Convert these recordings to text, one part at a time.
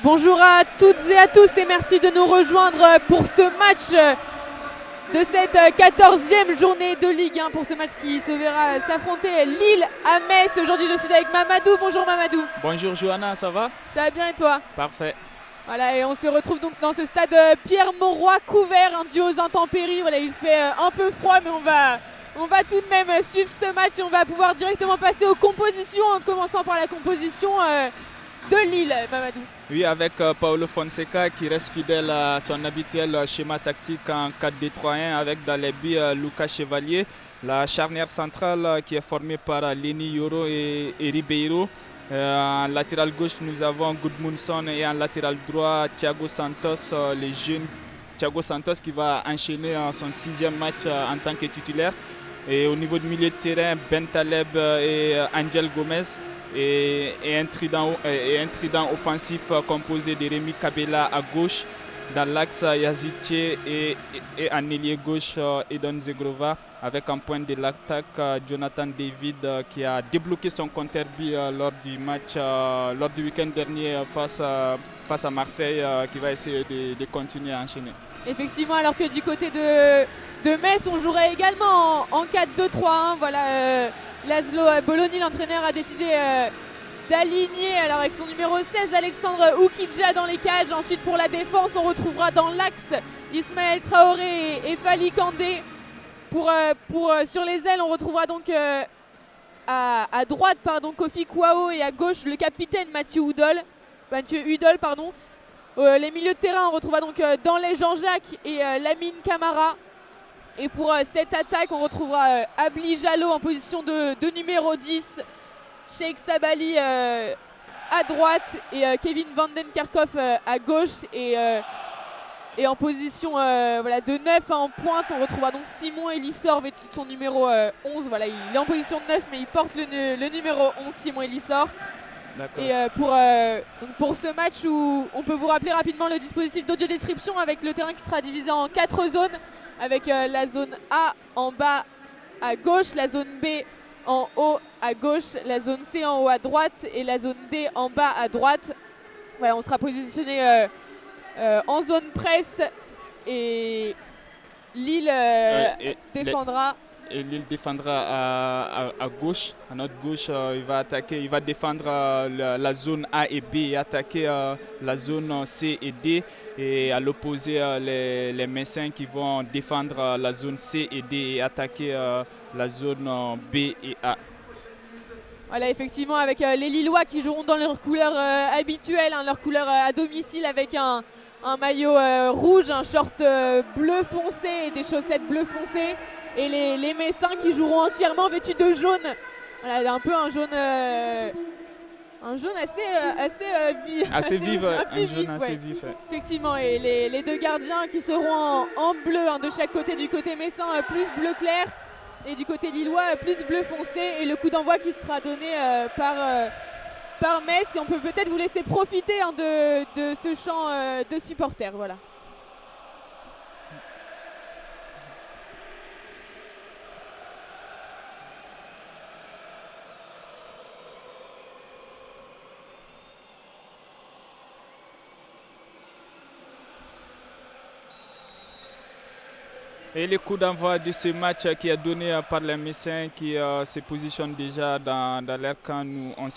Bonjour à toutes et à tous et merci de nous rejoindre pour ce match de cette 14e journée de Ligue 1, pour ce match qui se verra s'affronter Lille à Metz. Aujourd'hui je suis avec Mamadou. Bonjour Mamadou. Bonjour Johanna, ça va? Ça va bien et toi? Parfait. Voilà, et on se retrouve donc dans ce stade Pierre-Mauroy couvert, dû aux intempéries. Voilà, il fait un peu froid mais on va tout de même suivre ce match et on va pouvoir directement passer aux compositions en commençant par la composition de Lille, Mamadou. Oui, avec Paulo Fonseca qui reste fidèle à son habituel schéma tactique en 4-2-3-1 avec dans les buts Lucas Chevalier. La charnière centrale qui est formée par Leny Yoro et Ribeiro. En latéral gauche, nous avons Gudmundsson et en latéral droit, Thiago Santos, les jeunes Thiago Santos qui va enchaîner son 6e match en tant que titulaire. Et au niveau du milieu de terrain, Ben Taleb et Angel Gomez. Et un trident offensif composé de Rémi Kabela à gauche, dans l'axe Yazidche et en ailier gauche Edon Zegrova, avec en point de l'attaque Jonathan David qui a débloqué son compteur-but lors du match, lors du week-end dernier face à Marseille, qui va essayer de continuer à enchaîner. Effectivement, alors que du côté de Metz, on jouerait également en 4-2-3-1. Voilà, Laszlo Bologna, l'entraîneur, a décidé d'aligner alors avec son numéro 16, Alexandre Oukidja dans les cages. Ensuite, pour la défense, on retrouvera dans l'axe Ismaël Traoré et Fally Kandé. Sur les ailes, on retrouvera donc à droite Kofi Kouao et à gauche le capitaine Mathieu Hudol. Les milieux de terrain, on retrouvera donc dans les Jean-Jacques et Lamine Camara. Et pour cette attaque, on retrouvera Abli Jallo en position de numéro 10, Sheikh Sabali à droite et Kevin Vandenkerkhoff à gauche. Et en position de 9 en pointe, on retrouvera donc Simon Elissor vêtu de son numéro 11. Voilà, il est en position de 9 mais il porte le numéro 11, Simon Elissor. Et pour ce match, où on peut vous rappeler rapidement le dispositif d'audio-description avec le terrain qui sera divisé en 4 zones, avec la zone A en bas à gauche, la zone B en haut à gauche, la zone C en haut à droite et la zone D en bas à droite. Voilà, on sera positionné en zone presse et Lille défendra. Et Lille défendra à gauche, à notre gauche, il va défendre la zone A et B et attaquer la zone C et D. Et à l'opposé, les Messins qui vont défendre la zone C et D et attaquer la zone B et A. Voilà, effectivement, avec les Lillois qui joueront dans leur couleur habituelle, leur couleur à domicile, avec un maillot rouge, un short bleu foncé et des chaussettes bleu foncé. Et les Messins qui joueront entièrement vêtus de jaune. Voilà, un peu un jaune assez vif. Assez vif. Effectivement, et les deux gardiens qui seront en bleu, de chaque côté, du côté messin plus bleu clair et du côté lillois plus bleu foncé. Et le coup d'envoi qui sera donné par Metz. Et on peut peut-être vous laisser profiter de ce chant de supporters. Voilà. Et le coup d'envoi de ce match qui est donné par les Messins qui se positionnent déjà dans leur camp. On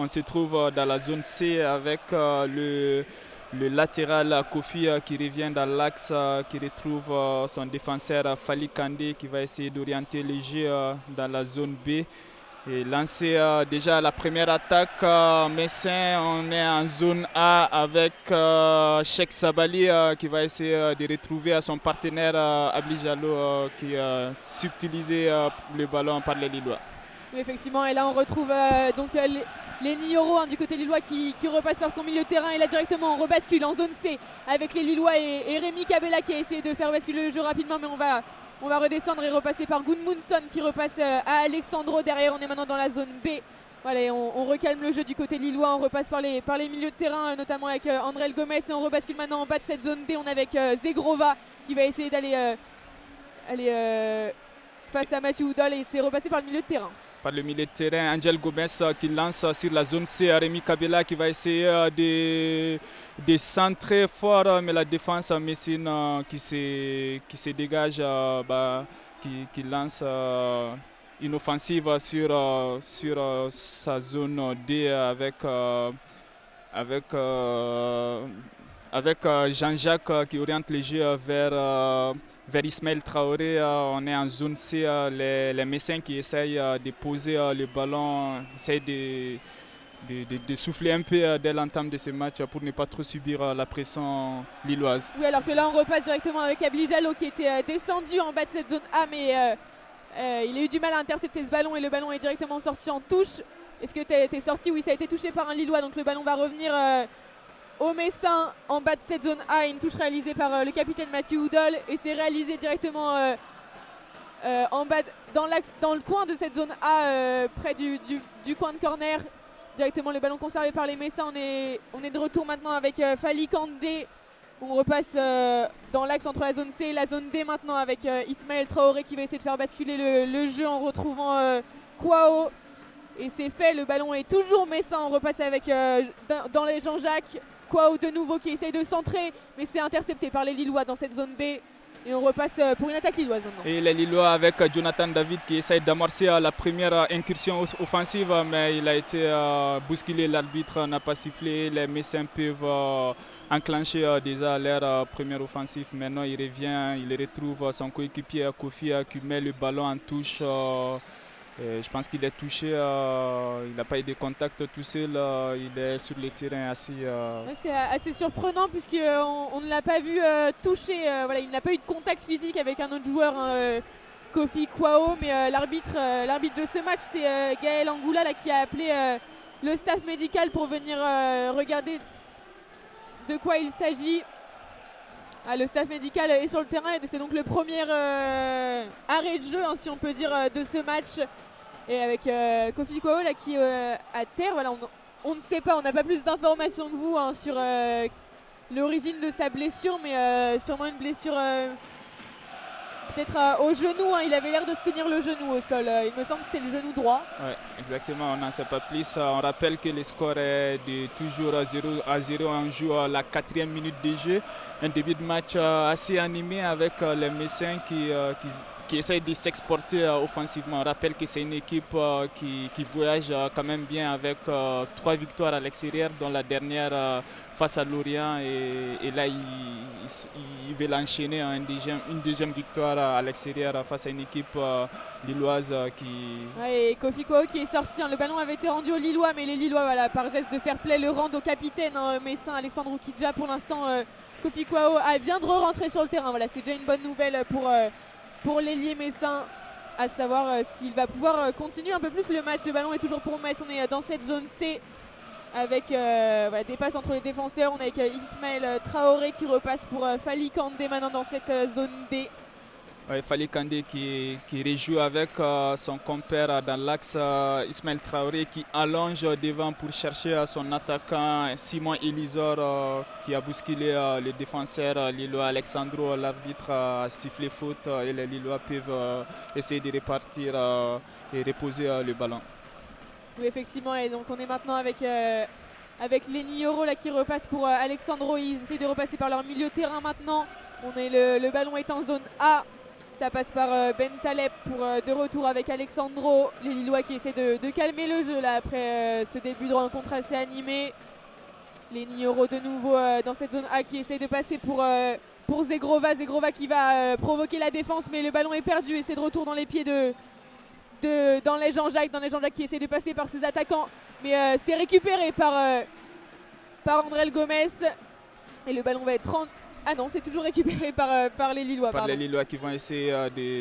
se trouve dans la zone C avec le latéral Kofi qui revient dans l'axe, qui retrouve son défenseur Fally Kandé qui va essayer d'orienter le jeu dans la zone B. Et lancer déjà la première attaque Messin, on est en zone A avec Sheikh Sabali qui va essayer de retrouver à son partenaire Abli Jallo qui a subtilisé le ballon par les Lillois. Oui, effectivement, et là on retrouve donc les Nioro du côté lillois qui repasse par son milieu de terrain, et là directement on rebascule en zone C avec les Lillois et Rémi Kabela qui a essayé de faire basculer le jeu rapidement, mais on va redescendre et repasser par Gudmundsson qui repasse à Alexandro. Derrière, on est maintenant dans la zone B. Voilà, et on recalme le jeu du côté lillois. On repasse par les milieux de terrain, notamment avec Andrel Gomez. Et on rebascule maintenant en bas de cette zone D. On est avec Zegrova qui va essayer d'aller face à Mathieu Hudol. Et c'est repassé par le milieu de terrain. par le milieu de terrain. Angel Gomez qui lance sur la zone C. Rémi Kabela qui va essayer de centrer fort, mais la défense messine qui se dégage, qui lance une offensive sur sa zone D avec Jean-Jacques qui oriente les jeux vers Ismaël Traoré. On est en zone C, les Messins qui essayent de poser le ballon, essayent de souffler un peu dès l'entame de ce match pour ne pas trop subir la pression lilloise. Oui, alors que là on repasse directement avec Abli Jallo qui était descendu en bas de cette zone A, mais il a eu du mal à intercepter ce ballon et le ballon est directement sorti en touche. Est-ce que t'es sorti? Oui, ça a été touché par un Lillois, donc le ballon va revenir au Messin en bas de cette zone A. Une touche réalisée par le capitaine Mathieu Oudol et c'est réalisé directement en bas, dans le coin de cette zone A, près du coin de corner. Directement le ballon conservé par les Messins. On est de retour maintenant avec Fali Kandé. On repasse dans l'axe entre la zone C et la zone D maintenant avec Ismaël Traoré qui va essayer de faire basculer le jeu en retrouvant Kwao. Et c'est fait, le ballon est toujours Messin. On repasse avec dans les Jean-Jacques. Kwao de nouveau qui essaye de centrer, mais c'est intercepté par les Lillois dans cette zone B. Et on repasse pour une attaque lilloise maintenant. Et les Lillois avec Jonathan David qui essaye d'amorcer la première incursion offensive, mais il a été bousculé, l'arbitre n'a pas sifflé. Les Messins peuvent enclencher déjà leur première offensive. Maintenant il revient, il retrouve son coéquipier Kofi qui met le ballon en touche. Je pense qu'il est touché, il n'a pas eu de contact tout seul, il est sur le terrain assis. Ouais, c'est assez surprenant puisqu'on ne l'a pas vu toucher, voilà, il n'a pas eu de contact physique avec un autre joueur, Kofi Kwao, mais l'arbitre de ce match c'est Gaël Angoula là, qui a appelé le staff médical pour venir regarder de quoi il s'agit. Le staff médical est sur le terrain et c'est donc le premier arrêt de jeu, hein, si on peut dire, de ce match. Et avec Kofi Kwao là, qui est à terre, voilà, on ne sait pas, on n'a pas plus d'informations que vous sur l'origine de sa blessure, mais sûrement une blessure peut-être au genou, hein, il avait l'air de se tenir le genou au sol, il me semble que c'était le genou droit. Oui, exactement, on n'en sait pas plus. On rappelle que le score est de toujours 0-0, on joue à la 4e minute de jeu. Un début de match assez animé avec les Messins qui essayent de s'exporter offensivement. On rappelle que c'est une équipe qui voyage quand même bien avec 3 victoires à l'extérieur, dont la dernière face à Lorient. Et là, il veut l'enchaîner une deuxième victoire à l'extérieur face à une équipe lilloise qui... Ouais, et Kofi Kwao qui est sorti, hein, le ballon avait été rendu aux Lillois, mais les Lillois, voilà, par geste de fair play, le rendent au capitaine Messin, Alexandre Oukidja. Pour l'instant, Kofi Kwao vient de rentrer sur le terrain. Voilà, c'est déjà une bonne nouvelle pour l'ailier messin, à savoir s'il va pouvoir continuer un peu plus le match. Le ballon est toujours pour Metz, on est dans cette zone C avec voilà, des passes entre les défenseurs. On est avec Ismaël Traoré qui repasse pour Fali Kandé maintenant dans cette zone D. Ouais, Fali Kandé qui rejoue avec son compère dans l'axe, Ismaël Traoré qui allonge devant pour chercher son attaquant Simon Elisor qui a bousculé le défenseur lillois Alexandro. L'arbitre a sifflé faute et les Lillois peuvent essayer de repartir et reposer le ballon. Oui, effectivement, et donc on est maintenant avec Lenny Yoro là, qui repasse pour Alexandro. Ils essaient de repasser par leur milieu de terrain maintenant. Le ballon est en zone A. Ça passe par Ben Taleb pour de retour avec Alexandro. Les Lillois qui essaient de calmer le jeu là, après ce début de rencontre assez animé. Lenny Yoro de nouveau dans cette zone A qui essaie de passer pour Zegrova. Zegrova qui va provoquer la défense, mais le ballon est perdu et c'est de retour dans les pieds dans les Jean-Jacques qui essaie de passer par ses attaquants. Mais c'est récupéré par André Gomez. Et le ballon va être... Ah non, c'est toujours récupéré par les Lillois. Par les Lillois qui vont essayer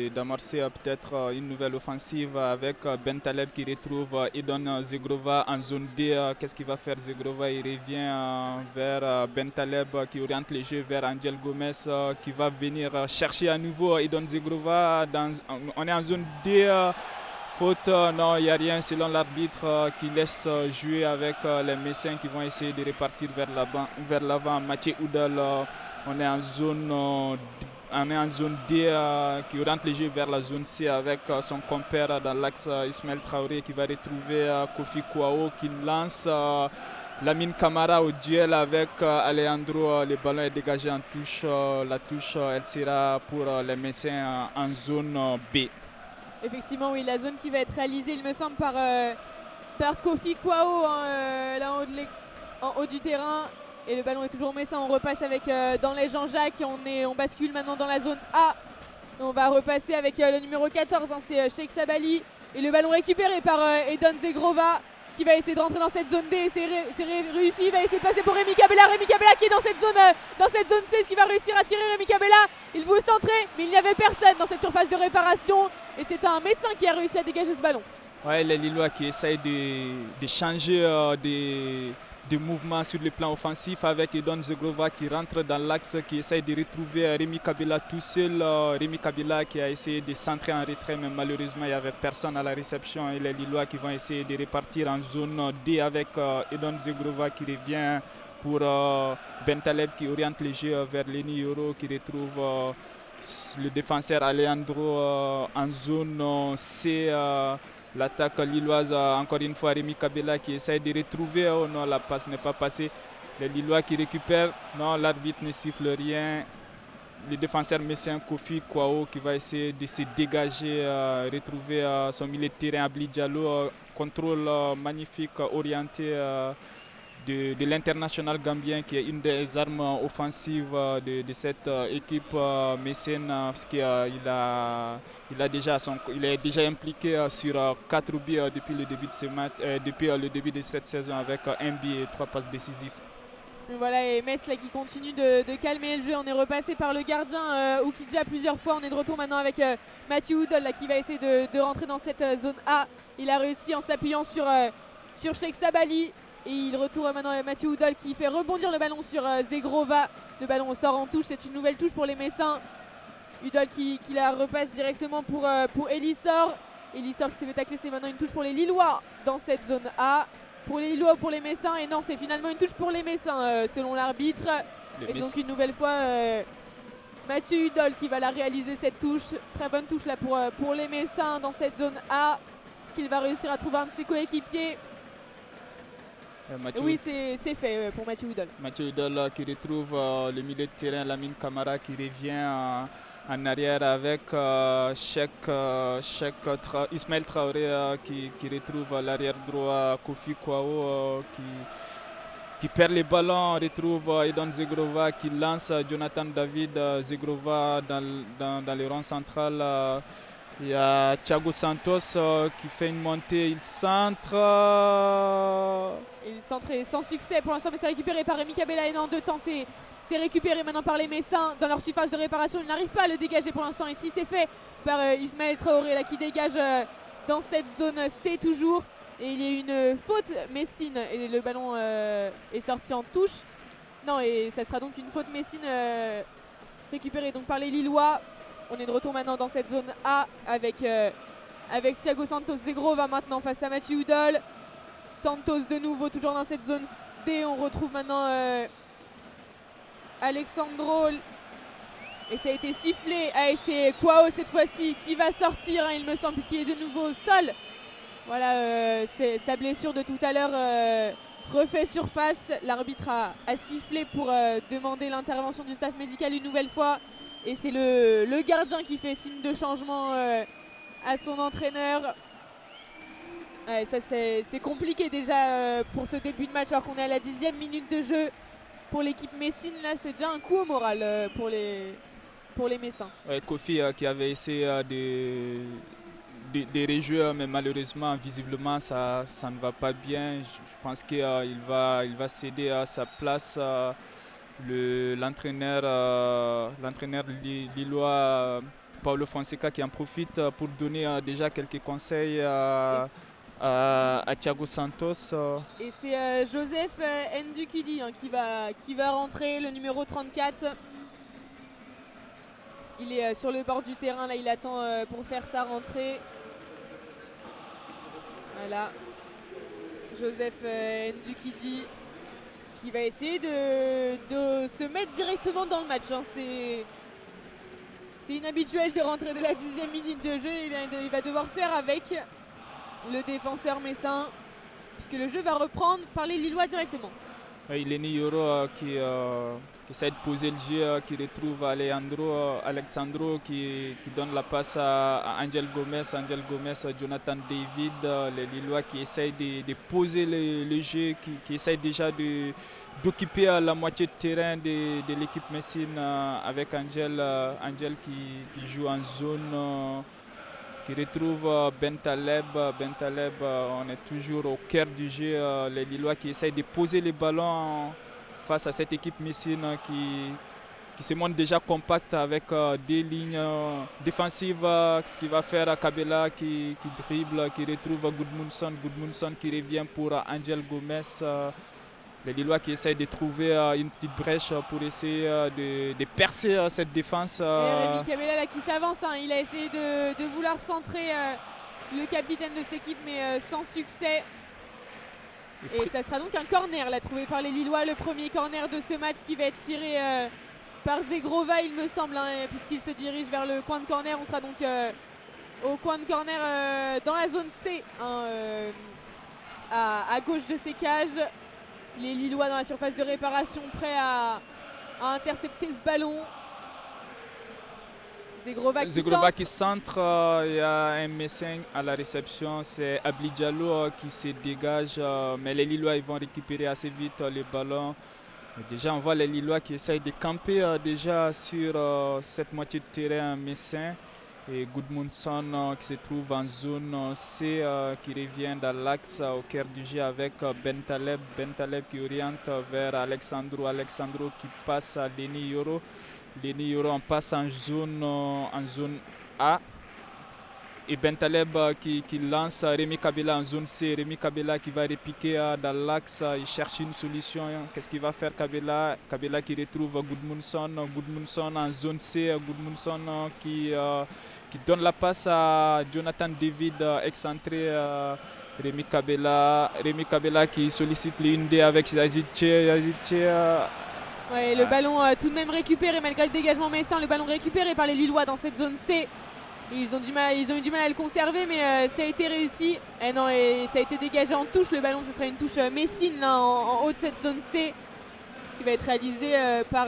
d'amorcer peut-être une nouvelle offensive avec Ben Taleb qui retrouve Edon Zegrova en zone D. Qu'est-ce qu'il va faire Zegrova? Il revient vers Ben Taleb qui oriente les jeux vers Angel Gomez qui va venir chercher à nouveau Edon Zegrova. On est en zone D. Faute, non, il n'y a rien selon l'arbitre qui laisse jouer avec les Messins qui vont essayer de repartir vers l'avant. Mathieu Oudal, on est en on est en zone D qui oriente les jeux vers la zone C avec son compère dans l'axe Ismaël Traoré qui va retrouver Kofi Kouao qui lance Lamine Camara au duel avec Alejandro. Le ballon est dégagé en touche. La touche, elle sera pour les Messins en zone B. Effectivement, oui, la zone qui va être réalisée, il me semble, par Kofi Kouao là en haut du terrain. Et le ballon est toujours messin. On repasse avec dans les Jean-Jacques. On bascule maintenant dans la zone A. On va repasser avec le numéro 14, c'est Cheikh Sabali. Et le ballon récupéré par Edon Zegrova qui va essayer de rentrer dans cette zone D. C'est réussi. Il va essayer de passer pour Rémi Cabella. Rémi Cabella qui est dans cette zone C, ce qui va réussir à tirer. Rémi Cabella, il veut centrer, mais il n'y avait personne dans cette surface de réparation. Et c'est un Messin qui a réussi à dégager ce ballon. Ouais, les Lillois qui essayent de changer des mouvements sur le plan offensif avec Edon Zegrova qui rentre dans l'axe, qui essaye de retrouver Rémi Kabila tout seul. Rémi Kabila qui a essayé de centrer en retrait, mais malheureusement il n'y avait personne à la réception. Et les Lillois qui vont essayer de repartir en zone D avec Edon Zegrova qui revient pour Ben Taleb qui oriente les jeux vers Leni Yoro qui retrouve le défenseur Alejandro en zone C. L'attaque lilloise, encore une fois, Rémi Kabila qui essaye de retrouver. Oh non, la passe n'est pas passée. Les Lillois qui récupèrent. Non, l'arbitre ne siffle rien. Le défenseur messien Kofi Kouao qui va essayer de se dégager, retrouver son milieu de terrain Abli Diallo. Contrôle magnifique orienté de l'international gambien qui est une des armes offensives de cette équipe mécène parce qu'il est déjà impliqué sur 4 buts depuis le début de ce match, depuis le début de cette saison avec un but et 3 passes décisives. Et voilà, et Metz là, qui continue de calmer le jeu. On est repassé par le gardien Oukidja plusieurs fois. On est de retour maintenant avec Mathieu Oudol là, qui va essayer de rentrer dans cette zone A. Il a réussi en s'appuyant sur Cheikh Sabali. Et il retourne maintenant Mathieu Oudol qui fait rebondir le ballon sur Zegrova. Le ballon sort en touche, c'est une nouvelle touche pour les Messins. Oudol qui la repasse directement pour Elissor. Elissor qui s'est fait tacler, c'est maintenant une touche pour les Lillois dans cette zone A. Pour les Lillois ou pour les Messins, et non, c'est finalement une touche pour les Messins selon l'arbitre. Et donc une nouvelle fois Mathieu Oudol qui va la réaliser cette touche. Très bonne touche là pour les Messins dans cette zone A. Est-ce qu'il va réussir à trouver un de ses coéquipiers? Oui, c'est fait pour Mathieu Oudol. Mathieu Oudol qui retrouve le milieu de terrain, Lamine Camara qui revient en arrière avec Ismaël Traoré qui retrouve l'arrière droit Kofi Kouao qui perd les ballons. On retrouve Edon Zegrova qui lance Jonathan David Zegrova dans le rond central. Il y a Thiago Santos qui fait une montée, il centre. Il centre sans succès pour l'instant, mais c'est récupéré par Rémi Cabella et en 2 temps c'est récupéré maintenant par les Messins dans leur surface de réparation. Ils n'arrivent pas à le dégager pour l'instant. Ici c'est fait par Ismaël Traoré là, qui dégage dans cette zone C toujours. Et il y a une faute messine et le ballon est sorti en touche. Non, et ça sera donc une faute messine récupérée donc par les Lillois. On est de retour maintenant dans cette zone A avec Thiago Santos. Zegrova maintenant face à Mathieu Oudol. Santos de nouveau toujours dans cette zone D. On retrouve maintenant Alexandro. Et ça a été sifflé. Et c'est Kouao cette fois-ci qui va sortir, il me semble, puisqu'il est de nouveau au sol. Voilà, sa blessure de tout à l'heure refait surface. L'arbitre a sifflé pour demander l'intervention du staff médical une nouvelle fois. Et c'est le gardien qui fait signe de changement à son entraîneur. Ça c'est compliqué déjà pour ce début de match alors qu'on est à la 10e minute de jeu. Pour l'équipe messine, là c'est déjà un coup au moral pour les Messins. Ouais, Kofi qui avait essayé de rejouer, mais malheureusement, visiblement, ça ne va pas bien. Je pense qu'il va céder à sa place. L'entraîneur lillois Paulo Fonseca qui en profite pour donner déjà quelques conseils à Thiago Santos. Et c'est Joseph Ndukidi qui va rentrer, le numéro 34. Il est sur le bord du terrain, là il attend pour faire sa rentrée. Voilà, Joseph Ndukidi qui va essayer de se mettre directement dans le match. c'est inhabituel de rentrer dès la 10e minute de jeu. Et bien, il va devoir faire avec le défenseur messin, puisque le jeu va reprendre par les Lillois directement. Lenny Yoro qui essaie de poser le jeu, qui retrouve Alexandro qui donne la passe à Angel Gomez, Jonathan David, les Lillois qui essayent de poser le jeu, qui essayent déjà d'occuper la moitié de terrain de l'équipe messine avec Angel qui joue en zone. Qui retrouve Bentaleb. On est toujours au cœur du jeu. Les Lillois qui essayent de poser les ballons face à cette équipe messine qui se montre déjà compacte avec des lignes défensives. Ce qui va faire Kabela qui dribble, qui retrouve Goodmunson qui revient pour Angel Gomez. Les Lillois qui essayent de trouver une petite brèche pour essayer de percer cette défense. Et Rémi Kabela là, qui s'avance, hein. Il a essayé de vouloir centrer le capitaine de cette équipe, mais sans succès. Et ça sera donc un corner là, trouvé par les Lillois, le premier corner de ce match qui va être tiré par Zegrova, il me semble, hein, puisqu'il se dirige vers le coin de corner. On sera donc au coin de corner dans la zone C, hein, à gauche de ces cages. Les Lillois dans la surface de réparation, prêts à intercepter ce ballon. Zegrova qui centre. Il y a un messin à la réception, c'est Abli Diallo qui se dégage. Mais les Lillois ils vont récupérer assez vite le ballon. Déjà on voit les Lillois qui essayent de camper déjà sur cette moitié de terrain messin. Et Goodmunson qui se trouve en zone C, qui revient dans l'axe au cœur du jeu avec Bentaleb qui oriente vers Alexandro qui passe à Lenny Yoro. On passe en zone A. Et Bentaleb qui lance Rémi Kabela en zone C. Rémi Kabela qui va repiquer dans l'axe, il cherche une solution. Qu'est-ce qu'il va faire Kabela qui retrouve Goodmunson en zone C. Goodmunson qui donne la passe à Jonathan David excentré. Rémi Kabela qui sollicite le 1D avec Yazice. Ouais, le ballon tout de même récupéré malgré le dégagement messin. Le ballon récupéré par les Lillois dans cette zone C. Ils ont eu du mal à le conserver, mais ça a été réussi. Et non, et ça a été dégagé en touche. Le ballon, ce sera une touche messine là, en haut de cette zone C, qui va être réalisée par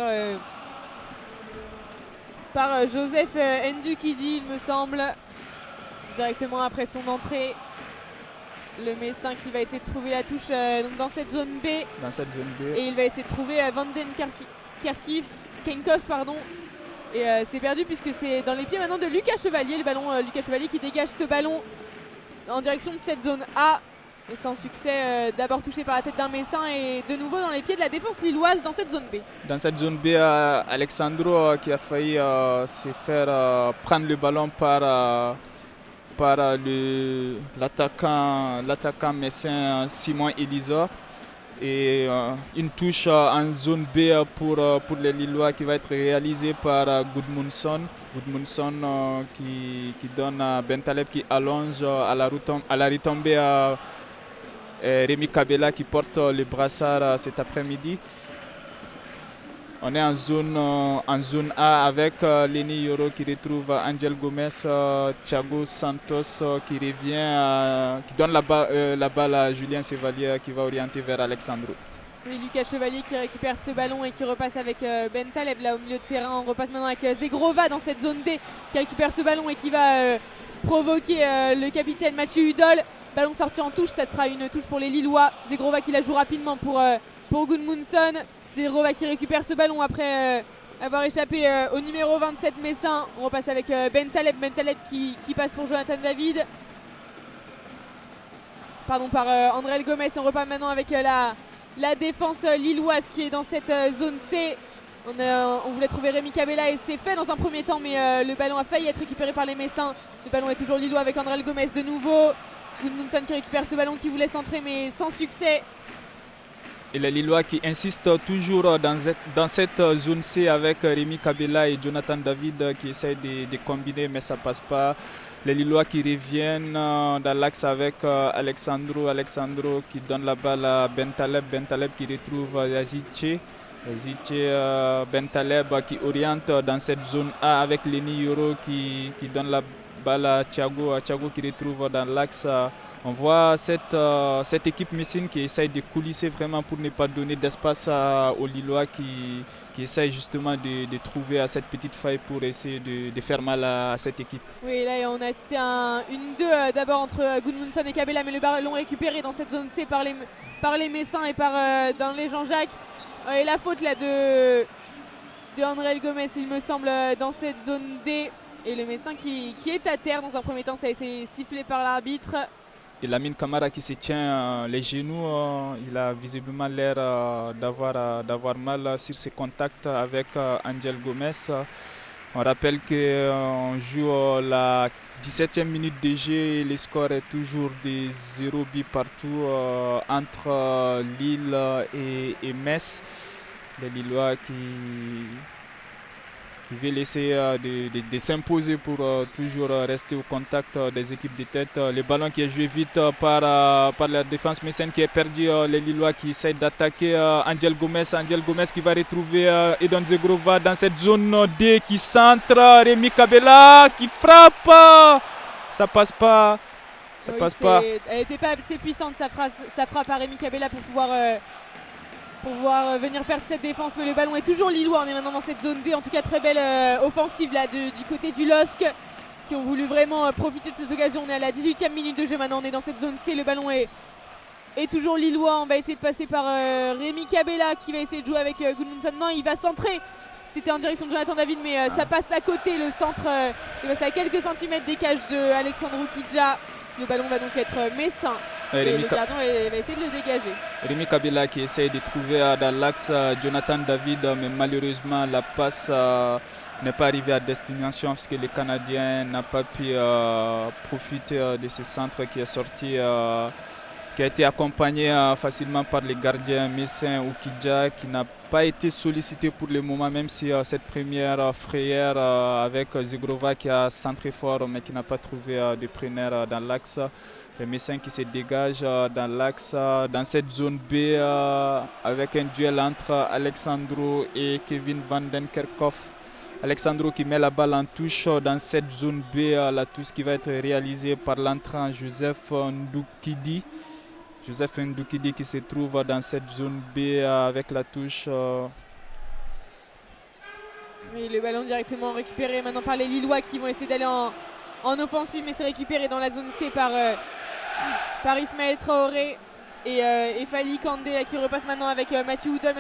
Joseph Ndukidi, il me semble, directement après son entrée. Le messin qui va essayer de trouver la touche donc dans cette zone B. Et il va essayer de trouver Vanden Kenkov, pardon. Et c'est perdu puisque c'est dans les pieds maintenant de Lucas Chevalier. Le ballon, Lucas Chevalier qui dégage ce ballon en direction de cette zone A. Et sans succès, d'abord touché par la tête d'un messin et de nouveau dans les pieds de la défense lilloise dans cette zone B. Dans cette zone B, Alexandro qui a failli se faire prendre le ballon par l'attaquant messin Simon Elisor. Et une touche en zone B pour les Lillois qui va être réalisée par Goodmunson qui donne à Bentaleb qui allonge à la retombée à Rémi Kabela qui porte le brassard cet après-midi. On est en zone A avec Lenny Yoro qui retrouve Angel Gomez, Thiago Santos qui revient, qui donne la balle à Julien Chevalier qui va orienter vers Alexandro. Oui, Lucas Chevalier qui récupère ce ballon et qui repasse avec Bentaleb là au milieu de terrain. On repasse maintenant avec Zegrova dans cette zone D qui récupère ce ballon et qui va provoquer le capitaine Mathieu Hudol. Ballon sorti en touche, ça sera une touche pour les Lillois. Zegrova qui la joue rapidement pour Goodmunson. Zegrova qui récupère ce ballon après avoir échappé au numéro 27 messin. On repasse avec Bentaleb qui passe pour Jonathan David. Pardon, par André Gomez. On repart maintenant avec la défense lilloise qui est dans cette zone C. On voulait trouver Rémi Kabela et c'est fait dans un premier temps, mais le ballon a failli être récupéré par les Messins. Le ballon est toujours lillois avec André Gomez de nouveau. Goodmunson qui récupère ce ballon qui voulait centrer mais sans succès. Et les Lillois qui insistent toujours dans cette zone C avec Rémi Kabela et Jonathan David qui essayent de combiner mais ça ne passe pas. Les Lillois qui reviennent dans l'axe avec Alexandro qui donne la balle à Bentaleb qui retrouve Yazice Yazidche Bentaleb qui oriente dans cette zone A avec Lenny Yoro qui donne la balle à Thiago. Thiago qui retrouve dans l'axe. On voit cette équipe messine qui essaye de coulisser vraiment pour ne pas donner d'espace aux Lillois qui essayent justement de trouver cette petite faille pour essayer de faire mal à cette équipe. Oui, là on a assisté à une 2 d'abord entre Gudmundsson et Kabela, mais le ballon récupéré dans cette zone C par les Messins et dans les Jean-Jacques. Et la faute là de André Gomez, il me semble, dans cette zone D. Et le Messin qui est à terre dans un premier temps, ça a été sifflé par l'arbitre. Et Lamine Camara qui se tient les genoux, il a visiblement l'air d'avoir mal sur ses contacts avec Angel Gomez. On rappelle qu'on joue la 17e minute de jeu et le score est toujours de 0 but partout entre Lille et Metz. Les Lillois qui veulent essayer de s'imposer pour toujours rester au contact des équipes de tête. Le ballon qui est joué vite par la défense messine qui est perdu. Les Lillois qui essayent d'attaquer Angel Gomez qui va retrouver Edon Zegrova dans cette zone D qui centre. Rémi Kabela qui frappe. Ça passe pas. Ça passe pas. Elle n'était pas assez puissante sa frappe à Rémi Kabela pour pouvoir venir percer cette défense, mais le ballon est toujours lillois. On est maintenant dans cette zone D, en tout cas très belle offensive là du côté du LOSC qui ont voulu vraiment profiter de cette occasion. On est à la 18e minute de jeu maintenant, on est dans cette zone C, le ballon est toujours lillois. On va essayer de passer par Rémi Kabela qui va essayer de jouer avec Gudmundsson. Non, il va centrer, c'était en direction de Jonathan David, mais ça passe à côté, le centre il passe à quelques centimètres des cages de Alexandre Oukidja. Le ballon va donc être messin. Et le gardien va essayer de le dégager. Rémi Kabela qui essaye de trouver dans l'axe Jonathan David, mais malheureusement la passe n'est pas arrivée à destination parce que le Canadien n'a pas pu profiter de ce centre qui est sorti, qui a été accompagné facilement par les gardiens messin Oukidja qui n'a pas été sollicité pour le moment, même si cette première frayeur avec Zegrova qui a centré fort mais qui n'a pas trouvé de preneur dans l'axe. Les Messins qui se dégagent dans l'axe, dans cette zone B, avec un duel entre Alexandro et Kevin Vandenkerkhoff. Alexandro qui met la balle en touche dans cette zone B, la touche qui va être réalisée par l'entrant Joseph Ndoukidi. Joseph Ndoukidi qui se trouve dans cette zone B avec la touche. Oui, le ballon directement récupéré maintenant par les Lillois qui vont essayer d'aller en offensive, mais c'est récupéré dans la zone C par Ismaël Traoré et Fali Kandé qui repasse maintenant avec Mathieu Oudol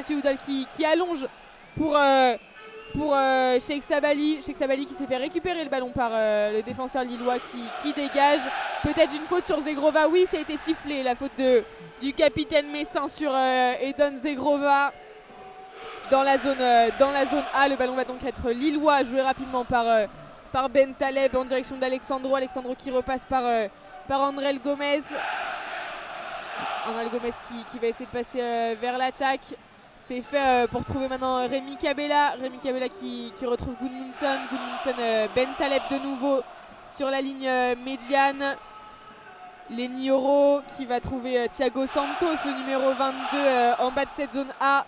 qui allonge pour Cheikh Sabali. Cheikh Sabali qui s'est fait récupérer le ballon par le défenseur lillois qui dégage. Peut-être une faute sur Zegrova. Oui, ça a été sifflé, la faute du capitaine messin sur Edon Zegrova dans la zone A. Le ballon va donc être lillois, joué rapidement par Bentaleb en direction d'Alexandro. Alexandro qui repasse par André Gomez. André Gomez qui va essayer de passer vers l'attaque. C'est fait pour trouver maintenant Rémi Kabela. Rémi Kabela qui retrouve Gudmundsson. Bentaleb de nouveau sur la ligne médiane. Lenny Yoro qui va trouver Thiago Santos, le numéro 22 en bas de cette zone A.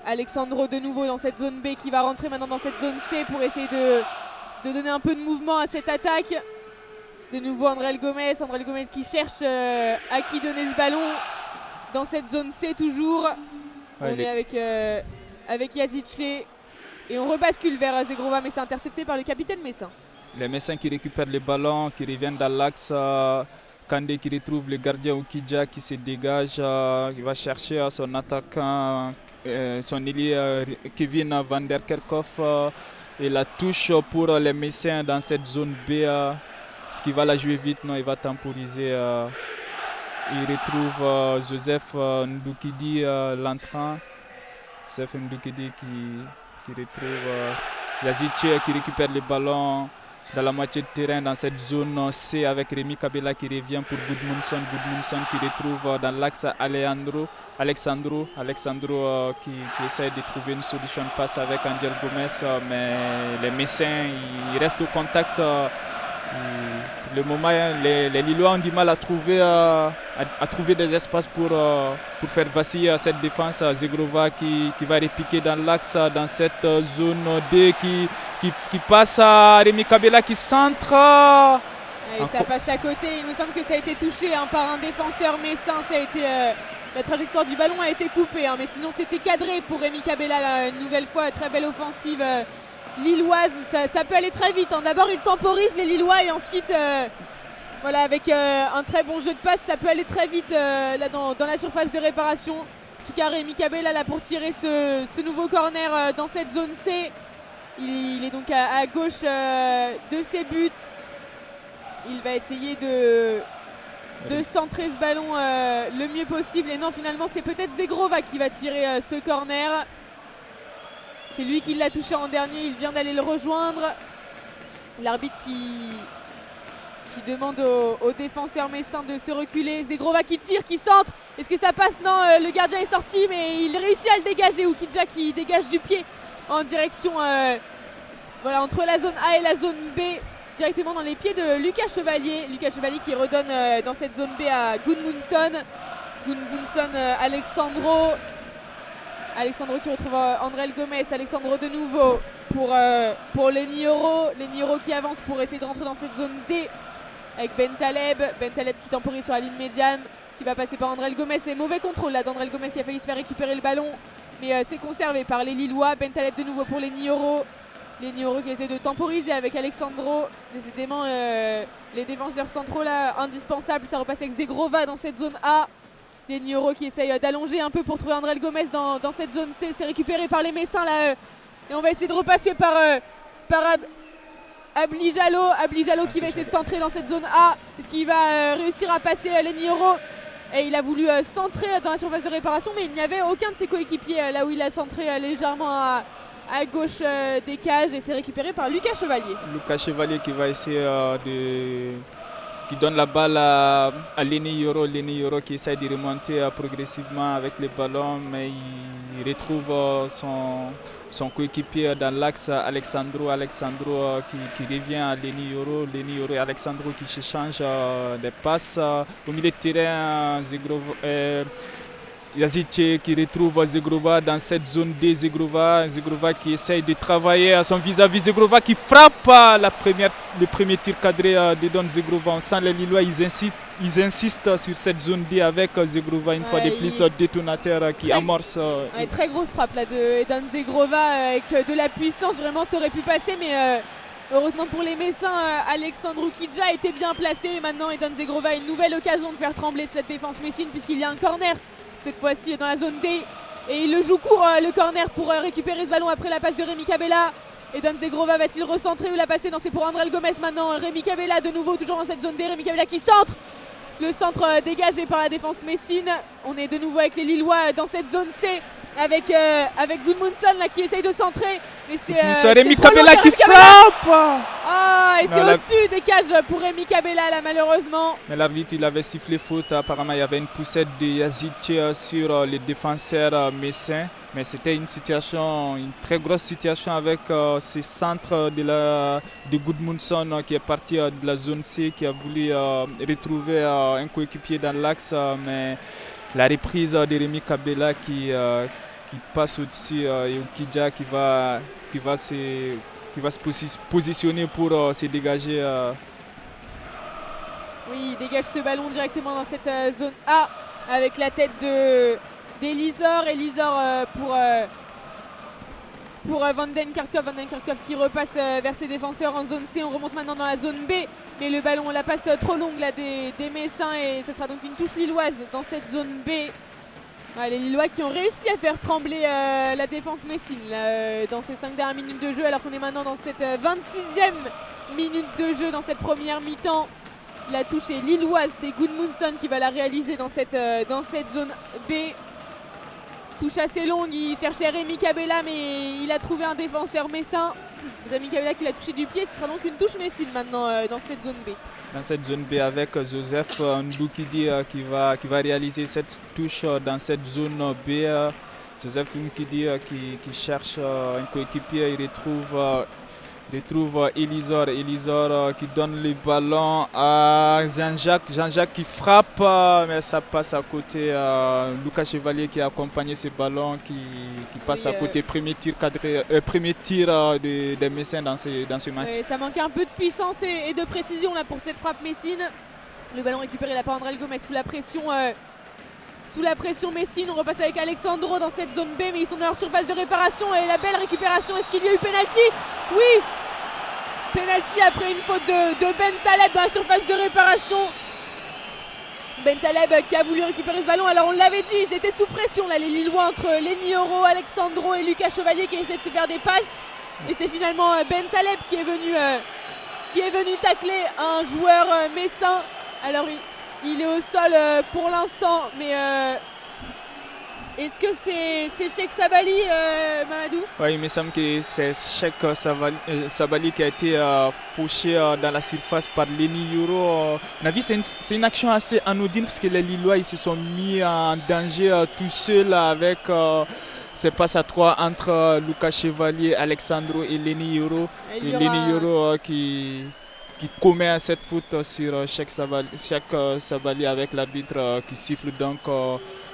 Alexandro de nouveau dans cette zone B qui va rentrer maintenant dans cette zone C pour essayer de donner un peu de mouvement à cette attaque. De nouveau André Gomez qui cherche à qui donner ce ballon dans cette zone C toujours. On est avec Yazidche et on rebascule vers Zegrova, mais c'est intercepté par le capitaine messin. Les Messins qui récupèrent le ballon, qui reviennent dans l'axe. Kandé qui retrouve le gardien Oukidja qui se dégage, il va chercher son attaquant, son ailier Kevin Vandenkerkhoff et la touche pour les Messins dans cette zone B. Est-ce qu'il va la jouer vite? Non, il va temporiser. Il retrouve Joseph Ndoukidi, l'entrant. Joseph Ndoukidi qui retrouve Yazidche qui récupère le ballon dans la moitié de terrain dans cette zone C avec Rémi Kabela qui revient pour Gudmundsson qui retrouve dans l'axe Alexandro qui essaie de trouver une solution de passe avec Angel Gomez, mais les Messins ils restent au contact Pour le moment, les Lillois ont du mal à trouver des espaces pour faire vaciller cette défense. Zegrova qui va repiquer dans l'axe, dans cette zone D qui passe à Rémi Kabela qui centre. Et ça passe à côté. Il me semble que ça a été touché par un défenseur messin. Ça a été, la trajectoire du ballon a été coupée. Mais sinon, c'était cadré pour Rémi Kabela. Là, une nouvelle fois, très belle offensive lilloise. Ça peut aller très vite. D'abord, ils temporisent les Lillois et ensuite, voilà, avec un très bon jeu de passe, ça peut aller très vite là, dans la surface de réparation. En tout cas, Rémi Kabela là pour tirer ce nouveau corner dans cette zone C. Il est donc à gauche de ses buts. Il va essayer de centrer ce ballon le mieux possible. Et non, finalement, c'est peut-être Zegrova qui va tirer ce corner. C'est lui qui l'a touché en dernier. Il vient d'aller le rejoindre. L'arbitre qui demande aux défenseurs messins de se reculer. Zegrova qui tire, qui centre. Est-ce que ça passe? Non, le gardien est sorti, mais il réussit à le dégager. Oukidja qui dégage du pied en direction voilà, entre la zone A et la zone B. Directement dans les pieds de Lucas Chevalier. Lucas Chevalier qui redonne dans cette zone B à Gudmundsson. Gudmundsson, Alexandro. Alexandro qui retrouve André Gomez. Alexandro de nouveau pour Lenny Yoro. Lenny Yoro qui avance pour essayer de rentrer dans cette zone D avec Bentaleb. Bentaleb qui temporise sur la ligne médiane, qui va passer par André Gomez. C'est mauvais contrôle là d'André Gomez qui a failli se faire récupérer le ballon. Mais c'est conservé par les Lillois. Bentaleb de nouveau pour Lenny Yoro. Lenny Yoro qui essaie de temporiser avec Alexandro. Décidément, les défenseurs centraux là, indispensables. Ça repasse avec Zegrova dans cette zone A. Lenny Yoro qui essaye d'allonger un peu pour trouver André Gomez dans cette zone C. C'est récupéré par les Messins là. Et on va essayer de repasser par Abli Jallo qui va essayer de centrer dans cette zone A. Est-ce qu'il va réussir à passer Lenny Yoro? Et il a voulu centrer dans la surface de réparation, mais il n'y avait aucun de ses coéquipiers là où il a centré légèrement à gauche des cages, et c'est récupéré par Lucas Chevalier. Lucas Chevalier qui va essayer qui donne la balle à Lenny Yoro. Lenny Yoro qui essaie de remonter progressivement avec les ballons, mais il retrouve son coéquipier dans l'axe, Alexandro. Alexandro qui revient à Lenny Yoro. Lenny Yoro et Alexandro qui s'échangent des passes. Au milieu de terrain, Yazice qui retrouve Zegrova dans cette zone D. Zegrova qui essaye de travailler à son vis-à-vis. Zegrova qui frappe le premier tir cadré de Don Zegrova. On sent les Lillois, ils insistent sur cette zone D avec Zegrova une fois de plus, détonateur qui amorce. Très grosse frappe là de Don Zegrova avec de la puissance. Vraiment, ça aurait pu passer, mais heureusement pour les Messins, Alexandre Oukidja était bien placé. Et maintenant, Don Zegrova a une nouvelle occasion de faire trembler cette défense messine, puisqu'il y a un corner cette fois-ci dans la zone D, et il le joue court le corner pour récupérer ce ballon après la passe de Rémi Kabela. Et Don Zegrova va-t-il recentrer ou la passer? Non, c'est pour André Gomez maintenant. Rémi Kabela de nouveau toujours dans cette zone D. Rémi Kabela qui centre. Le centre dégagé par la défense messine. On est de nouveau avec les Lillois dans cette zone C avec Gudmundsson là qui essaye de centrer. Mais c'est Rémi Kabela qui frappe. Et c'est au-dessus des cages pour Rémi Kabela là, malheureusement. Mais l'arbitre il avait sifflé faute. Apparemment il y avait une poussette de Yazice sur les défenseurs messins. Mais c'était une très grosse situation avec ces centres de Gudmundsson qui est parti de la zone C, qui a voulu retrouver un coéquipier dans l'axe. Mais la reprise de Rémi Kabela qui passe au-dessus et Oukidja qui va se positionner pour se dégager. Oui, il dégage ce ballon directement dans cette zone A avec la tête d'Elizor. Elizor pour Vanden Karkov. Vanden Karkov qui repasse vers ses défenseurs en zone C. On remonte maintenant dans la zone B, mais le ballon, on la passe trop longue là, des Messins, et ce sera donc une touche lilloise dans cette zone B. Les Lillois qui ont réussi à faire trembler la défense messine dans ces 5 dernières minutes de jeu, alors qu'on est maintenant dans cette 26e minute de jeu dans cette première mi-temps. La touche est lilloise, c'est Gudmundsson qui va la réaliser dans cette zone B. Touche assez longue, il cherchait Rémi Kabela, mais il a trouvé un défenseur messin. Rémi Kabela qui l'a touché du pied. Ce sera donc une touche messine maintenant dans cette zone B. Dans cette zone B avec Joseph Ndoukidi qui va réaliser cette touche dans cette zone B. Joseph Ndoukidi qui cherche un coéquipier, il retrouve retrouve Elisor qui donne le ballon à Jean-Jacques. Jean-Jacques qui frappe, mais ça passe à côté. Lucas Chevalier qui a accompagné ce ballon qui passe à côté. Premier tir cadré, premier tir des Messins dans ce match. Oui, ça manquait un peu de puissance et de précision là pour cette frappe messine. Le ballon récupéré là par André Gomez sous la pression. Sous la pression Messine, on repasse avec Alexandro dans cette zone B, mais ils sont dans leur surface de réparation et la belle récupération. Est-ce qu'il y a eu pénalty? Oui, pénalty après une faute de Ben Taleb dans la surface de réparation. Ben Taleb qui a voulu récupérer ce ballon. Alors on l'avait dit, ils étaient sous pression là, les Lillois, entre Lenny Yoro, Alexandro et Lucas Chevalier qui essaient de se faire des passes. Et c'est finalement Ben Taleb qui est venu tacler un joueur messin. Alors il est au sol pour l'instant, mais est-ce que c'est Cheikh Sabali, Mamadou? Oui, il me semble que c'est Cheikh Sabali qui a été fauché dans la surface par Lenny Yoro. On a vu c'est une action assez anodine parce que les Lillois ils se sont mis en danger tout seuls avec ces passes à trois entre Lucas Chevalier, Alexandro et Lenny Yoro. Et Lenny Yoro qui commet cette faute sur Cheikh Sabali avec l'arbitre qui siffle donc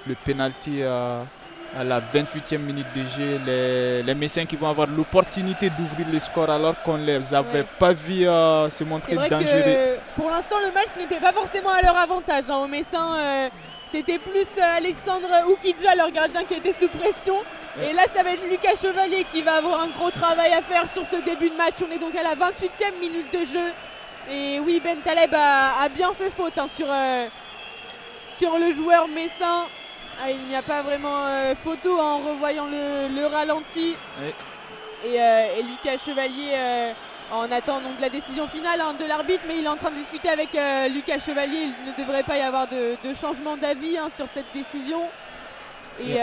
le penalty à la 28e minute de jeu. Les Messins qui vont avoir l'opportunité d'ouvrir le score alors qu'on ne les avait pas vus se montrer dangereux. Pour l'instant, le match n'était pas forcément à leur avantage. Aux Messins, c'était plus Alexandre Oukidja, leur gardien, qui était sous pression. Et là, ça va être Lucas Chevalier qui va avoir un gros travail à faire sur ce début de match. On est donc à la 28e minute de jeu. Et oui, Ben Taleb a bien fait faute sur le joueur messin. Il n'y a pas vraiment photo en revoyant le ralenti. Oui. Et Lucas Chevalier en attend donc la décision finale de l'arbitre, mais il est en train de discuter avec Lucas Chevalier. Il ne devrait pas y avoir de changement d'avis sur cette décision. Et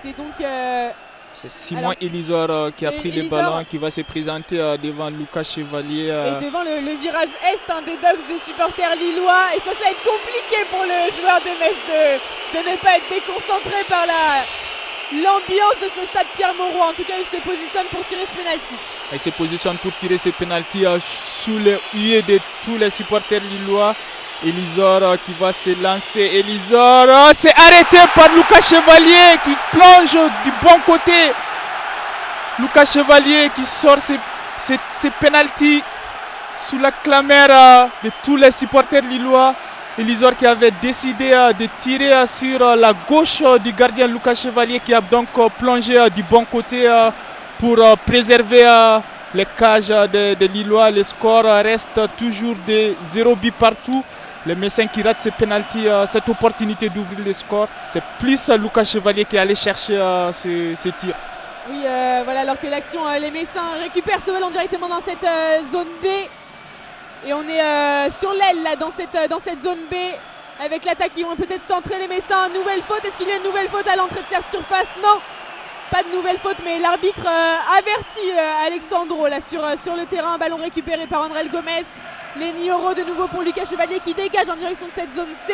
c'est donc... c'est Simon Elisor qui a pris le ballon, qui va se présenter devant Lucas Chevalier. Et devant le virage est des Dogs des supporters lillois. Et ça va être compliqué pour le joueur de Metz de ne pas être déconcentré par l'ambiance de ce stade Pierre-Mauroy. En tout cas, il se positionne pour tirer ce pénalty. Il se positionne pour tirer ce pénalty sous les huées de tous les supporters lillois. Elisor qui va se lancer. Elisor c'est arrêté par Lucas Chevalier qui plonge du bon côté. Lucas Chevalier qui sort ses pénaltys sous la clameur de tous les supporters lillois. Elisor qui avait décidé de tirer sur la gauche du gardien Lucas Chevalier qui a donc plongé du bon côté pour préserver les cages de Lillois. Le score reste toujours de 0 but partout. Les Messins qui ratent ces pénaltys, cette opportunité d'ouvrir le score, c'est plus Lucas Chevalier qui est allé chercher ce tir. Oui, voilà, alors que l'action, les Messins récupèrent ce ballon directement dans cette zone B. Et on est sur l'aile là, dans cette zone B, avec l'attaque qui vont peut-être centrer les Messins. Nouvelle faute, est-ce qu'il y a une nouvelle faute à l'entrée de cette surface? Non, pas de nouvelle faute, mais l'arbitre avertit Alexandro là sur le terrain. Ballon récupéré par André Gomez. Lenny Yoro de nouveau pour Lucas Chevalier qui dégage en direction de cette zone C.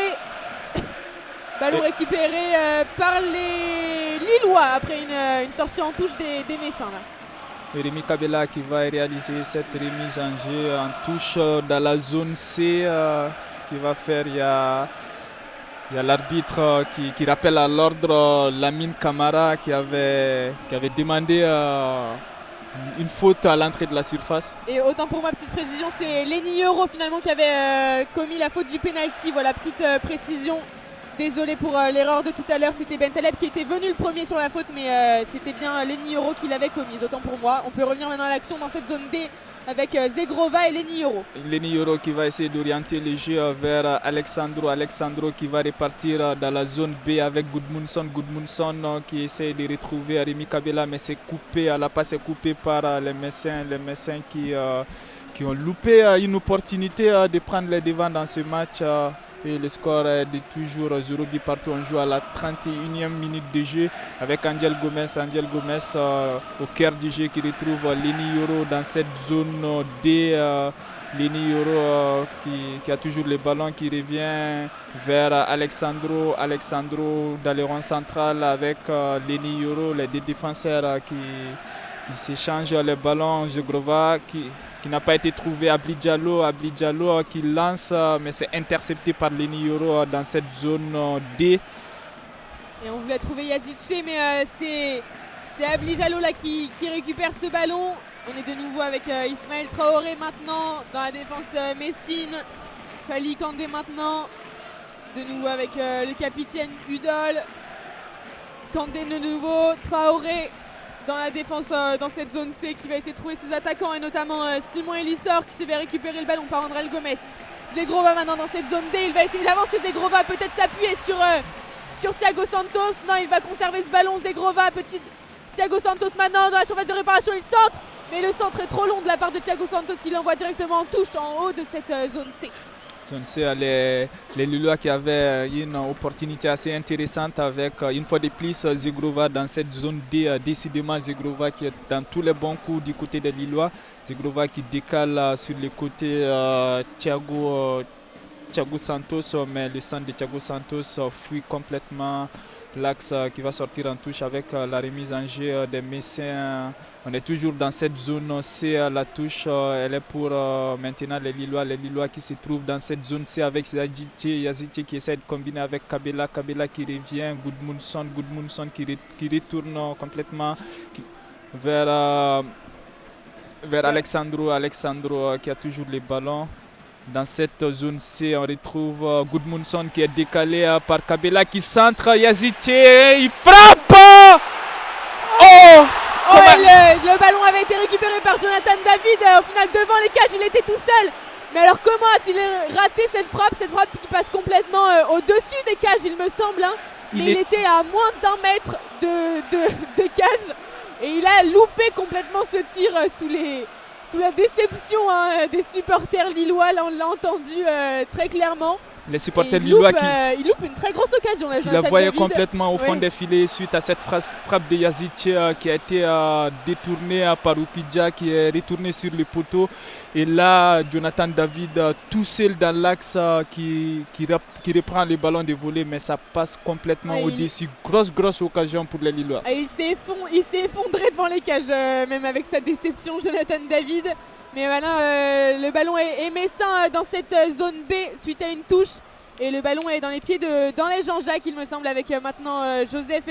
Ballon récupéré par les Lillois après une sortie en touche des Messins là. Rémi Kabela qui va réaliser cette remise en jeu en touche dans la zone C. Ce qu'il va faire, il y a l'arbitre qui rappelle à l'ordre Lamine Camara qui avait demandé une faute à l'entrée de la surface. Et autant pour moi, petite précision, c'est Lenny Yoro finalement qui avait commis la faute du penalty. Voilà, petite précision. Désolé pour l'erreur de tout à l'heure, c'était Ben Taleb qui était venu le premier sur la faute, mais c'était bien Lenny Yoro qui l'avait commise, autant pour moi. On peut revenir maintenant à l'action dans cette zone D avec Zegrova et Lenny Yoro. Lenny Yoro qui va essayer d'orienter le jeu vers Alexandro. Alexandro qui va repartir dans la zone B avec Goodmunson. Goodmunson qui essaie de retrouver Rémi Kabela, mais c'est coupé, la passe est coupée par les Messins. Les Messins qui ont loupé une opportunité de prendre les devants dans ce match. Et le score est de toujours 0 but partout. On joue à la 31e minute de jeu avec Angel Gomez. Angel Gomez au cœur du jeu qui retrouve Lenny Yoro dans cette zone D. Lenny Yoro qui a toujours le ballon qui revient vers Alexandro. Alexandro dans le rond central avec Lenny Yoro, les deux défenseurs qui s'échange le ballon. Zegrova qui n'a pas été trouvé. Abli Diallo qui lance, mais c'est intercepté par Leni Yoro dans cette zone D. Et on voulait trouver Yazice, mais c'est Abli Diallo là qui récupère ce ballon. On est de nouveau avec Ismaël Traoré maintenant dans la défense messine. Fally Kandé maintenant. De nouveau avec le capitaine Udol. Kandé de nouveau. Traoré dans la défense dans cette zone C qui va essayer de trouver ses attaquants et notamment Simon Elissor qui s'est fait récupérer le ballon par Andrel Gomez. Zegrova maintenant dans cette zone D. Il va essayer d'avancer. Zegrova peut-être s'appuyer sur Thiago Santos. Non, il va conserver ce ballon. Zegrova, petit Thiago Santos maintenant dans la surface de réparation. Il centre. Mais le centre est trop long de la part de Thiago Santos qui l'envoie directement en touche en haut de cette zone C. Zone C, les Lillois qui avaient une opportunité assez intéressante avec une fois de plus Zegrova dans cette zone D. Décidément Zegrova qui est dans tous les bons coups du côté des Lillois. Zegrova qui décale sur les côtés Thiago Santos, mais le centre de Thiago Santos fuit complètement l'axe qui va sortir en touche avec la remise en jeu des Messins. On est toujours dans cette zone C, la touche elle est pour maintenant les Lillois qui se trouvent dans cette zone C avec Yazice qui essaie de combiner avec Kabela qui revient, Goodmunson qui retourne complètement vers Alexandro qui a toujours les ballons. Dans cette zone C, on retrouve Goodmunson qui est décalé par Kabela qui centre. Yazice, il frappe. Le ballon avait été récupéré par Jonathan David. Au final, devant les cages, il était tout seul. Mais alors, comment a-t-il raté cette frappe qui passe complètement au-dessus des cages, il me semble. Hein. Mais il était à moins d'1 mètre de cage. Et il a loupé complètement ce tir sous la déception des supporters lillois. Là, on l'a entendu très clairement. Les supporters lillois il loupe une très grosse occasion. Qui la voyait complètement au fond des filets suite à cette frappe de Yazice qui a été détournée par Ukidja qui est retournée sur le poteau. Et là, Jonathan David tout seul dans l'axe qui reprend le ballon de volée, mais ça passe complètement au-dessus. Grosse occasion pour les Lillois. Et il s'est effondré devant les cages, même avec sa déception, Jonathan David. Mais voilà, le ballon est messin dans cette zone B suite à une touche. Et le ballon est dans les pieds dans les Jean-Jacques, il me semble, avec maintenant Joseph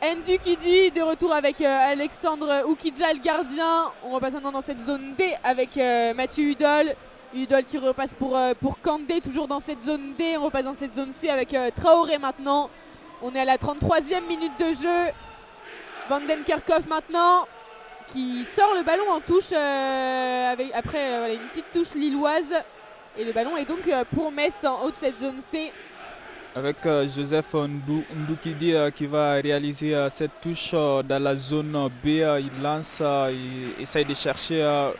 Ndukidi de retour avec Alexandre Ukidja, le gardien. On repasse maintenant dans cette zone D avec Mathieu Udol. Udol qui repasse pour Kandé, toujours dans cette zone D. On repasse dans cette zone C avec Traoré maintenant. On est à la 33e minute de jeu. Vandenkerkhoff maintenant, qui sort le ballon en touche après une petite touche lilloise. Et le ballon est donc pour Metz en haut de cette zone C. Avec Joseph Ndukidi qui va réaliser cette touche dans la zone B. Il lance, il essaye de chercher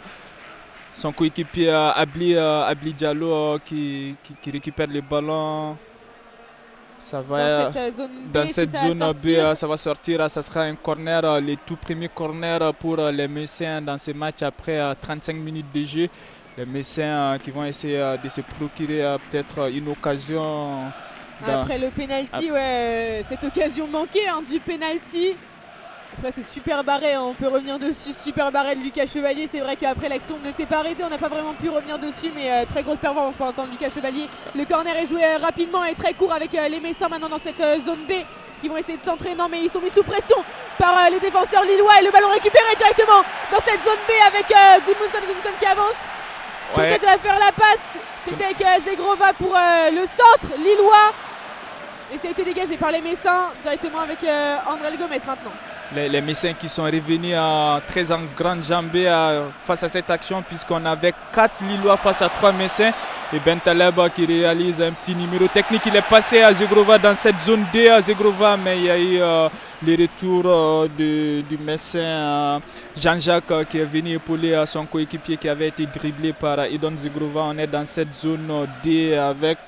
son coéquipier Abli Diallo qui récupère le ballon. Ça va dans cette zone B, ça va sortir, ça sera un corner, le tout premier corner pour les Messins dans ce match après 35 minutes de jeu. Les Messins qui vont essayer de se procurer peut-être une occasion. Après le penalty, cette occasion manquée du penalty. Après c'est super barré, on peut revenir dessus, super barré de Lucas Chevalier. C'est vrai qu'après l'action ne s'est pas arrêtée, on n'a pas vraiment pu revenir dessus, mais très grosse performance pour l'instant de Lucas Chevalier. Le corner est joué rapidement et très court avec les Messins maintenant dans cette zone B qui vont essayer de s'entraîner. Non, mais ils sont mis sous pression par les défenseurs lillois et le ballon récupéré directement dans cette zone B avec Goodmunson qui avance. Peut-être va faire la passe, c'était avec Zegrova pour le centre lillois. Et ça a été dégagé par les Messins directement avec Andrel Gomez maintenant. Les Messins qui sont revenus très en grande jambée face à cette action puisqu'on avait 4 Lillois face à 3 Messins. Et Bentaleb qui réalise un petit numéro technique. Il est passé à Zegrova dans cette zone D à Zegrova, mais il y a eu le retour du Messin Jean-Jacques qui est venu épauler son coéquipier qui avait été dribblé par Edon Zegrova. On est dans cette zone D avec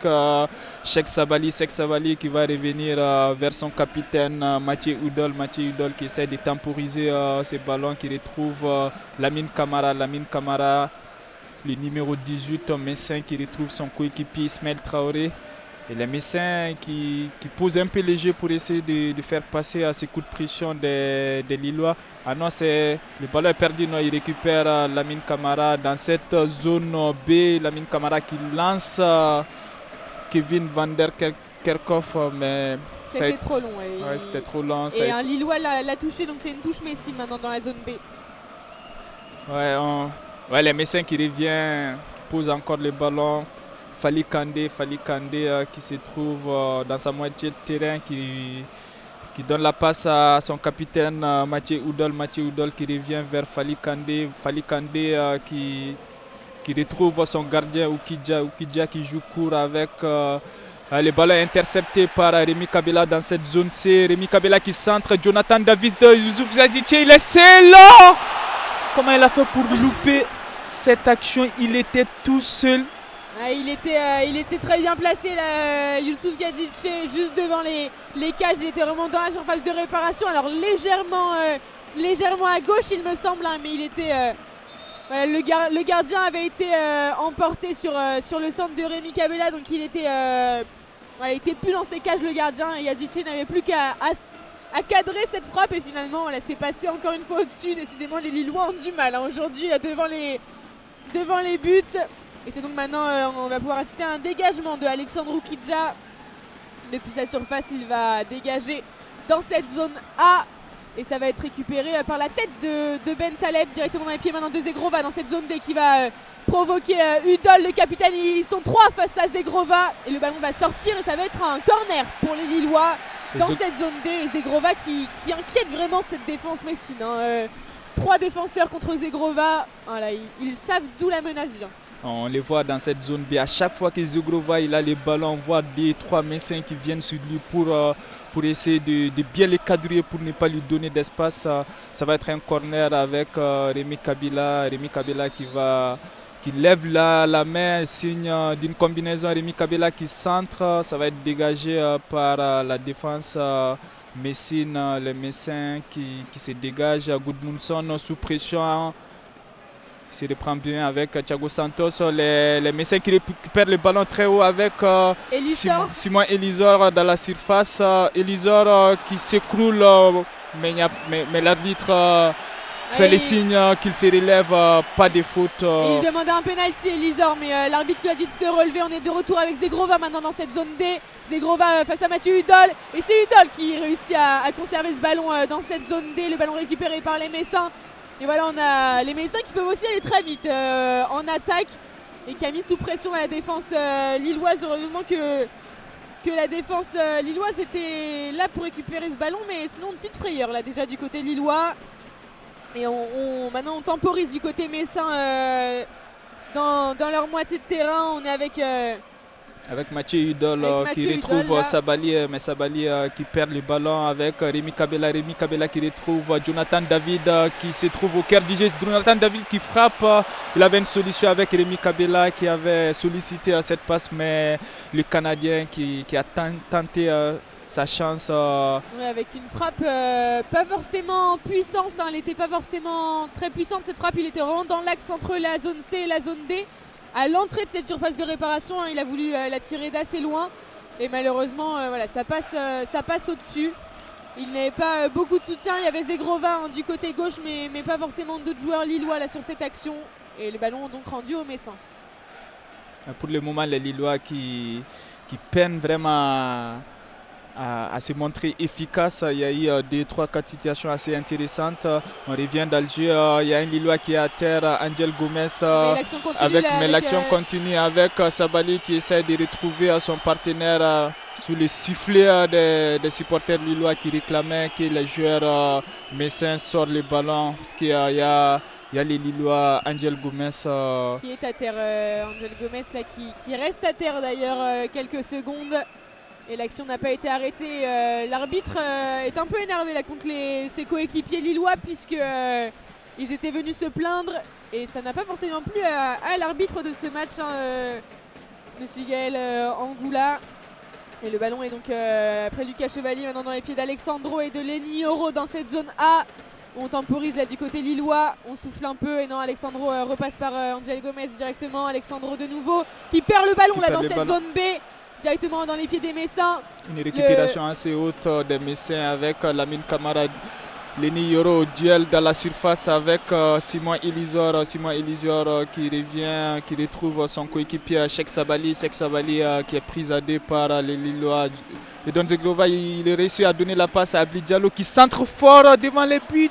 Cheikh Sabali qui va revenir vers son capitaine Mathieu Udol qui essaie de temporiser ces ballons, qui retrouve Lamine Camara, le numéro 18 Messin qui retrouve son coéquipier Ismaël Traoré. Et les Messins qui posent un peu léger pour essayer de faire passer à ces coups de pression des Lillois. Ah non, le ballon est perdu, non, il récupère Lamine Camara dans cette zone B. Lamine Camara qui lance Kevin van der Kerkhoff, mais c'était trop long. Ouais, c'était trop long. Et un Lillois l'a touché, donc c'est une touche Messine maintenant dans la zone B. Ouais, les Messins qui reviennent, qui posent encore le ballon. Fally Kandé qui se trouve dans sa moitié de terrain, qui donne la passe à son capitaine Mathieu Oudol qui revient vers Fally Kandé qui retrouve son gardien Oukidja qui joue court avec le ballon intercepté par Rémi Kabila dans cette zone C. Rémi Kabila qui centre, Jonathan David de Youssouf Zaziche, il est là. Comment il a fait pour louper cette action? Il était tout seul. Il était très bien placé là, Youssouf Gadiche, juste devant les cages. Il était vraiment dans la surface de réparation, alors légèrement à gauche il me semble, hein, mais il était le gardien avait été emporté sur le centre de Rémi Kabela, donc il était plus dans ses cages le gardien, et Gadiche n'avait plus qu'à cadrer cette frappe, et finalement c'est passé encore une fois au-dessus. Décidément les Lillois ont du mal aujourd'hui devant les buts. Et c'est donc maintenant, on va pouvoir assister à un dégagement de Alexandre Oukidja. Depuis sa surface, il va dégager dans cette zone A. Et ça va être récupéré par la tête de Ben Taleb, directement dans les pieds maintenant de Zegrova dans cette zone D, qui va provoquer Udol, le capitaine. Ils sont 3 face à Zegrova. Et le ballon va sortir et ça va être un corner pour les Lillois dans cette zone D. Et Zegrova qui inquiète vraiment cette défense messine. 3 défenseurs contre Zegrova. Voilà, ils savent d'où la menace vient. On les voit dans cette zone B. À chaque fois que Zegrova il a les ballons, on voit 2-3 Messins qui viennent sur lui pour essayer de bien les cadrer, pour ne pas lui donner d'espace. Ça va être un corner avec Rémi Kabila qui lève la main, signe d'une combinaison. Rémi Kabila qui centre. Ça va être dégagé par la défense messine. Les Messins qui se dégagent. Goodmunson sous pression. Il se reprend bien avec Thiago Santos. Les Messins qui récupèrent le ballon très haut avec Simon Elisor dans la surface. Elisor qui s'écroule, mais l'arbitre fait les signes qu'il se relève, pas de faute. Il demandait un penalty, Elisor, mais l'arbitre lui a dit de se relever. On est de retour avec Zegrova maintenant dans cette zone D. Zegrova face à Mathieu Udol. Et c'est Udol qui réussit à conserver ce ballon dans cette zone D. Le ballon récupéré par les Messins. Et voilà, on a les Messins qui peuvent aussi aller très vite en attaque et qui a mis sous pression la défense lilloise. Heureusement que la défense lilloise était là pour récupérer ce ballon, mais sinon une petite frayeur là déjà du côté lillois. Et maintenant on temporise du côté messin dans leur moitié de terrain. On est avec Mathieu Udol qui retrouve Sabali, mais Sabali qui perd le ballon avec Rémi Kabela qui retrouve Jonathan David qui se trouve au cœur du jeu. Jonathan David qui frappe. Il avait une solution avec Rémi Kabela qui avait sollicité cette passe, mais le Canadien qui a tenté sa chance. Oui, avec une frappe pas forcément puissante, hein. Elle n'était pas forcément très puissante cette frappe. Il était vraiment dans l'axe entre la zone C et la zone D. À l'entrée de cette surface de réparation, il a voulu la tirer d'assez loin. Et malheureusement, ça passe au-dessus. Il n'avait pas beaucoup de soutien. Il y avait Zegrova du côté gauche, mais pas forcément d'autres joueurs lillois là, sur cette action. Et le ballon donc rendu aux Messins. Pour le moment, les Lillois qui peinent vraiment à se montrer efficace. Il y a eu 2-3 situations assez intéressantes. On revient d'Alger. Il y a un Lillois qui est à terre, Angel Gomez. Mais l'action continue avec Sabali qui essaie de retrouver son partenaire sous le sifflet des supporters lillois qui réclamaient que les joueurs messins sortent le ballon. Parce qu'il y a les Lillois, Angel Gomez. Qui est à terre. Angel Gomez là, qui reste à terre d'ailleurs quelques secondes. Et l'action n'a pas été arrêtée. L'arbitre est un peu énervé là contre ses coéquipiers lillois, puisqu'ils étaient venus se plaindre. Et ça n'a pas forcément plu à l'arbitre de ce match, Monsieur Gaël Angoula. Et le ballon est donc après Lucas Chevalier maintenant dans les pieds d'Alexandro et de Lenny Oro dans cette zone A. On temporise là du côté lillois, on souffle un peu et non, Alexandro repasse par Angel Gomez directement. Alexandro de nouveau qui perd le ballon là dans cette zone B. directement dans les pieds des Messins. Une récupération assez haute des Messins avec Lamine Camara. Lenny Yoro au duel dans la surface avec Simon Elisor. Simon Elisor qui revient, qui retrouve son coéquipier Cheikh Sabali. Cheikh Sabali qui est pris à deux par les Lillois. Et Don Zeglova, il réussit à donner la passe à Abli Diallo qui centre fort devant les buts.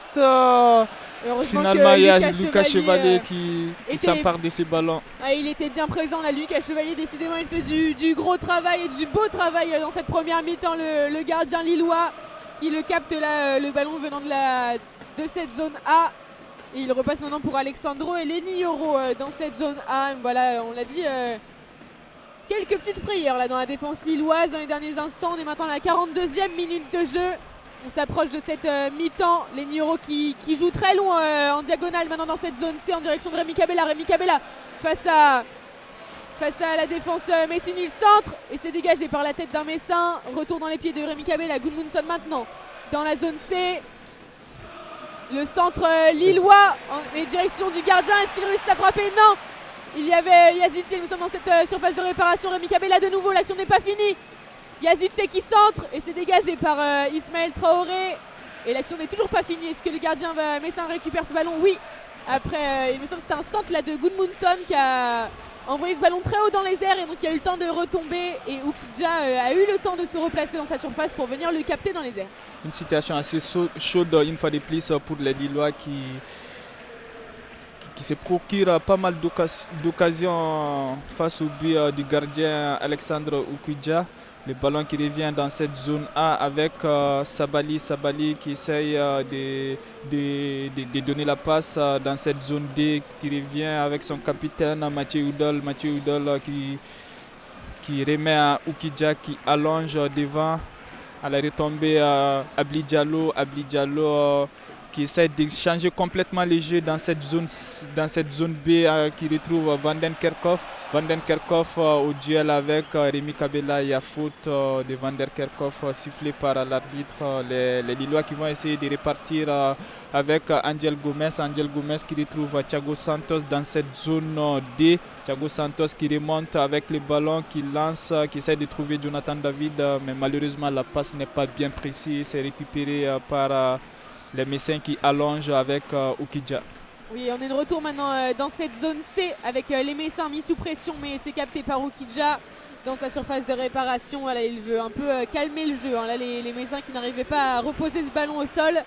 Finalement, il y a Lucas Chevalier qui s'empare de ce ballon. Il était bien présent là, Lucas Chevalier. Décidément, il fait du gros travail et du beau travail dans cette première mi-temps. Le gardien lillois qui le capte là, le ballon venant de cette zone A. Et il repasse maintenant pour Alexandro et Lenny Yoro dans cette zone A. Voilà, on l'a dit, quelques petites prières là dans la défense lilloise dans les derniers instants. On est maintenant à la 42e minute de jeu. On s'approche de cette mi-temps. Lenny Yoro qui joue très long en diagonale maintenant dans cette zone C en direction de Rémi Cabella. Rémi Cabella face à la défense messine, il centre et c'est dégagé par la tête d'un Messin. Retour dans les pieds de Rémi Cabella. Gudmundsson maintenant dans la zone C. Le centre lillois en direction du gardien. Est-ce qu'il réussit à frapper? Non. Il y avait Yazice, nous sommes dans cette surface de réparation. Rémi Cabella de nouveau, l'action n'est pas finie. Yazice qui centre et c'est dégagé par Ismaël Traoré. Et l'action n'est toujours pas finie. Est-ce que le gardien Messin récupère ce ballon? Oui. Après, il me semble que c'était un centre là, de Gudmundsson qui a envoyé ce ballon très haut dans les airs et donc il a eu le temps de retomber et Oukidja a eu le temps de se replacer dans sa surface pour venir le capter dans les airs. Une situation assez chaude une fois de plus pour les Lillois qui se procure pas mal d'occasions face au but du gardien Alexandre Oukidja. Le ballon qui revient dans cette zone A avec Sabali qui essaye de donner la passe dans cette zone D, qui revient avec son capitaine Mathieu Oudol. Mathieu Oudol qui remet à Oukidja qui allonge devant à la retombée Abli Diallo. Abli Diallo qui essaie de changer complètement le jeu dans cette zone B qui retrouve Vanden Kerkhoff. Vanden Kerkhoff au duel avec Rémi Cabella. Il y a faute de Vanden Kerkhoff sifflé par l'arbitre. Les Lillois qui vont essayer de repartir avec Angel Gomez. Angel Gomez qui retrouve Thiago Santos dans cette zone D. Thiago Santos qui remonte avec le ballon, qui lance, qui essaie de trouver Jonathan David. Mais malheureusement la passe n'est pas bien précise. C'est récupéré par les Messins qui allongent avec Oukidja. Oui, on est de retour maintenant dans cette zone C avec les Messins mis sous pression, mais c'est capté par Oukidja dans sa surface de réparation. Voilà, il veut un peu calmer le jeu. Là, les Messins qui n'arrivaient pas à reposer ce ballon au sol.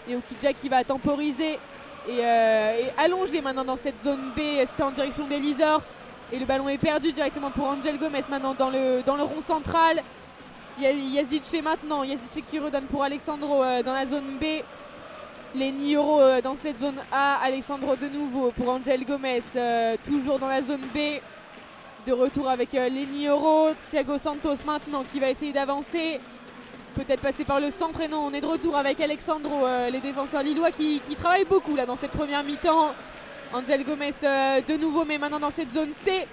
Et Oukidja qui va temporiser et allonger maintenant dans cette zone B. C'était en direction d'Elisor. Et le ballon est perdu directement pour Angel Gomez maintenant dans le rond central. Yazice maintenant, Yazice qui redonne pour Alexandro dans la zone B. Lenny Yoro dans cette zone A, Alexandro de nouveau pour Angel Gomez, toujours dans la zone B. De retour avec Lenny Yoro, Thiago Santos maintenant qui va essayer d'avancer. Peut-être passer par le centre et non, on est de retour avec Alexandro, les défenseurs lillois qui travaillent beaucoup là dans cette première mi-temps. Angel Gomez de nouveau mais maintenant dans cette zone C.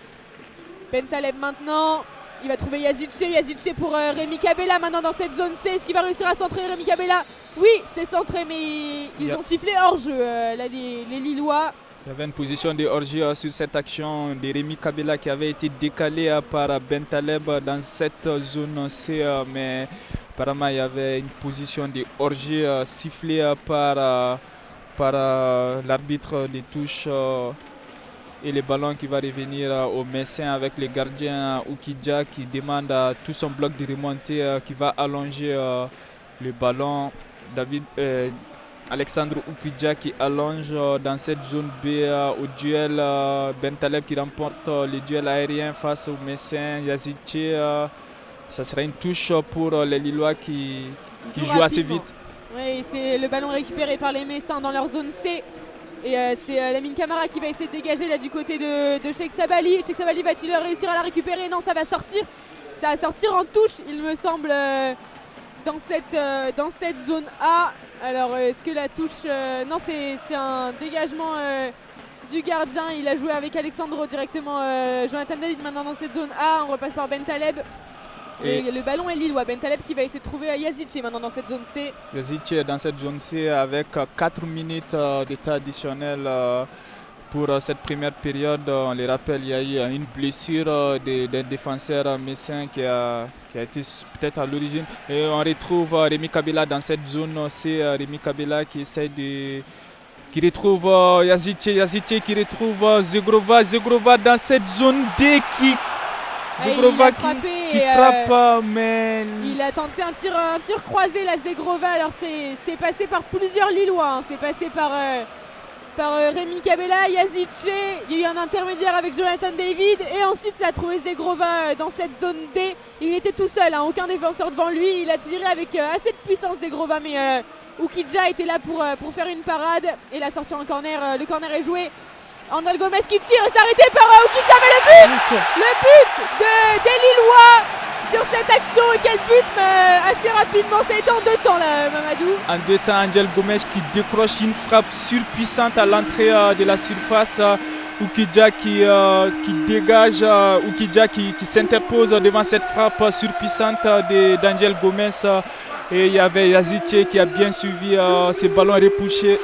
Bentaleb maintenant. Il va trouver Yazice pour Rémi Cabella maintenant dans cette zone C. Est-ce qu'il va réussir à centrer Rémi Cabella? Oui, c'est centré mais ils ont sifflé hors-jeu là, les Lillois. Il y avait une position de hors-jeu sur cette action de Rémi Cabella qui avait été décalée par Bentaleb dans cette zone C. Mais apparemment il y avait une position de hors-jeu sifflée par l'arbitre des touches. Et le ballon qui va revenir au Messin avec le gardien Oukidja qui demande à tout son bloc de remonter, qui va allonger le ballon. Alexandre Oukidja qui allonge dans cette zone B au duel. Bentaleb qui remporte le duel aérien face au Messin. Yazice, ça sera une touche pour les Lillois qui jouent assez vite. Oui, c'est le ballon récupéré par les Messins dans leur zone C. Et c'est Lamine Camara qui va essayer de dégager là du côté de Cheikh Sabali. Cheikh Sabali va-t-il réussir à la récupérer? Non, ça va sortir. Ça va sortir en touche, il me semble, dans cette zone A. Alors, est-ce que la touche... non, c'est un dégagement du gardien. Il a joué avec Alexandro directement. Jonathan David maintenant dans cette zone A. On repasse par Bentaleb. Et le ballon est lillois. Bentaleb qui va essayer de trouver Yazice maintenant dans cette zone C. Yazice dans cette zone C avec 4 minutes d'état additionnel pour cette première période. On les rappelle, il y a eu une blessure d'un défenseur messin qui a été peut-être à l'origine. Et on retrouve Rémi Kabila dans cette zone. C'est Rémi Kabila qui essaie de... qui retrouve Yazice qui retrouve Zegrova dans cette zone D qui... Zegrova qui frappe, mais... Il a tenté un tir croisé, la Zegrova. Alors c'est passé par plusieurs Lillois. C'est passé par Rémi Kabila, Yazice. Il y a eu un intermédiaire avec Jonathan David. Et ensuite, ça a trouvé Zegrova dans cette zone D. Il était tout seul, aucun défenseur devant lui. Il a tiré avec assez de puissance, Zegrova. Mais Oukidja était là pour faire une parade. Et la sortie en corner, le corner est joué. Andal Gomez qui tire et c'est arrêté par Oukidja, mais le but des Lillois sur cette action. Et quel but, mais assez rapidement, ça a été en 2 temps là, Mamadou. En 2 temps, Andal Gomez qui décroche une frappe surpuissante à l'entrée de la surface. Oukidja qui dégage, Oukidja qui s'interpose devant cette frappe surpuissante d'Angel Gomez. Et il y avait Yazice qui a bien suivi ces ballons repoussés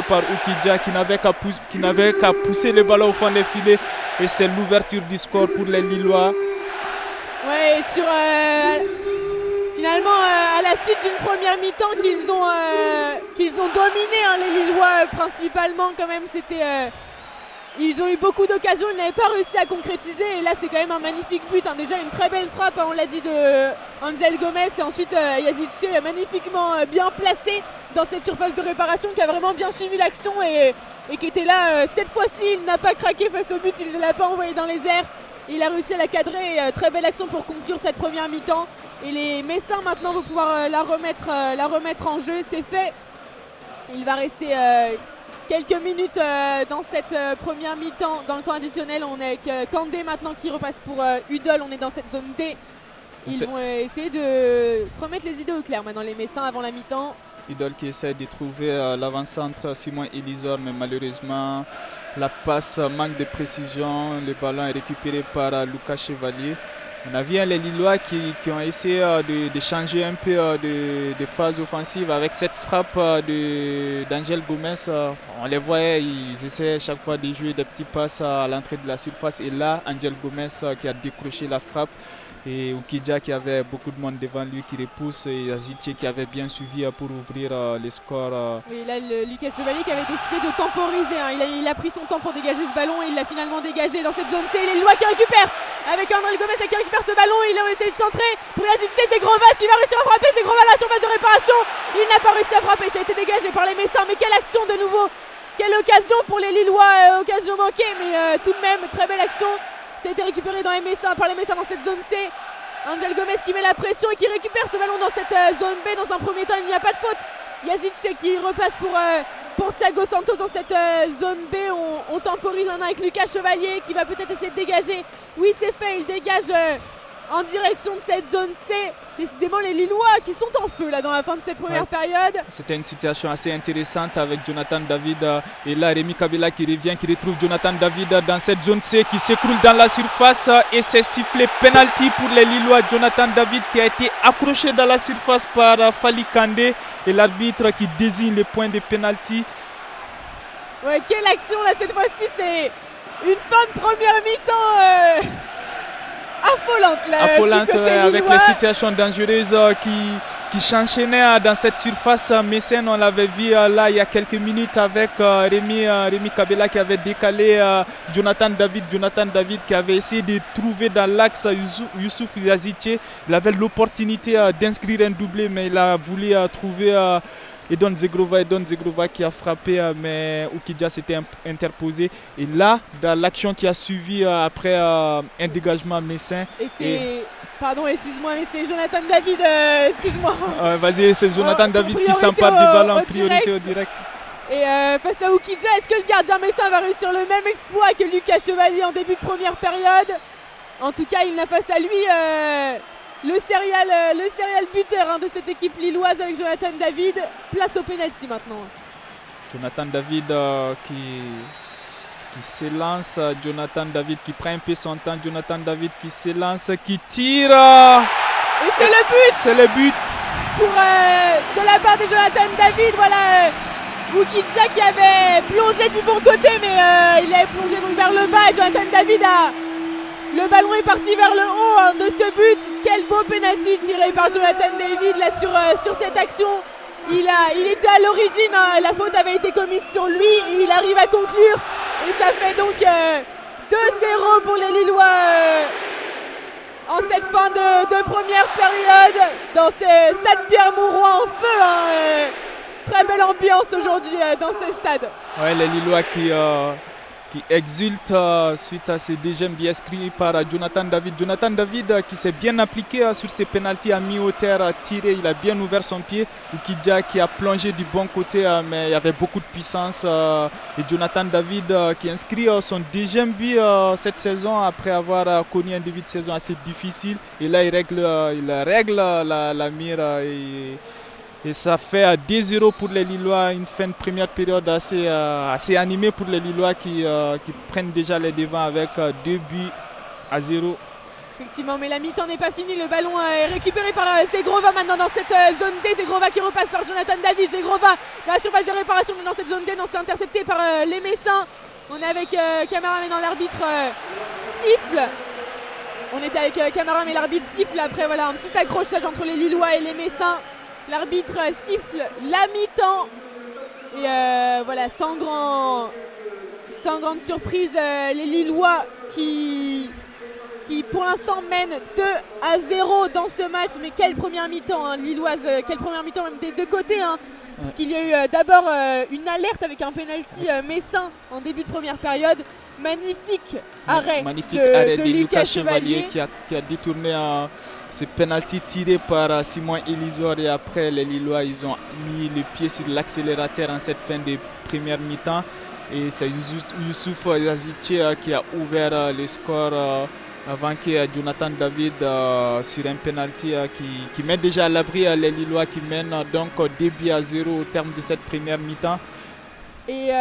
par Oukidja qui n'avait qu'à pousser le ballon au fond des filets. Et c'est l'ouverture du score pour les Lillois. Ouais, finalement, à la suite d'une première mi-temps qu'ils ont dominé, les Lillois principalement quand même, ils ont eu beaucoup d'occasions, ils n'avaient pas réussi à concrétiser. Et là, c'est quand même un magnifique but. Déjà, une très belle frappe, on l'a dit, de Angel Gomez. Et ensuite, Yazice magnifiquement bien placé dans cette surface de réparation, qui a vraiment bien suivi l'action et qui était là. Cette fois-ci, il n'a pas craqué face au but, il ne l'a pas envoyé dans les airs. Il a réussi à la cadrer. Très belle action pour conclure cette première mi-temps. Et les Messins, maintenant, vont pouvoir la remettre en jeu. C'est fait. Il va rester... quelques minutes dans cette première mi-temps. Dans le temps additionnel, on est avec Kandé maintenant qui repasse pour Udol. On est dans cette zone D. Ils vont essayer de se remettre les idées au clair maintenant, les Messins, avant la mi-temps. Udol qui essaie de trouver l'avant-centre Simon Elisor, mais malheureusement la passe manque de précision. Le ballon est récupéré par Lucas Chevalier. On a vu les Lillois qui ont essayé de changer un peu de phase offensive avec cette frappe d'Angel Gomez. On les voyait, ils essayaient chaque fois de jouer des petits passes à l'entrée de la surface. Et là, Angel Gomez qui a décroché la frappe. Et Oukidja qui avait beaucoup de monde devant lui qui repousse. Et Yazice qui avait bien suivi pour ouvrir les scores. Oui, là, Lucas Chevalier qui avait décidé de temporiser. Il a pris son temps pour dégager ce ballon. Et il l'a finalement dégagé dans cette zone C. Les Lillois qui récupèrent avec Andal Gomez qui récupère ce ballon. Il a essayé de centrer pour Yazice. Zegrova qui va réussir à frapper. Zegrova là sur base de réparation. Il n'a pas réussi à frapper. Ça a été dégagé par les Messins. Mais quelle action de nouveau. Quelle occasion pour les Lillois. Occasion manquée. Mais tout de même, très belle action. Ça a été récupéré dans les Messins, par les Messins dans cette zone C. Angel Gomez qui met la pression et qui récupère ce ballon dans cette zone B. Dans un premier temps, il n'y a pas de faute. Yazice qui repasse pour Thiago Santos dans cette zone B. On temporise maintenant avec Lucas Chevalier qui va peut-être essayer de dégager. Oui, c'est fait, il dégage en direction de cette zone C. Décidément, les Lillois qui sont en feu là dans la fin de cette première période. C'était une situation assez intéressante avec Jonathan David et là Rémi Kabila qui revient, qui retrouve Jonathan David dans cette zone C qui s'écroule dans la surface et c'est sifflé penalty pour les Lillois. Jonathan David qui a été accroché dans la surface par Fali Kandé et l'arbitre qui désigne le point de penalty. Ouais, quelle action là cette fois-ci, c'est une fin de première mi-temps affolante là, affolante avec les situations dangereuses qui s'enchaînaient dans cette surface mécène. On l'avait vu là il y a quelques minutes avec Rémi Kabila qui avait décalé Jonathan David qui avait essayé de trouver dans l'axe Youssouf Yazice. Il avait l'opportunité d'inscrire un doublé mais il a voulu trouver Edon Zegrova qui a frappé, mais Oukidja s'était interposé. Et là, dans l'action qui a suivi après un dégagement messin. Pardon, excuse-moi, mais c'est Jonathan David, excuse-moi. Vas-y, c'est Jonathan David qui s'empare du ballon en priorité au direct. Et face à Oukidja, est-ce que le gardien messin va réussir le même exploit que Lucas Chevalier en début de première période? En tout cas, il n'a face à lui le serial buteur de cette équipe lilloise avec Jonathan David. Place au pénalty maintenant. Jonathan David qui s'élance, Jonathan David qui prend un peu son temps, Jonathan David qui s'élance, qui tire. Et c'est le but. C'est le but. De la part de Jonathan David, voilà. Oukidja qui avait plongé du bon côté, mais il avait plongé donc vers le bas. Jonathan David le ballon est parti vers le haut de ce but. Quel beau penalty tiré par Jonathan David là sur cette action. Il était à l'origine, la faute avait été commise sur lui et il arrive à conclure. Et ça fait donc 2-0 pour les Lillois en cette fin de première période dans ce stade Pierre-Mauroy en feu. Très belle ambiance aujourd'hui dans ce stade. Ouais, les Lillois qui exultent suite à ces deuxièmes bien inscrits par Jonathan David. Jonathan David qui s'est bien appliqué sur ses pénaltys, a mis au terre, a tiré, il a bien ouvert son pied. Oukidja qui a plongé du bon côté, mais il y avait beaucoup de puissance. Et Jonathan David qui inscrit son deuxième but cette saison après avoir connu un début de saison assez difficile. Et là, il règle la mire. Et ça fait 2-0 pour les Lillois, une fin de première période assez animée pour les Lillois qui prennent déjà les devants avec 2-0. Effectivement, mais la mi-temps n'est pas finie. Le ballon est récupéré par Zegrova maintenant dans cette zone D. Zegrova qui repasse par Jonathan David. Zegrova dans la surface de réparation dans cette zone D. Non, c'est intercepté par les Messins. On est avec Camara, mais l'arbitre siffle. On était avec Camara, mais l'arbitre siffle. Après, voilà, un petit accrochage entre les Lillois et les Messins. L'arbitre siffle la mi-temps et voilà, sans grande surprise, les Lillois qui pour l'instant mènent 2-0 dans ce match. Mais quelle première mi-temps lilloise, quelle première mi-temps même des deux côtés puisqu'il y a eu d'abord une alerte avec un penalty messin en début de première période. Magnifique arrêt de Lucas Chevalier qui a détourné ce penalty tiré par Simon Elisor. Et après, les Lillois ils ont mis le pied sur l'accélérateur en cette fin de première mi-temps. Et c'est Youssouf Yazici qui a ouvert le score avant que Jonathan David sur un penalty qui met déjà à l'abri les Lillois qui mènent donc 2-0 au terme de cette première mi-temps. Et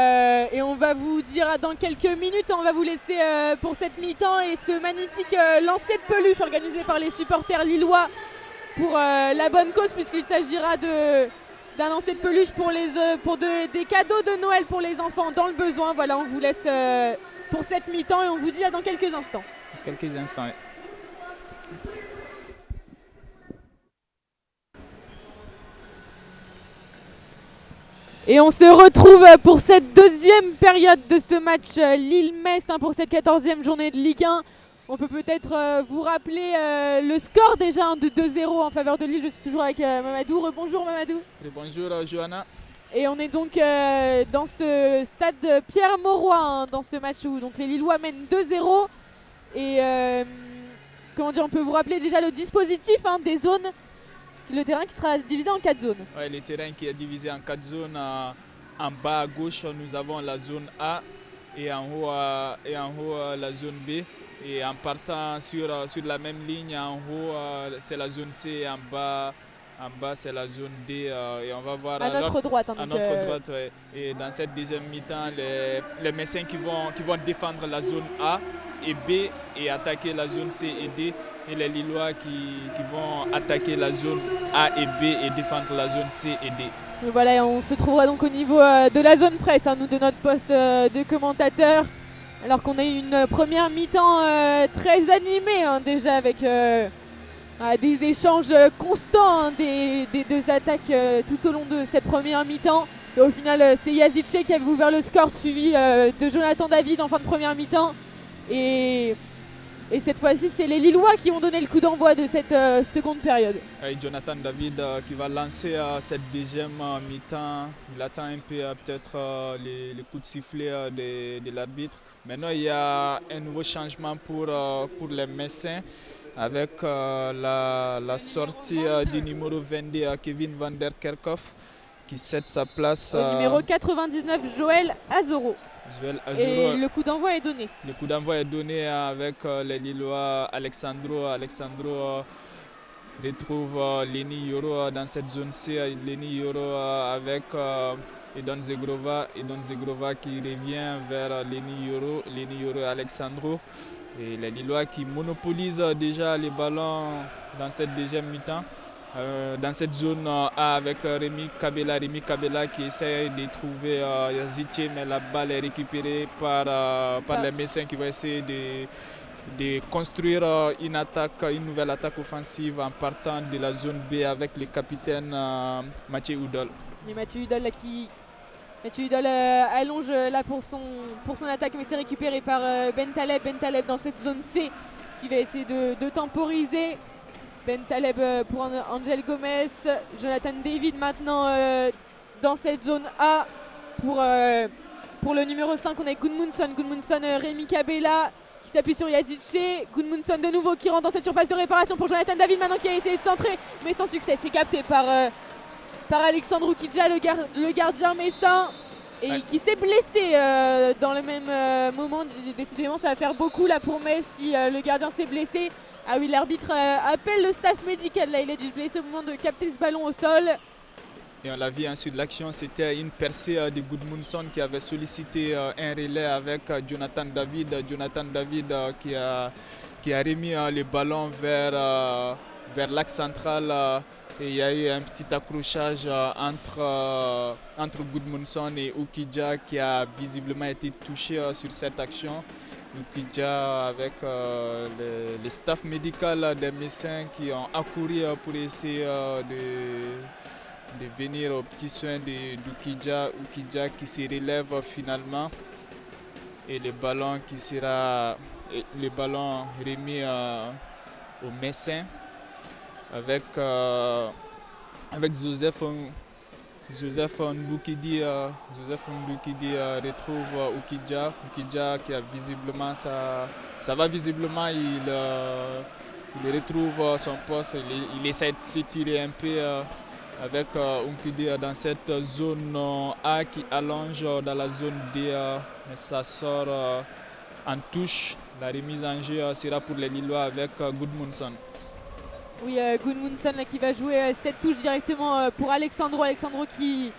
on va vous dire dans quelques minutes, on va vous laisser pour cette mi-temps et ce magnifique lancer de peluche organisé par les supporters lillois pour la bonne cause, puisqu'il s'agira d'un lancer de peluche pour des cadeaux de Noël pour les enfants dans le besoin. Voilà, on vous laisse pour cette mi-temps et on vous dit à dans quelques instants. Quelques instants, oui. Et on se retrouve pour cette deuxième période de ce match Lille-Metz pour cette 14e journée de Ligue 1. On peut peut-être vous rappeler le score déjà de 2-0 en faveur de Lille. Je suis toujours avec Mamadou. Bonjour Mamadou. Bonjour Johanna. Et on est donc dans ce stade Pierre-Mauroy, dans ce match où donc, les Lillois mènent 2-0. Et comment dire, on peut vous rappeler déjà le dispositif des zones. Le terrain qui sera divisé en 4 zones. Ouais, le terrain qui est divisé en 4 zones. En bas à gauche, nous avons la zone A et en haut la zone B. Et en partant sur la même ligne, en haut c'est la zone C et en bas c'est la zone D. Et on va voir à notre droite. À notre droite, ouais. Et dans cette deuxième mi-temps, les Messins qui vont défendre la zone A et B et attaquer la zone C et D. Et les Lillois qui vont attaquer la zone A et B et défendre la zone C et D. Et voilà, on se trouvera donc au niveau de la zone presse, nous de notre poste de commentateur. Alors qu'on a eu une première mi-temps très animée déjà avec des échanges constants des deux attaques tout au long de cette première mi-temps. Et au final, c'est Yazice qui avait ouvert le score suivi de Jonathan David en fin de première mi-temps. Et cette fois-ci, c'est les Lillois qui ont donné le coup d'envoi de cette seconde période. Et Jonathan David qui va lancer cette deuxième mi-temps. Il attend un peu peut-être les coups de sifflet de l'arbitre. Maintenant, il y a un nouveau changement pour les Messins avec la sortie du numéro 22, Kevin van der Kerkhoff, qui cède sa place. Au numéro 99, Joël Azoro. Et le coup d'envoi est donné. Le coup d'envoi est donné avec les Lillois. Alexandro retrouve Leni Yoro dans cette zone C. Leni Yoro avec Edon Zegrova. Edon Zegrova qui revient vers Leni Yoro et Alexandro. Et les Lillois qui monopolisent déjà les ballons dans cette deuxième mi-temps. dans cette zone A avec Rémi Kabela qui essaie de trouver Yazidche, mais la balle est récupérée par les Messins qui vont essayer de construire une nouvelle attaque offensive en partant de la zone B avec le capitaine Mathieu Oudol. Et Mathieu Oudol allonge là pour son attaque, mais c'est récupéré par Ben Taleb. Ben Taleb dans cette zone C qui va essayer de temporiser. Ben Taleb pour Angel Gomez. Jonathan David maintenant dans cette zone A pour le numéro 5. On a Gudmundsson, Rémi Kabela qui s'appuie sur Yazidche. Gudmundsson de nouveau qui rentre dans cette surface de réparation pour Jonathan David maintenant qui a essayé de centrer, mais sans succès. C'est capté par Alexandre Oukidja, le gardien messin, et qui s'est blessé dans le même moment. Décidément, ça va faire beaucoup là pour Metz si le gardien s'est blessé. Ah oui, l'arbitre appelle le staff médical. Là, il a dû se blesser au moment de capter ce ballon au sol. Et on l'a vu ensuite, l'action, c'était une percée de Gudmundsson qui avait sollicité un relais avec Jonathan David. Jonathan David qui a remis le ballon vers l'axe central. Et il y a eu un petit accrochage entre Gudmundsson et Oukidja qui a visiblement été touché sur cette action. Oukidja avec le staff médical des Messins qui ont accouru pour essayer de venir aux petits soins d'Oukidja. Oukidja qui se relève finalement et le ballon remis aux Messins avec Joseph Ndoukidi retrouve Oukidja qui a visiblement ça va visiblement, il retrouve son poste, il essaie de s'étirer un peu avec Oukidi dans cette zone A qui allonge dans la zone D, mais ça sort en touche. La remise en jeu sera pour les Lillois avec Gudmundsson. Oui, Gudmundsson qui va jouer cette touche directement pour Alexandro qui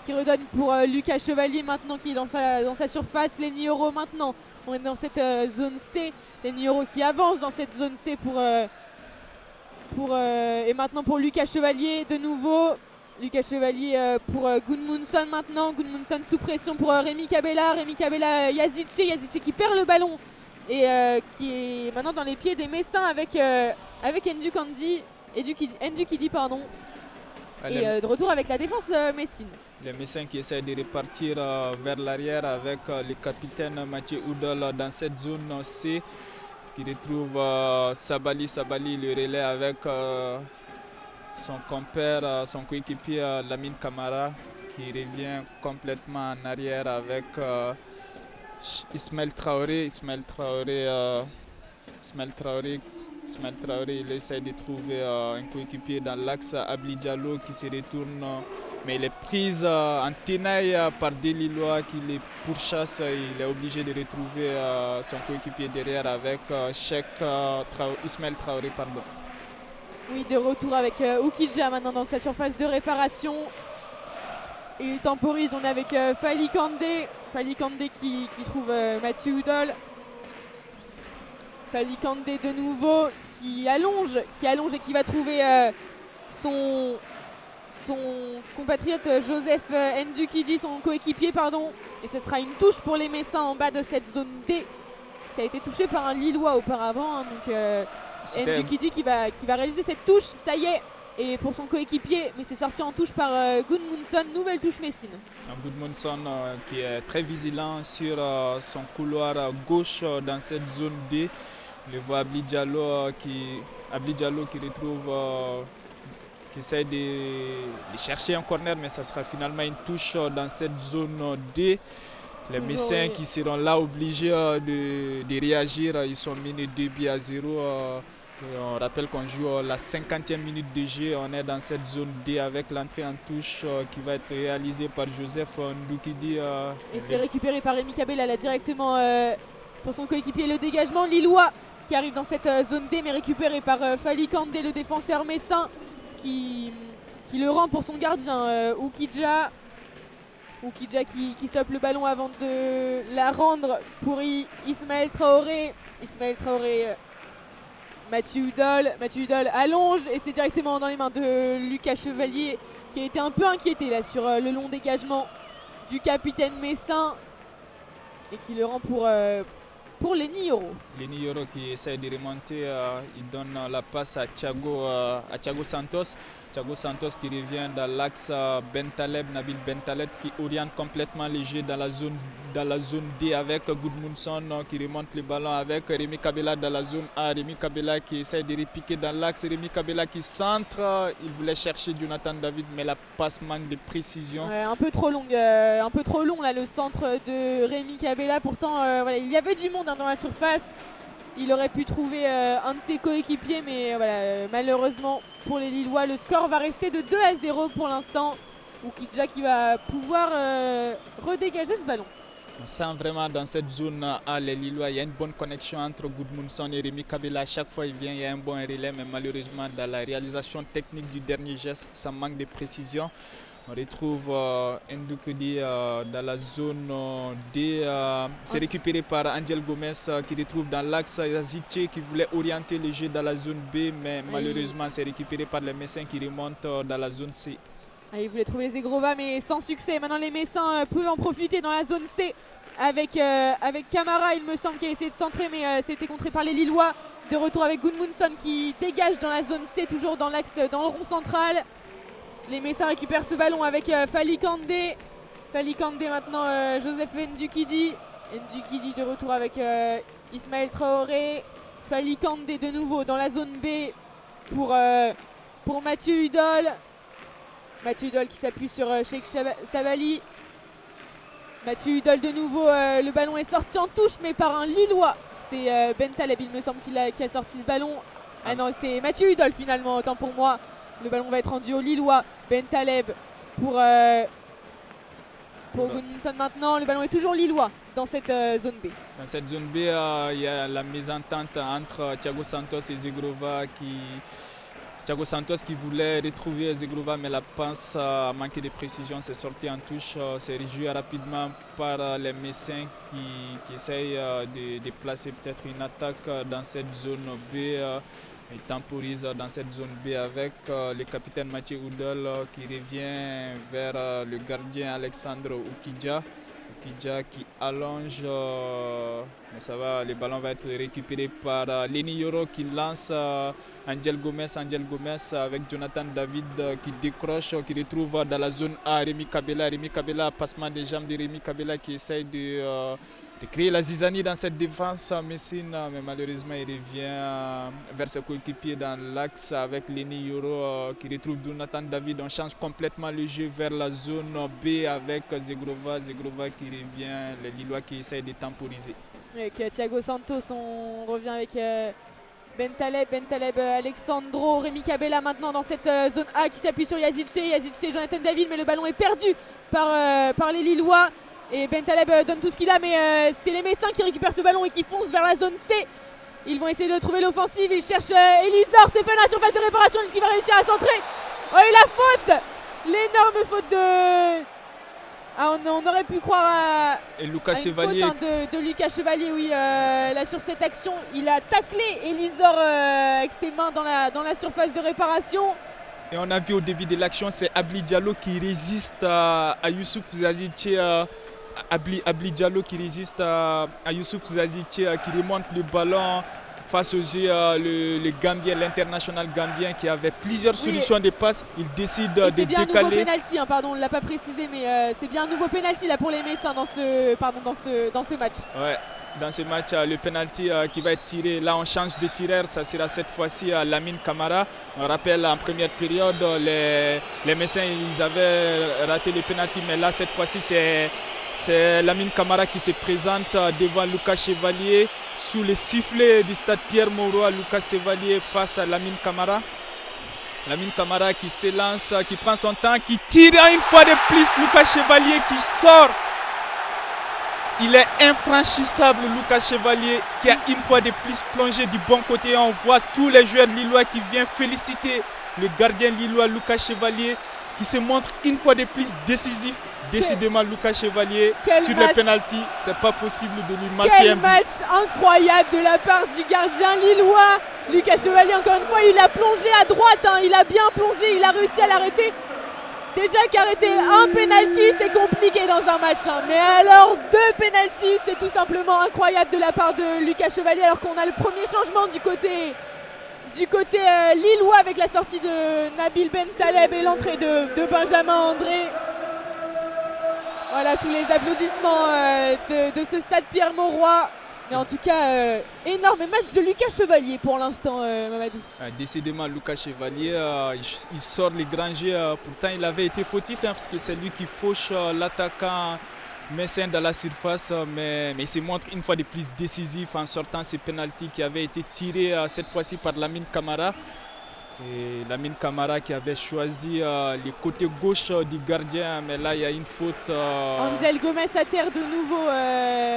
redonne pour Lucas Chevalier maintenant qui est dans sa surface. Lenny Yoro maintenant, on est dans cette zone C. Lenny Yoro qui avance dans cette zone C et maintenant pour Lucas Chevalier de nouveau. Lucas Chevalier pour Gudmundsson maintenant. Gudmundsson sous pression pour Rémi Kabela. Yazidche qui perd le ballon et qui est maintenant dans les pieds des Messins avec Ndukidi. Et de retour avec la défense messine. Les Messins qui essaient de repartir vers l'arrière avec le capitaine Mathieu Oudol dans cette zone C qui retrouve Sabali le relais avec son compère, son coéquipier Lamine Camara qui revient complètement en arrière avec Ismaël Traoré, il essaie de trouver un coéquipier dans l'axe. Abli Diallo qui se retourne, mais il est pris en tenaille par des Lillois qui les pourchassent. Il est obligé de retrouver son coéquipier derrière avec Ismaël Traoré. Oui, de retour avec Oukidja maintenant dans sa surface de réparation. Et il temporise, on est avec Fally Kandé qui trouve Mathieu Oudol. Fally Kandé de nouveau qui allonge et qui va trouver son compatriote Joseph Ndukidi, son coéquipier pardon. Et ce sera une touche pour les Messins en bas de cette zone D. Ça a été touché par un Lillois auparavant, hein, donc Ndukidi qui va réaliser cette touche, ça y est. Et pour son coéquipier, mais c'est sorti en touche par Gudmundsson, nouvelle touche messine. Gudmundsson qui est très vigilant sur son couloir gauche dans cette zone D. On le voit Abli Diallo qui retrouve, qui essaie de chercher un corner, mais ça sera finalement une touche dans cette zone D. Les Messins qui seront là obligés de réagir, ils sont menés 2-0. On rappelle qu'on joue la 50e minute de jeu, on est dans cette zone D avec l'entrée en touche qui va être réalisée par Joseph Ndoukidi. Et c'est récupéré par Rémi Kabela là directement pour son coéquipier. Le dégagement lillois qui arrive dans cette zone D, mais récupéré par Fally Kandé, le défenseur messin, qui le rend pour son gardien Oukidja. Oukidja qui stoppe le ballon avant de la rendre pour Ismaël Traoré. Ismaël Traoré Mathieu Hudol allonge et c'est directement dans les mains de Lucas Chevalier qui a été un peu inquiété là sur le long dégagement du capitaine messin et qui le rend pour Lenny Yoro. Lenny Yoro qui essaie de remonter, il donne la passe à Thiago Santos. Thiago Santos qui revient dans l'axe Nabil Bentaleb qui oriente complètement les jeux dans la zone D avec Gudmundsson qui remonte le ballon avec Rémi Kabela dans la zone A. Rémi Kabela qui essaie de repiquer dans l'axe. Rémi Kabela qui centre. Il voulait chercher Jonathan David mais la passe manque de précision. Ouais, un peu trop long là le centre de Rémi Kabela. Pourtant voilà, il y avait du monde dans la surface. Il aurait pu trouver un de ses coéquipiers, mais voilà, malheureusement pour les Lillois, le score va rester de 2-0 pour l'instant. Oukidja qui va pouvoir redégager ce ballon. On sent vraiment dans cette zone A, les Lillois, il y a une bonne connexion entre Gudmundsson et Rémi Kabela. À chaque fois il vient, il y a un bon relais, mais malheureusement dans la réalisation technique du dernier geste, ça manque de précision. On retrouve Ndoukudi dans la zone D. C'est récupéré par Angel Gomez qui retrouve dans l'axe Yazice qui voulait orienter le jeu dans la zone B, mais malheureusement c'est récupéré par les Messins qui remontent dans la zone C. Il voulait trouver les Zegrova mais sans succès. Maintenant les Messins peuvent en profiter dans la zone C avec Camara, il me semble, qui a essayé de centrer, mais c'était contré par les Lillois. De retour avec Gudmundsson qui dégage dans la zone C, toujours dans l'axe, dans le rond central. Les Messins récupèrent ce ballon avec Fally Kandé. Fally Kandé maintenant, Joseph Ndukidi. Ndukidi de retour avec Ismaël Traoré. Fally Kandé de nouveau dans la zone B pour Mathieu Hudol. Mathieu Hudol qui s'appuie sur Cheikh Sabali. Mathieu Hudol de nouveau, le ballon est sorti en touche mais par un Lillois. C'est Bentaleb, il me semble, qui a sorti ce ballon. Ah non, c'est Mathieu Hudol finalement, autant pour moi. Le ballon va être rendu au Lillois. Bentaleb pour Gudmundsson maintenant. Le ballon est toujours Lillois dans cette zone B. Dans cette zone B, il y a la mésentente entre Thiago Santos et Zegrova Thiago Santos qui voulait retrouver Zegrova, mais la passe a manqué de précision, c'est sorti en touche, c'est rejoué rapidement par les Messins qui essayent de placer peut-être une attaque dans cette zone B. Il temporise dans cette zone B avec le capitaine Mathieu Hudol qui revient vers le gardien Alexandre Oukidja. Oukidja qui allonge, mais ça va, le ballon va être récupéré par Lenny Yoro qui lance Angel Gomez avec Jonathan David qui décroche, qui retrouve dans la zone A Rémi Kabela, passement des jambes de Rémi Kabela qui essaye de créer la zizanie dans cette défense messine, mais malheureusement il revient vers ses coéquipiers dans l'axe avec Lenny Yoro qui retrouve Jonathan David. On change complètement le jeu vers la zone B avec Zegrova qui revient, les Lillois qui essayent de temporiser. Avec Thiago Santos, on revient avec Bentaleb, Alexandro, Rémi Kabela maintenant dans cette zone A qui s'appuie sur Yazice, Jonathan David, mais le ballon est perdu par les Lillois. Et Bentaleb donne tout ce qu'il a, mais c'est les Messins qui récupèrent ce ballon et qui foncent vers la zone C. Ils vont essayer de trouver l'offensive, ils cherchent Elisor, c'est fait la surface de réparation, est-ce qu'il va réussir à centrer? Oh, et la faute! L'énorme faute de... Ah, on aurait pu croire à Lucas une Chevalier. faute de Lucas Chevalier, oui. Là, sur cette action, il a taclé Elisor avec ses mains dans la surface de réparation. Et on a vu au début de l'action, c'est Abli Diallo qui résiste à Youssouf Zazice. Abli Diallo qui résiste à Youssouf Zazice, qui remonte le ballon face au jeu, le Gambien, l'international gambien qui avait plusieurs solutions de passe. Il décide de décaler. C'est bien un nouveau pénalty, hein, pardon, on ne l'a pas précisé, mais c'est bien un nouveau pénalty là pour les Messins dans ce match. Ouais. Dans ce match, le penalty qui va être tiré, là on change de tireur, ça sera cette fois-ci Lamine Camara. On rappelle en première période, les Messins ils avaient raté le penalty, mais là cette fois-ci c'est Lamine Camara qui se présente devant Lucas Chevalier sous le sifflet du stade Pierre-Mauroy. Lucas Chevalier face à Lamine Camara. Lamine Camara qui s'élance, qui prend son temps, qui tire une fois de plus. Lucas Chevalier qui sort. Il est infranchissable, Lucas Chevalier, qui a une fois de plus plongé du bon côté. On voit tous les joueurs lillois qui viennent féliciter le gardien lillois Lucas Chevalier, qui se montre une fois de plus décisif. Décidément, Lucas Chevalier, sur les pénaltys, c'est pas possible de lui marquer un but. Quel match incroyable de la part du gardien lillois. Lucas Chevalier, encore une fois, il a plongé à droite, hein, il a bien plongé, il a réussi à l'arrêter. Déjà qu'arrêter un penalty, c'est compliqué dans un match, hein. Mais alors 2 penalties, c'est tout simplement incroyable de la part de Lucas Chevalier, alors qu'on a le premier changement du côté lillois avec la sortie de Nabil Bentaleb et l'entrée de Benjamin André. Voilà, sous les applaudissements de ce stade Pierre-Mauroy. Mais en tout cas, énorme match de Lucas Chevalier pour l'instant, Mamadou. Décidément, Lucas Chevalier, il sort les grands jeux. Pourtant, il avait été fautif, hein, parce que c'est lui qui fauche l'attaquant messin dans la surface. Mais il se montre une fois de plus décisif en sortant ces pénaltys qui avaient été tirés cette fois-ci par Lamine Camara. Et Lamine Camara qui avait choisi les côtés gauche du gardien, mais là il y a une faute. Angel Gomez à terre de nouveau,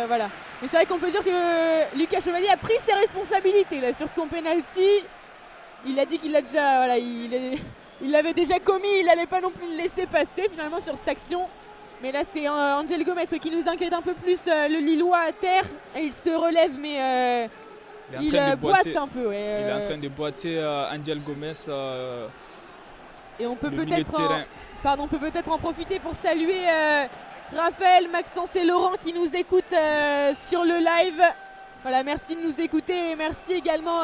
voilà. Mais c'est vrai qu'on peut dire que Lucas Chevalier a pris ses responsabilités là, sur son penalty. Il a dit qu'il l'a déjà, voilà, il l'avait déjà commis, il n'allait pas non plus le laisser passer finalement sur cette action. Mais là c'est Angel Gomez qui nous inquiète un peu plus, le Lillois à terre. Et il se relève mais il boite un peu. Ouais, il est en train de boiter Angel Gomez. Et on peut peut-être en profiter pour saluer Raphaël, Maxence et Laurent qui nous écoutent sur le live. Voilà, merci de nous écouter et merci également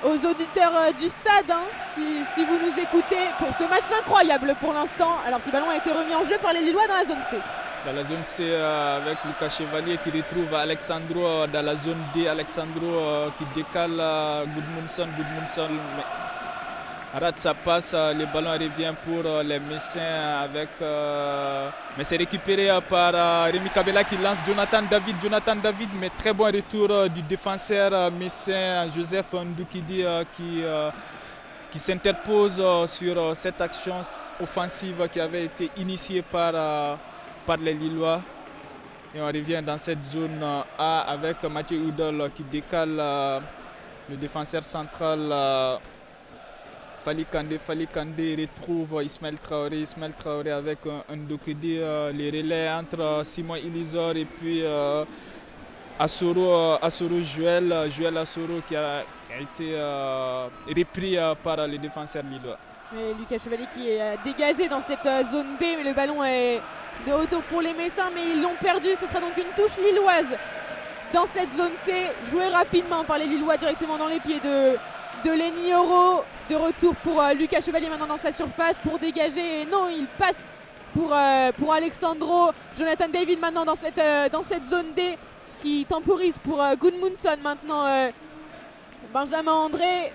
aux auditeurs du stade, hein, si vous nous écoutez pour ce match incroyable pour l'instant, alors que le ballon a été remis en jeu par les Lillois dans la zone C. Dans la zone C, avec Lucas Chevalier qui retrouve Alexandro dans la zone D. Alexandro qui décale Goodmanson rate sa passe, le ballon revient pour les Messins mais c'est récupéré par Rémi Kabela qui lance Jonathan David, mais très bon retour du défenseur messin Joseph Ndoukidi qui s'interpose sur cette action offensive qui avait été initiée par les Lillois. Et on revient dans cette zone A avec Mathieu Oudol qui décale le défenseur central Fali Kandé retrouve Ismaël Traoré avec un Ndoukidi, les relais entre Simon Ilisor et puis Assoro Joël Assoro qui a été repris par les défenseurs lillois. Et Lucas Chevalier qui est dégagé dans cette zone B, mais le ballon est de retour pour les Messins, mais ils l'ont perdu. Ce sera donc une touche lilloise dans cette zone C, jouée rapidement par les Lillois directement dans les pieds de Lenny Yoro. De retour pour Lucas Chevalier maintenant dans sa surface pour dégager. Et non, il passe pour Alexandro. Jonathan David maintenant dans cette zone D qui temporise pour Goodmanson maintenant. Benjamin André,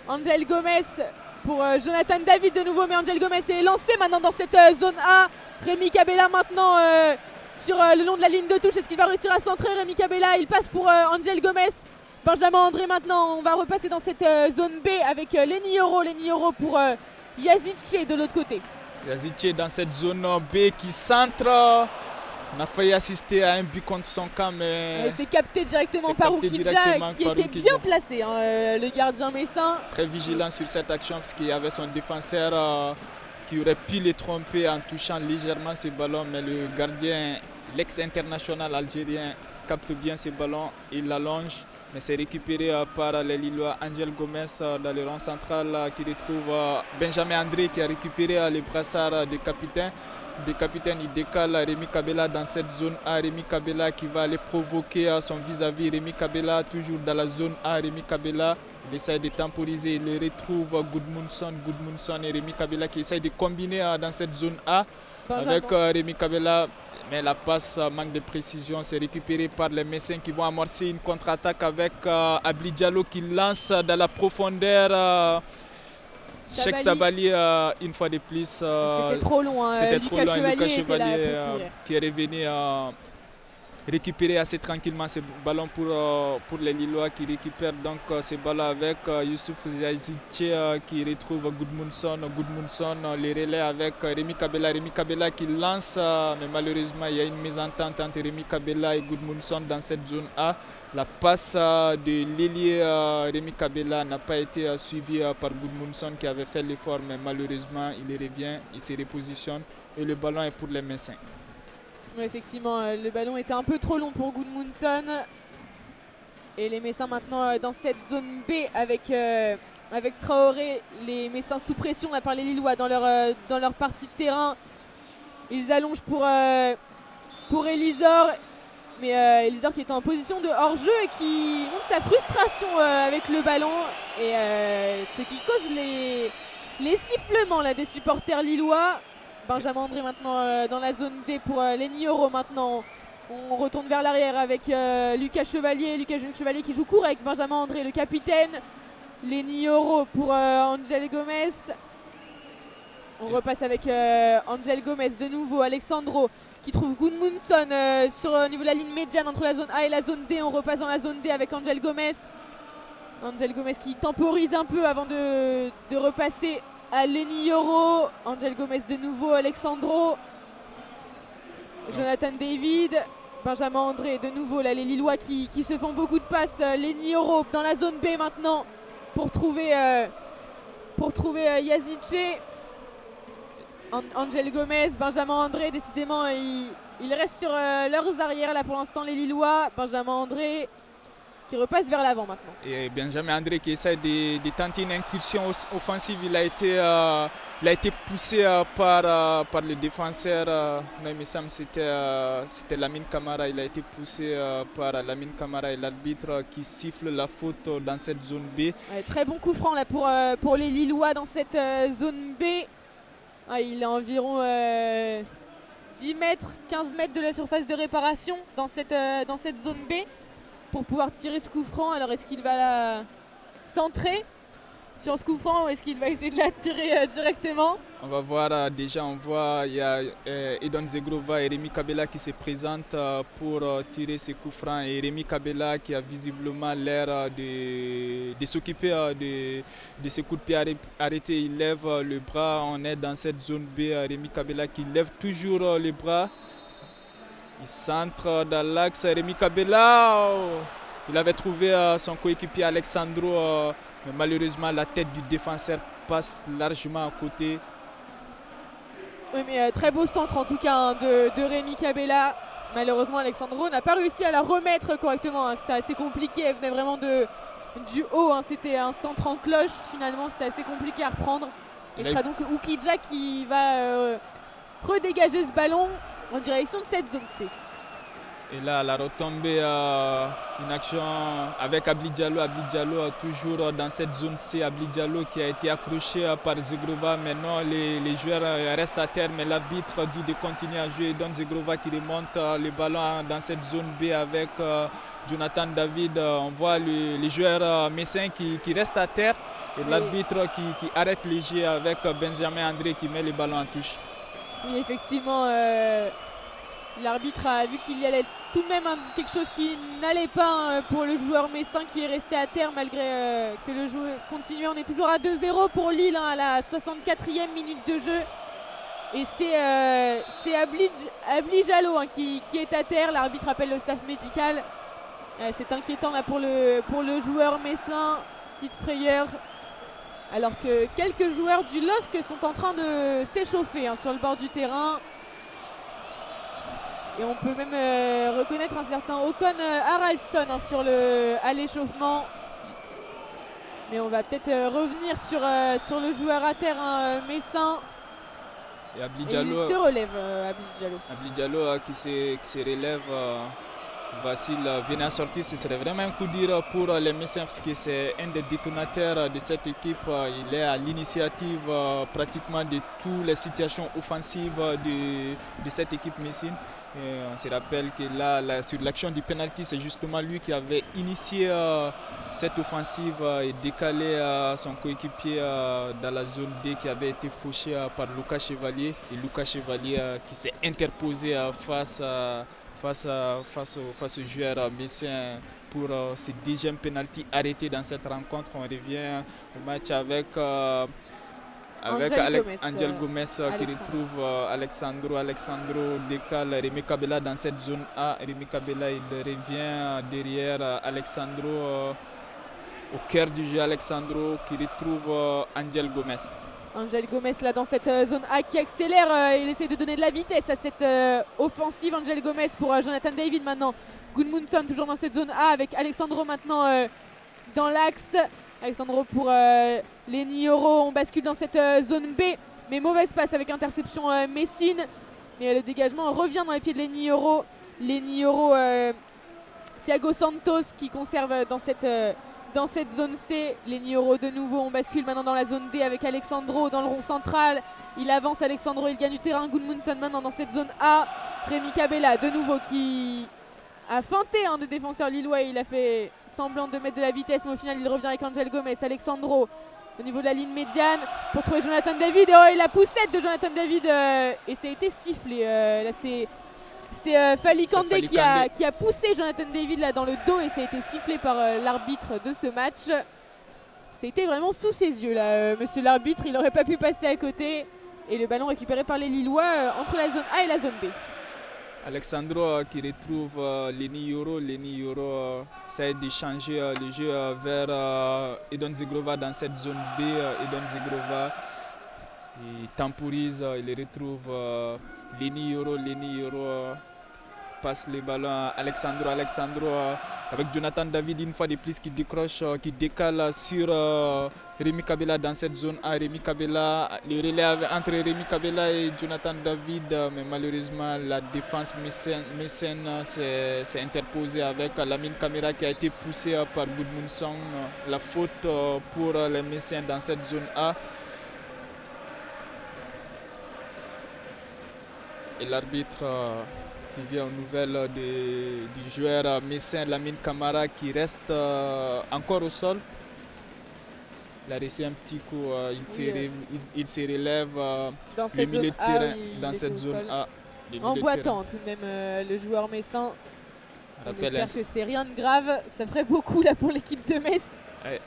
Angel Gomez pour Jonathan David de nouveau, mais Angel Gomez est lancé maintenant dans cette zone A. Rémi Kabela maintenant sur le long de la ligne de touche. Est-ce qu'il va réussir à centrer? Rémi Kabela, il passe pour Angel Gomez. Benjamin André maintenant, on va repasser dans cette zone B avec Lenny Yoro pour Yazice de l'autre côté. Yazice dans cette zone B qui centre. On a failli assister à un but contre son camp, mais c'est capté directement par Oukidja qui était bien placé, hein, le gardien messin. Très vigilant sur cette action parce qu'il y avait son défenseur qui aurait pu les tromper en touchant légèrement ces ballons, mais le gardien, l'ex-international algérien, capte bien ces ballons, il l'allonge. Mais c'est récupéré par les Lillois. Angel Gomez dans le rond central qui retrouve Benjamin André qui a récupéré le brassard du capitaine. Il décale Rémi Kabela dans cette zone A. Rémi Kabela qui va aller provoquer son vis-à-vis. Rémi Kabela toujours dans la zone A. Rémi Kabela, il essaie de temporiser. Il retrouve Goodmanson et Rémi Kabela qui essaie de combiner dans cette zone A avec Rémi Kabela. Mais la passe manque de précision, c'est récupéré par les Messins qui vont amorcer une contre-attaque avec Abli Diallo qui lance dans la profondeur. Cheikh Sabali une fois de plus. C'était trop long, hein. Lucas Chevalier qui est revenu récupérer assez tranquillement ce ballon pour les Lillois qui récupèrent donc ce ballon avec Youssouf Yazice qui retrouve Goodmanson, les relais avec Rémi Kabela qui lance, mais malheureusement il y a une mésentente entre Rémi Kabela et Goodmanson dans cette zone A. La passe de l'ailier Rémi Kabela n'a pas été suivie par Goodmanson qui avait fait l'effort, mais malheureusement il revient, il se repositionne et le ballon est pour les Messins. Effectivement, le ballon était un peu trop long pour Goodmanson. Et les Messins maintenant dans cette zone B avec Traoré, les Messins sous pression là, par les Lillois dans leur partie de terrain. Ils allongent pour Elisor, mais Elisor qui est en position de hors-jeu et qui montre sa frustration avec le ballon. Et ce qui cause les sifflements là, des supporters lillois. Benjamin André maintenant dans la zone D pour Lenny Yoro maintenant. On retourne vers l'arrière avec Lucas Chevalier qui joue court avec Benjamin André, le capitaine. Lenny Yoro pour Angel Gomez. On repasse avec Angel Gomez de nouveau, Alexandro qui trouve Gudmundsson au niveau de la ligne médiane entre la zone A et la zone D. On repasse dans la zone D avec Angel Gomez. Angel Gomez qui temporise un peu avant de repasser à Lenny Yoro. Angel Gomez de nouveau, Alexandro. Jonathan David, Benjamin André de nouveau, là les Lillois qui se font beaucoup de passes. Lenny Yoro dans la zone B maintenant pour trouver Yazice. Angel Gomez, Benjamin André, décidément ils restent sur leurs arrières là pour l'instant les Lillois. Benjamin André qui repasse vers l'avant maintenant. Et Benjamin André qui essaie de tenter une incursion offensive, il a été poussé par le défenseur. Il me semble que c'était Lamine Camara. Il a été poussé par Lamine Camara et l'arbitre qui siffle la faute dans cette zone B. Ouais, très bon coup franc là pour les Lillois dans cette zone B. Il est à environ 10 mètres, 15 mètres de la surface de réparation dans cette zone B pour pouvoir tirer ce coup franc. Alors est-ce qu'il va la centrer sur ce coup franc ou est-ce qu'il va essayer de la tirer directement? On va voir déjà, il y a Edon Zegrova et Rémi Kabela qui se présentent pour tirer ces coups francs. Et Rémi Kabela qui a visiblement l'air de s'occuper de ces coups de pied arrêtés. Il lève le bras, on est dans cette zone B. Rémi Kabela qui lève toujours le bras. Il centre dans l'axe. Rémi Kabela, il avait trouvé son coéquipier Alexandro, mais malheureusement la tête du défenseur passe largement à côté. Oui, mais très beau centre en tout cas de Rémi Kabela. Malheureusement Alexandro n'a pas réussi à la remettre correctement. C'était assez compliqué, elle venait vraiment du haut. C'était un centre en cloche finalement, c'était assez compliqué à reprendre. Et ce sera donc Oukidja qui va redégager ce ballon en direction de cette zone C. Et là, la retombée, une action avec Abli Diallo. Abli Diallo toujours dans cette zone C. Abli Diallo qui a été accroché par Zegrova. Maintenant, les joueurs restent à terre, mais l'arbitre dit de continuer à jouer. Don Zegrova qui remonte le ballon dans cette zone B avec Jonathan David. On voit les joueurs messins qui restent à terre et l'arbitre qui arrête le jeu avec Benjamin André qui met le ballon en touche. Oui, effectivement, l'arbitre a vu qu'il y allait tout de même quelque chose qui n'allait pas pour le joueur messin qui est resté à terre malgré que le jeu continue. On est toujours à 2-0 pour Lille à la 64e minute de jeu. Et c'est Abli Jallo qui est à terre. L'arbitre appelle le staff médical. C'est inquiétant là pour le joueur messin. Petite frayeur. Alors que quelques joueurs du LOSC sont en train de s'échauffer sur le bord du terrain. Et on peut même reconnaître un certain Håkon Haraldsson à l'échauffement. Mais on va peut-être revenir sur le joueur à terre messin. Et Abli Diallo, il se relève, Abli Diallo. Abli Diallo qui se relève. S'il venait à sortir, ce serait vraiment un coup dur pour les Messins parce que c'est un des détonateurs de cette équipe. Il est à l'initiative pratiquement de toutes les situations offensives de cette équipe messine. Et on se rappelle que là, sur l'action du penalty, c'est justement lui qui avait initié cette offensive et décalé son coéquipier dans la zone D qui avait été fauché par Lucas Chevalier. Et Lucas Chevalier qui s'est interposé face au joueur messin pour ce deuxième penalty arrêté dans cette rencontre. On revient au match avec Angel Gomez qui retrouve Alexandro décale Rémi Kabela dans cette zone A. Rémi Kabela il revient derrière Alexandro au cœur du jeu. Alexandro qui retrouve Angel Gomez. Angel Gomez là dans cette zone A qui accélère, il essaie de donner de la vitesse à cette offensive. Angel Gomez pour Jonathan David maintenant Gudmundsson toujours dans cette zone A avec Alexandro maintenant dans l'axe. Alexandro pour Lenny Yoro. On bascule dans cette zone B. Mais mauvaise passe avec interception Messine. Mais le dégagement revient dans les pieds de Lenny Yoro. Lenny Yoro, Thiago Santos qui conserve dans cette zone C. Lenny Yoro de nouveau. On bascule maintenant dans la zone D avec Alexandro dans le rond central. Il avance Alexandro, il gagne du terrain. Gudmundsson maintenant dans cette zone A. Rémi Cabella de nouveau qui a feinté un des défenseurs lillois. Il a fait semblant de mettre de la vitesse, mais au final il revient avec Angel Gomez. Alexandro au niveau de la ligne médiane pour trouver Jonathan David. Oh, et la poussette de Jonathan David et ça a été sifflé. Là c'est Fally Kandé qui a poussé Jonathan David là dans le dos et ça a été sifflé par l'arbitre de ce match. C'était vraiment sous ses yeux là, monsieur l'arbitre. Il n'aurait pas pu passer à côté. Et le ballon récupéré par les Lillois entre la zone A et la zone B. Alexandro qui retrouve Lenny Yoro. Lenny Yoro essaie de changer le jeu vers Edon Zigrova dans cette zone B. Edon Zigrova il temporise, il retrouve Lenny Yoro. Lenny Yoro passe le ballon à Alexandro. Alexandro avec Jonathan David une fois de plus qui décroche, qui décale sur Rémi Cabella dans cette zone A. Rémi Cabella, le relais entre Rémi Cabella et Jonathan David, mais malheureusement la défense mécène s'est interposée avec Lamine Camara qui a été poussé par Gudmundsson. La faute pour les Mécènes dans cette zone A. Et l'arbitre qui vient aux nouvelles du joueur mécène Lamine Camara qui reste encore au sol. Il a reçu un petit coup, il se relève dans le milieu de terrain dans cette zone A. En boitant tout de même le joueur messin. On espère que c'est rien de grave, ça ferait beaucoup là pour l'équipe de Metz. Ouais.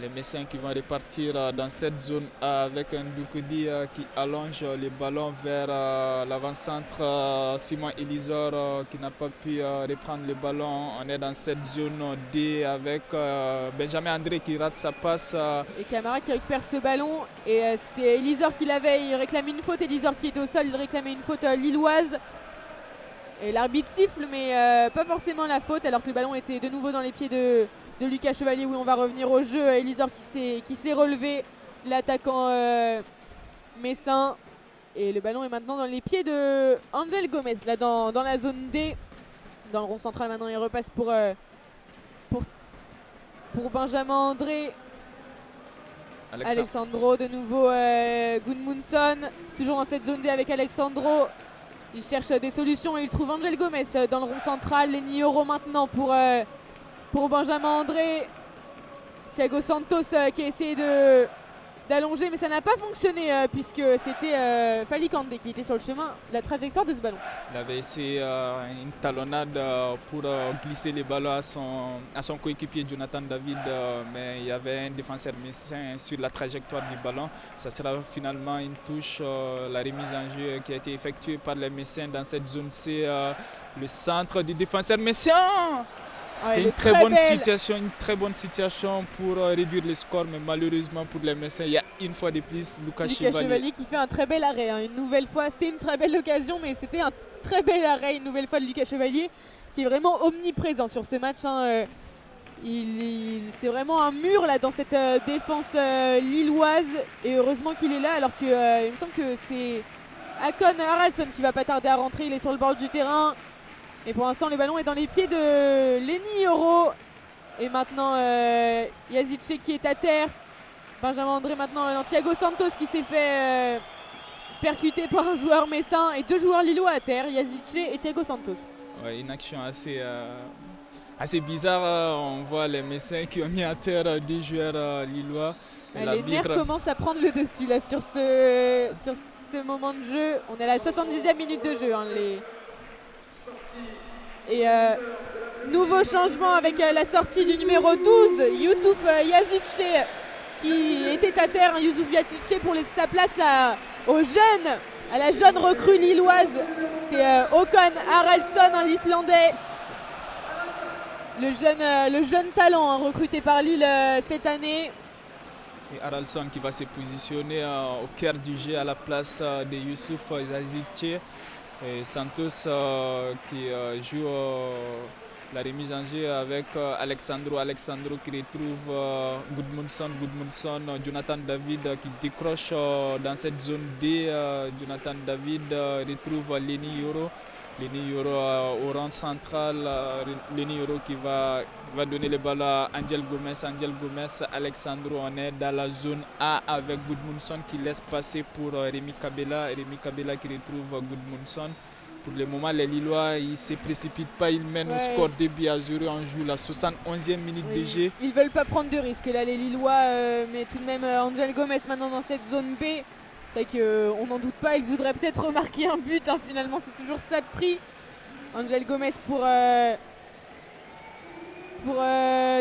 Les Messiens qui vont repartir dans cette zone A avec un Doukoudi qui allonge le ballon vers l'avant-centre. Simon Elisor qui n'a pas pu reprendre le ballon. On est dans cette zone D avec Benjamin André qui rate sa passe. Et Camara qui récupère ce ballon. Et c'était Elisor qui l'avait. Il réclamait une faute. Elisor qui était au sol, il réclamait une faute lilloise. Et l'arbitre siffle, mais pas forcément la faute, alors que le ballon était de nouveau dans les pieds de Lucas Chevalier. Oui, on va revenir au jeu. Elisor qui s'est relevé, l'attaquant messin. Et le ballon est maintenant dans les pieds de Angel Gomez, là dans la zone D. Dans le rond central maintenant, il repasse pour Benjamin André. Alexandro de nouveau, Gudmundsson, toujours dans cette zone D avec Alexandro. Il cherche des solutions et il trouve Angel Gomez dans le rond central. Lenny Yoro maintenant pour Benjamin André. Thiago Santos qui a essayé d'allonger, mais ça n'a pas fonctionné puisque c'était Fally Kandé qui était sur le chemin, la trajectoire de ce ballon. Il avait essayé une talonnade pour glisser les ballons à son coéquipier Jonathan David, mais il y avait un défenseur messin sur la trajectoire du ballon. Ça sera finalement une touche, la remise en jeu qui a été effectuée par les Messins dans cette zone C. Le centre du défenseur messien. C'était une très bonne situation pour réduire le score, mais malheureusement pour les Messins, il y a une fois de plus Lucas Chevalier qui fait un très bel arrêt. Une nouvelle fois, c'était une très belle occasion, mais c'était un très bel arrêt une nouvelle fois de Lucas Chevalier qui est vraiment omniprésent sur ce match. C'est vraiment un mur là dans cette défense lilloise et heureusement qu'il est là alors que il me semble que c'est Akon Haraldsson qui va pas tarder à rentrer. Il est sur le bord du terrain. Et pour l'instant, le ballon est dans les pieds de Lenny Yoro. Et maintenant, Yazice qui est à terre. Benjamin André maintenant, Thiago Santos qui s'est fait percuter par un joueur messin. Et deux joueurs lillois à terre, Yazice et Thiago Santos. Ouais, une action assez bizarre. On voit les Messins qui ont mis à terre deux joueurs lillois. Les nerfs commencent à prendre le dessus là, sur ce moment de jeu. On est à la 70e minute de jeu. Et nouveau changement avec la sortie du numéro 12, Youssouf Yazice qui était à terre. Youssouf Yazice pour laisser sa place à la jeune recrue lilloise. C'est Akon Haraldsson, l'Islandais. Le jeune talent recruté par Lille cette année. Et Haraldsson qui va se positionner au cœur du jeu à la place de Youssouf Yazice. Et Santos qui joue la remise en jeu avec Alexandro qui retrouve Gudmundsson, Jonathan David qui décroche dans cette zone D. Jonathan David retrouve Lenny Yoro. Lenny Yoro au rang central. Lenny Yoro qui va donner le ballon à Angel Gomez. Alexandro, on est dans la zone A avec Gudmundsson qui laisse passer pour Rémi Kabela. Rémi Kabela qui retrouve Gudmundsson. Pour le moment, les Lillois ne se précipitent pas, ils mènent au score 2-0. On joue la 71e minute de jeu. Ils ne veulent pas prendre de risques là, les Lillois, mais tout de même Angel Gomez maintenant dans cette zone B. C'est vrai qu'on n'en doute pas, il voudrait peut-être remarquer un but, hein, finalement c'est toujours ça de prix. Angel Gomez pour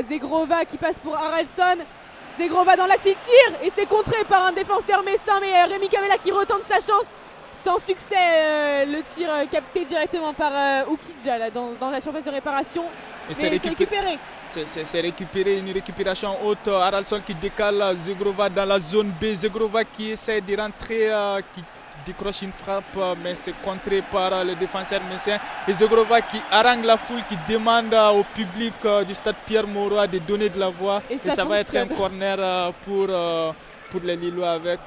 Zegrova qui passe pour Haraldsson. Zegrova dans l'axe, il tire et c'est contré par un défenseur messin, mais Rémi Kabela qui retente sa chance. Sans succès, le tir capté directement par Ukidja là, dans la surface de réparation. Et c'est récupéré. C'est récupéré, une récupération haute. Haraldsson qui décale Zegrova dans la zone B. Zegrova qui essaie de rentrer, qui décroche une frappe, mais c'est contré par le défenseur messin. Et Zegrova qui harangue la foule, qui demande au public du stade Pierre-Mauroy de donner de la voix. Et ça va être un corner pour les Lillois avec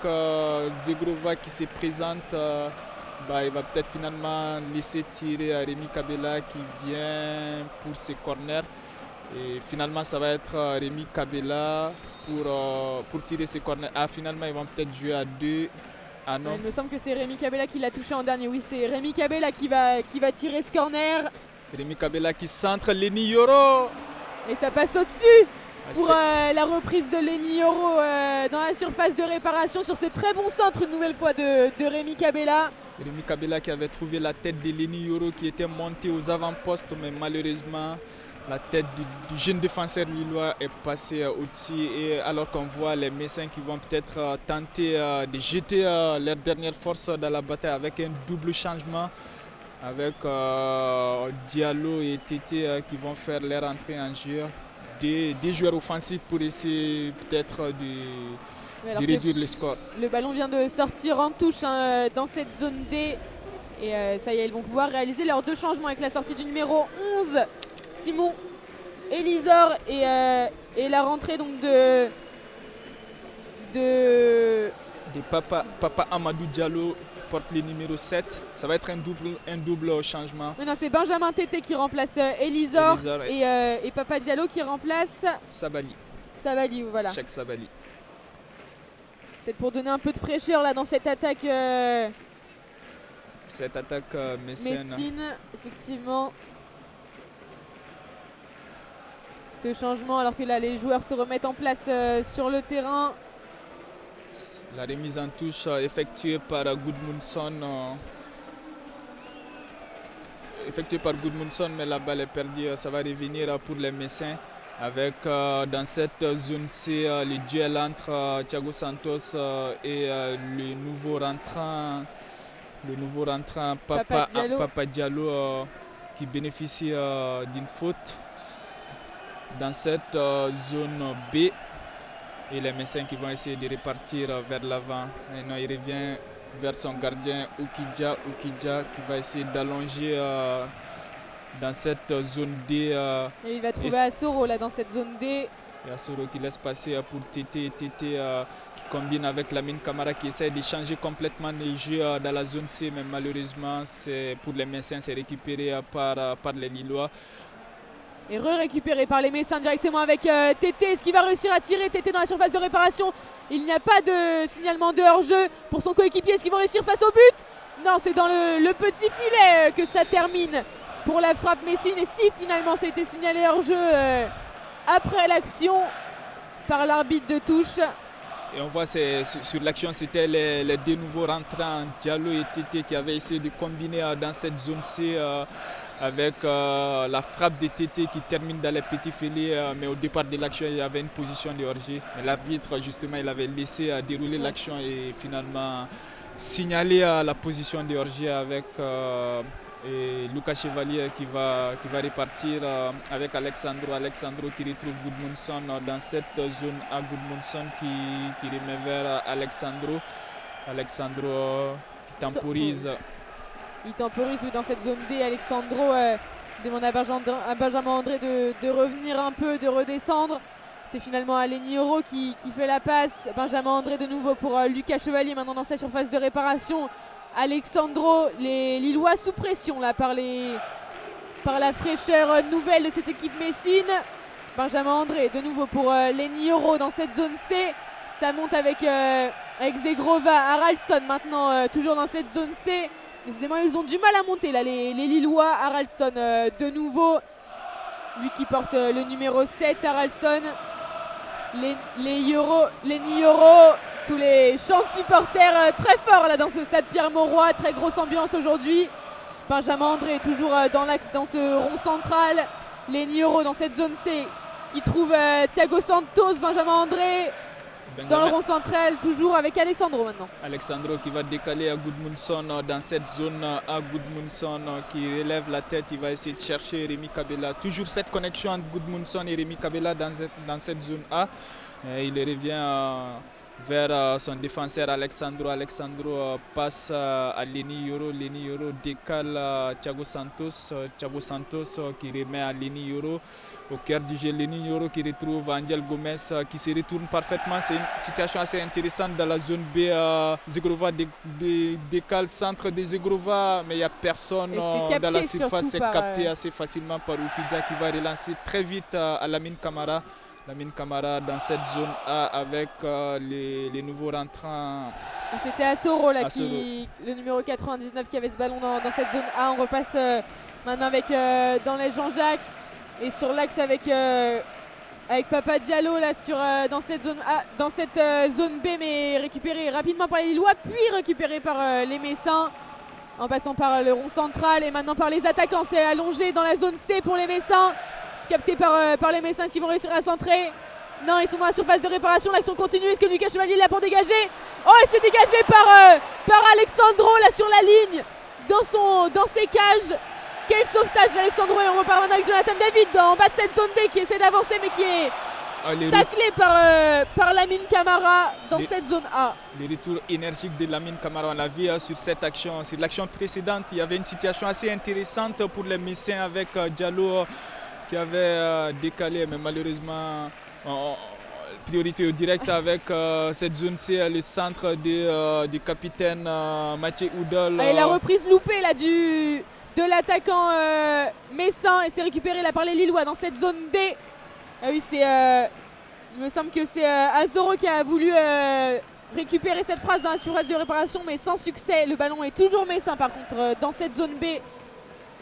Zegrova qui se présente. Il va peut-être finalement laisser tirer à Rémi Kabela qui vient pour ses corners. Et finalement, ça va être Rémi Kabela pour tirer ses corners. Finalement, ils vont peut-être jouer à 2. Ah non. Il me semble que c'est Rémi Kabela qui l'a touché en dernier. Oui, c'est Rémi Kabela qui va tirer ce corner. Rémi Kabela qui centre Lenny Yoro. Et ça passe au-dessus pour la reprise de Lenny Yoro dans la surface de réparation sur ce très bon centre une nouvelle fois de Rémi Kabela. Rémi Kabela qui avait trouvé la tête de Lenny Yoro qui était monté aux avant-postes, mais malheureusement la tête du jeune défenseur lillois est passée au-dessus. Et alors qu'on voit les Messins qui vont peut-être tenter de jeter leur dernière force dans la bataille avec un double changement, avec Diallo et Tété qui vont faire leur entrée en jeu. Des joueurs offensifs pour essayer peut-être de réduire le score. Le ballon vient de sortir en touche dans cette zone D. Et ça y est, ils vont pouvoir réaliser leurs deux changements avec la sortie du numéro 11, Simon Elisor, et la rentrée donc de Papa Amadou Diallo porte le numéro 7. Ça va être un double changement. Mais non, c'est Benjamin Tété qui remplace Elisor et Papa Diallo qui remplace Sabali. Voilà. Cheikh Sabali. Peut-être pour donner un peu de fraîcheur là dans cette attaque. Messine, effectivement. Ce changement alors que là les joueurs se remettent en place sur le terrain. La remise en touche effectuée par Gudmundsson. Mais la balle est perdue. Ça va revenir pour les Messins. Avec dans cette zone C le duel entre Thiago Santos et le nouveau rentrant Papa Diallo qui bénéficie d'une faute dans cette zone B. Et les Messins qui vont essayer de repartir vers l'avant. Maintenant, il revient vers son gardien Ukidja qui va essayer d'allonger dans cette zone D. Et il va trouver Assoro là dans cette zone D. Et Assoro qui laisse passer pour Tété. Tété qui combine avec Lamine Camara qui essaie de changer complètement les jeux dans la zone C. Mais malheureusement, pour les Messins, c'est récupéré par les Lillois. Et récupéré par les Messins directement avec Tété. Est-ce qu'il va réussir à tirer Tété dans la surface de réparation? Il n'y a pas de signalement de hors-jeu pour son coéquipier. Est-ce qu'ils vont réussir face au but? Non, c'est dans le petit filet que ça termine pour la frappe messine. Et si finalement ça a été signalé hors-jeu après l'action par l'arbitre de touche. Et on voit sur l'action, c'était les deux nouveaux rentrants, Diallo et Tété, qui avaient essayé de combiner dans cette zone C avec la frappe de Tété qui termine dans les petits filets. Mais au départ de l'action, il y avait une position de hors-jeu. Mais l'arbitre, justement, il avait laissé dérouler l'action et finalement signalé la position de hors-jeu avec Lucas Chevalier qui va repartir avec Alexandro qui retrouve Gudmundsson dans cette zone à Gudmundsson qui remet vers Alexandro qui temporise. Il temporise dans cette zone D. Alexandro demande à Benjamin André de revenir un peu, de redescendre. C'est finalement Lenny Yoro qui fait la passe. Benjamin André de nouveau pour Lucas Chevalier maintenant dans sa surface de réparation. Alexandro, les Lillois sous pression là par la fraîcheur nouvelle de cette équipe messine. Benjamin André de nouveau pour Lenny Yoro dans cette zone C. Ça monte avec Zegrova, Haraldsson maintenant toujours dans cette zone C. Décidément ils ont du mal à monter là les Lillois. Haraldsson de nouveau. Lui qui porte le numéro 7, Haraldsson. Lenny Yoro sous les chants de supporters très forts là dans ce stade Pierre-Mauroy. Très grosse ambiance aujourd'hui. Benjamin André toujours dans l'axe, dans ce rond central. Lenny Yoro dans cette zone C qui trouve Thiago Santos. Benjamin André dans le rond central, toujours avec Alexandro maintenant. Alexandro qui va décaler à Gudmundsson dans cette zone A. Gudmundsson qui relève la tête, il va essayer de chercher Rémi Kabela. Toujours cette connexion entre Gudmundsson et Rémi Kabela dans cette zone A. Et il revient vers son défenseur Alexandro. Alexandro passe à Lenny Yoro. Lenny Yoro décale Thiago Santos. Thiago Santos qui remet à Lenny Yoro. Au cœur du jeu, Lenny Yoro qui retrouve Angel Gomez qui se retourne parfaitement. C'est une situation assez intéressante dans la zone B. Zegrova décale centre de Zegrova, mais il n'y a personne dans la surface. C'est capté assez facilement par Oupidja qui va relancer très vite à Lamine Camara. Lamine Camara dans cette zone A avec les nouveaux rentrants. C'était Asoro là, le numéro 99 qui avait ce ballon dans cette zone A. On repasse maintenant avec dans les Jean-Jacques et sur l'axe avec Papa Diallo là dans cette zone A, dans cette zone B, mais récupéré rapidement par les Lillois, puis récupéré par les Messins en passant par le rond central et maintenant par les attaquants. C'est allongé dans la zone C pour les Messins. Capté par les Messins qui vont réussir à centrer. Non, ils sont dans la surface de réparation. L'action continue. Est-ce que Lucas Chevalier est là pour dégager? Oh, il s'est dégagé par Alexandro là sur la ligne dans ses cages. Quel sauvetage d'Alexandro. Et on repart maintenant avec Jonathan David en bas de cette zone D qui essaie d'avancer mais qui est taclé par Lamine Camara dans cette zone A. Le retour énergique de Lamine Camara, on l'a vu sur cette action. Sur l'action précédente, il y avait une situation assez intéressante pour les Messins avec Diallo qui avait décalé, mais malheureusement priorité au direct avec cette zone C, le centre du capitaine Mathieu Oudol. Et la reprise loupée là, de l'attaquant messin et c'est récupéré là par les Lillois dans cette zone D. Oui, il me semble que c'est Azoro qui a voulu récupérer cette phrase dans la surface de réparation, mais sans succès. Le ballon est toujours messin par contre dans cette zone B.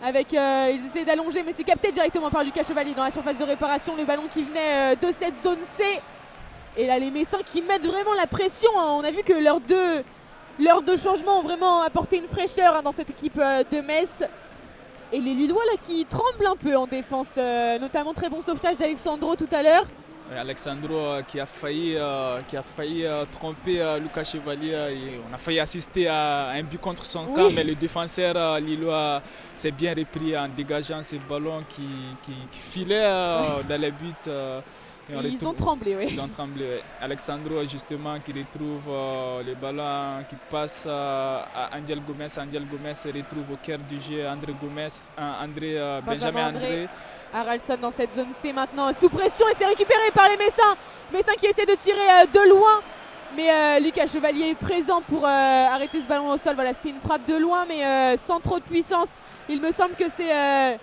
Ils essaient d'allonger, mais c'est capté directement par Lucas Chevalier dans la surface de réparation. Le ballon qui venait de cette zone C. Et là, les Messins qui mettent vraiment la pression. On a vu que leurs deux changements ont vraiment apporté une fraîcheur dans cette équipe de Metz. Et les Lillois là, qui tremblent un peu en défense, notamment très bon sauvetage d'Alexandro tout à l'heure. Alexandro qui a failli tromper Lucas Chevalier. Et on a failli assister à un but contre son camp, mais le défenseur lillois s'est bien repris en dégageant ce ballon qui filait dans les buts. Ils ont tremblé, oui. Ils ont tremblé, oui. Alexandro justement qui retrouve le ballon qui passe à Angel Gomez. Angel Gomez se retrouve au cœur du jeu. Benjamin André. Haraldsson dans cette zone C maintenant sous pression et c'est récupéré par les Messins. Messins qui essaie de tirer de loin. Mais Lucas Chevalier est présent pour arrêter ce ballon au sol. Voilà, c'était une frappe de loin mais sans trop de puissance. Il me semble que c'est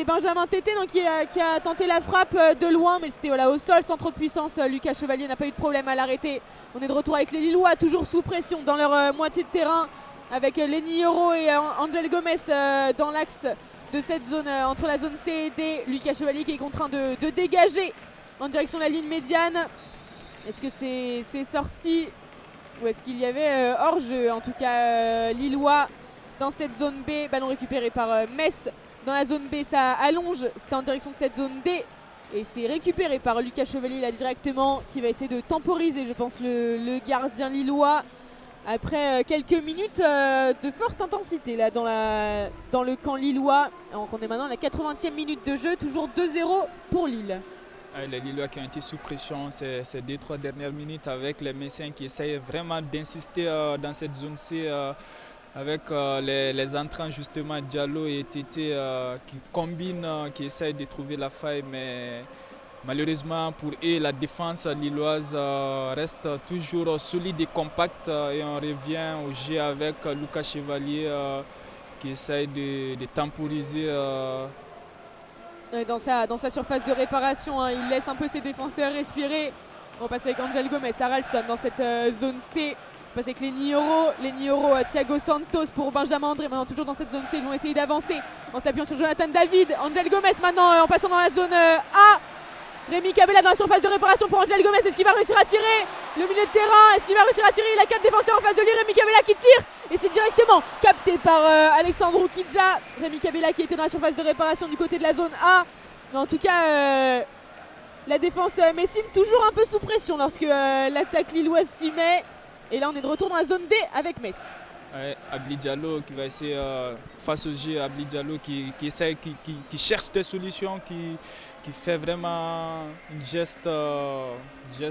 Benjamin Tété qui a tenté la frappe de loin, mais c'était au sol sans trop de puissance. Lucas Chevalier n'a pas eu de problème à l'arrêter. On est de retour avec les Lillois, toujours sous pression dans leur moitié de terrain, avec Lenny Yoro et Angel Gomez dans l'axe de cette zone, entre la zone C et D. Lucas Chevalier qui est contraint de dégager en direction de la ligne médiane. Est-ce que c'est sorti ou est-ce qu'il y avait hors-jeu? En tout cas, Lillois dans cette zone B, ballon récupéré par Metz. Dans la zone B, ça allonge, c'était en direction de cette zone D. Et c'est récupéré par Lucas Chevalier là directement, qui va essayer de temporiser, je pense, le gardien lillois. Après quelques minutes de forte intensité là dans le camp lillois. Donc on est maintenant à la 80e minute de jeu, toujours 2-0 pour Lille. Les Lillois qui ont été sous pression ces 2-3 dernières minutes avec les Messins qui essayent vraiment d'insister dans cette zone C. avec les entrants justement Diallo et Tété qui combinent, qui essayent de trouver la faille, mais malheureusement pour eux, la défense lilloise reste toujours solide et compacte et on revient au jeu avec Lucas Chevalier qui essaye de temporiser. Dans sa surface de réparation, hein, il laisse un peu ses défenseurs respirer. On va passer avec Angel Gomez, Haraldson dans cette zone C. On passe avec les Nioro, Thiago Santos pour Benjamin André. Maintenant toujours dans cette zone C, ils vont essayer d'avancer en s'appuyant sur Jonathan David. Angel Gomez maintenant en passant dans la zone A. Rémi Cabella dans la surface de réparation pour Angel Gomez. Est-ce qu'il va réussir à tirer le milieu de terrain? Est-ce qu'il va réussir à tirer? Il a 4 défenseurs en face de lui. Rémi Cabella qui tire et c'est directement capté par Alexandre Kidja. Rémi Cabella qui était dans la surface de réparation du côté de la zone A. Mais en tout cas, la défense messine toujours un peu sous pression lorsque l'attaque lilloise s'y met. Et là, on est de retour dans la zone D avec Metz. Ouais, Abli Diallo qui va essayer face au jeu, Abli Diallo qui essaie, qui cherche des solutions, qui fait vraiment un geste qui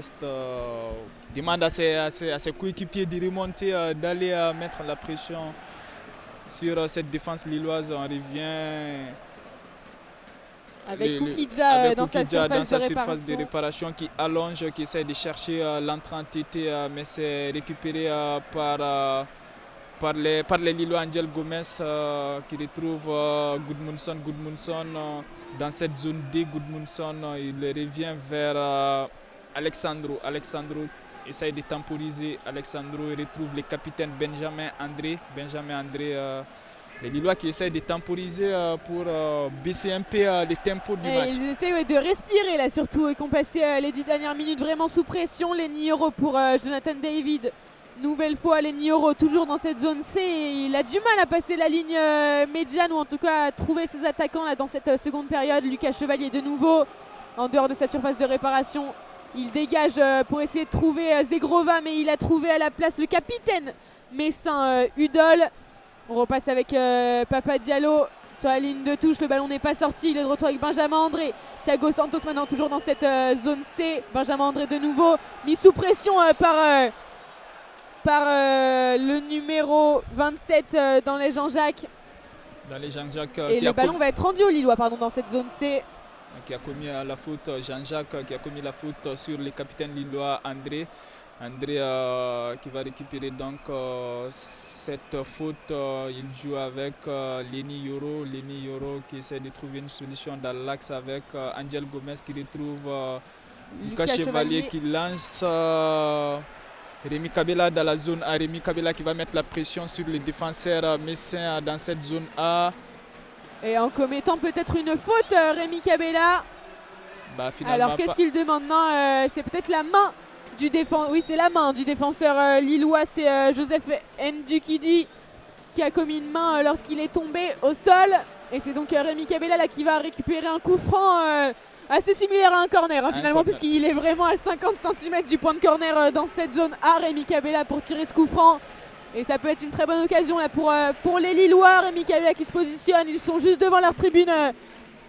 demande à ses coéquipiers de remonter, d'aller mettre la pression sur cette défense lilloise. On revient avec Koukidja dans sa surface de réparation qui allonge, qui essaie de chercher l'entrée en TT, mais c'est récupéré par les Lillois. Angel Gomez qui retrouve Gudmundsson dans cette zone D. Gudmundsson, il revient vers Alexandro. Alexandro essaie de temporiser. Alexandro retrouve le capitaine Benjamin André. Les Lillois qui essayent de temporiser pour baisser un peu le tempo du match. Ils essaient de respirer là surtout et qu'on passait les 10 dernières minutes vraiment sous pression. Les Nioro pour Jonathan David. Nouvelle fois les Nioro toujours dans cette zone C. Et il a du mal à passer la ligne médiane ou en tout cas à trouver ses attaquants là dans cette seconde période. Lucas Chevalier de nouveau en dehors de sa surface de réparation. Il dégage pour essayer de trouver Zegrova, mais il a trouvé à la place le capitaine messin Udol. On repasse avec Papa Diallo sur la ligne de touche. Le ballon n'est pas sorti. Il est de retour avec Benjamin André. Thiago Santos maintenant toujours dans cette zone C. Benjamin André de nouveau mis sous pression par le numéro 27 dans les Jean-Jacques. Et le ballon va être rendu au Lillois dans cette zone C. Qui a commis la faute, Jean-Jacques qui a commis la faute sur le capitaine lillois André qui va récupérer donc cette faute. Il joue avec Lenny Yoro qui essaie de trouver une solution dans l'axe avec Angel Gomez qui retrouve Lucas Chevalier qui lance Rémi Cabella dans la zone A. Rémi Cabella qui va mettre la pression sur le défenseur messin dans cette zone A. Et en commettant peut-être une faute, Rémi Cabella. Alors qu'est-ce qu'il demande? Non, c'est peut-être la main du défenseur. Oui, c'est la main du défenseur lillois. C'est Joseph Ndukidi qui a commis une main lorsqu'il est tombé au sol. Et c'est donc Rémi Cabella là, qui va récupérer un coup franc assez similaire à un corner finalement, puisqu'il est vraiment à 50 cm du point de corner dans cette zone A. Rémi Cabella pour tirer ce coup franc. Et ça peut être une très bonne occasion là, pour les Lillois. Rémi Cabella qui se positionne. Ils sont juste devant leur tribune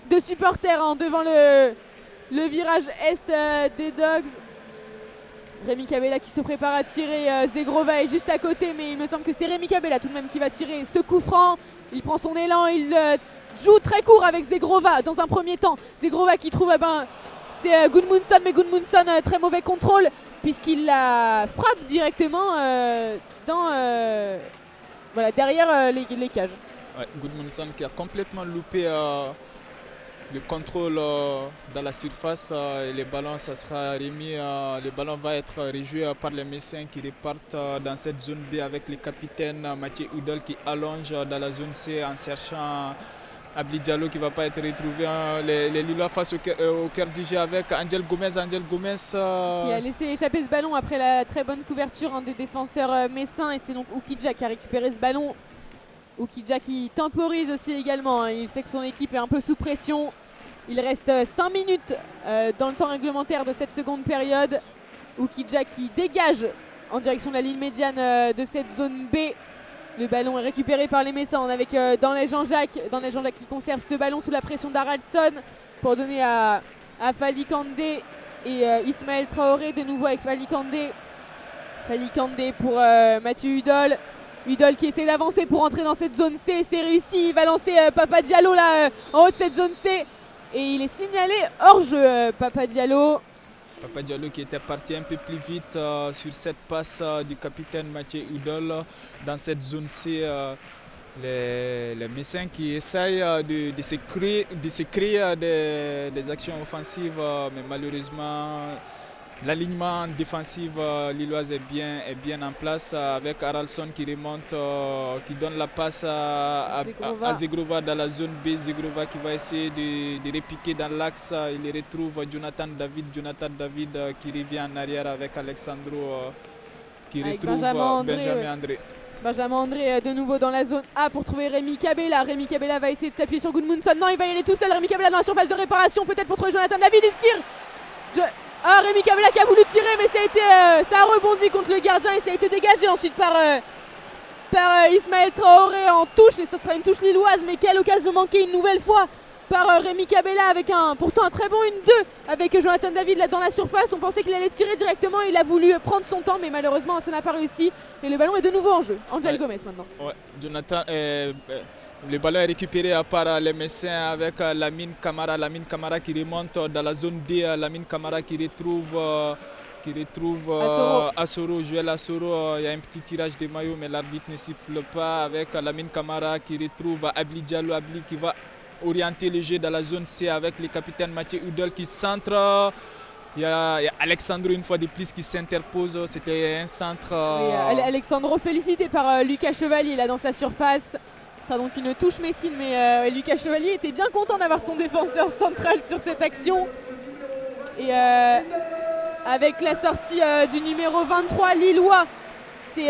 de supporters, devant le virage est des Dogs. Rémi Cabella qui se prépare à tirer. Zegrova est juste à côté, mais il me semble que c'est Rémi Cabella tout de même qui va tirer ce coup franc. Il prend son élan, il joue très court avec Zegrova dans un premier temps. Zegrova qui trouve, c'est Gudmundsson, mais Gudmundsson très mauvais contrôle puisqu'il la frappe directement derrière les cages. Ouais, Gudmundsson qui a complètement loupé le contrôle dans la surface. Et les ballons, ça sera remis. Le ballon va être rejoué par les Messins qui repartent dans cette zone B avec le capitaine Mathieu Udol qui allonge dans la zone C en cherchant Abli Diallo qui ne va pas être retrouvé. Les Lillois face au cœur du jeu avec Angel Gomez. Qui a laissé échapper ce ballon après la très bonne couverture des défenseurs messins. Et c'est donc Oukidja qui a récupéré ce ballon. Oukidja qui temporise aussi également. Il sait que son équipe est un peu sous pression. Il reste 5 minutes dans le temps réglementaire de cette seconde période. Oukidja qui dégage en direction de la ligne médiane de cette zone B. Le ballon est récupéré par les Messins avec dans les Jean-Jacques qui conserve ce ballon sous la pression d'Haraldson pour donner à Fally Kandé et Ismaël Traoré de nouveau avec Fally Kandé. Fally Kandé pour Mathieu Udol. Udol qui essaie d'avancer pour entrer dans cette zone C, c'est réussi, il va lancer Papa Diallo là en haut de cette zone C et il est signalé hors jeu Papa Diallo. Papa Diallo qui était parti un peu plus vite sur cette passe du capitaine Mathieu Udol dans cette zone C. Les Messins qui essayent de se créer des actions offensives, mais malheureusement l'alignement défensif lilloise est bien en place avec Haraldsson qui remonte, qui donne la passe à Zegrova dans la zone B. Zegrova qui va essayer de repiquer dans l'axe. Il retrouve Jonathan David qui revient en arrière avec Alexandro qui avec retrouve Benjamin André. Benjamin André de nouveau dans la zone A pour trouver Rémi Cabella. Rémi Cabella va essayer de s'appuyer sur Gudmundsson. Non, il va y aller tout seul. Rémi Cabella dans la surface de réparation, peut-être pour trouver Jonathan David. Il tire. Rémi Cabella qui a voulu tirer, mais ça a rebondi contre le gardien et ça a été dégagé ensuite par Ismaël Traoré en touche. Et ça sera une touche lilloise, mais quelle occasion manquée une nouvelle fois par Rémi Cabella avec pourtant un très bon 1-2 avec Jonathan David là dans la surface. On pensait qu'il allait tirer directement, il a voulu prendre son temps, mais malheureusement ça n'a pas réussi. Et le ballon est de nouveau en jeu. Angel Gomez maintenant. Ouais, Jonathan, le ballon est récupéré par les Messins avec Lamine Camara qui remonte dans la zone D. Lamine Camara qui retrouve Assoro, Joël Assoro. Il y a un petit tirage de maillot, mais l'arbitre ne siffle pas avec Lamine Camara qui retrouve Abli Diallo. Abli qui va orienter le jeu dans la zone C avec le capitaine Mathieu Udol qui centre. Il y a Alexandro une fois de plus qui s'interpose. C'était un centre. Oui, Alexandro félicité par Lucas Chevalier là dans sa surface. Ça sera donc une touche Messine, mais Lucas Chevalier était bien content d'avoir son défenseur central sur cette action. Et avec la sortie du numéro 23 lillois, c'est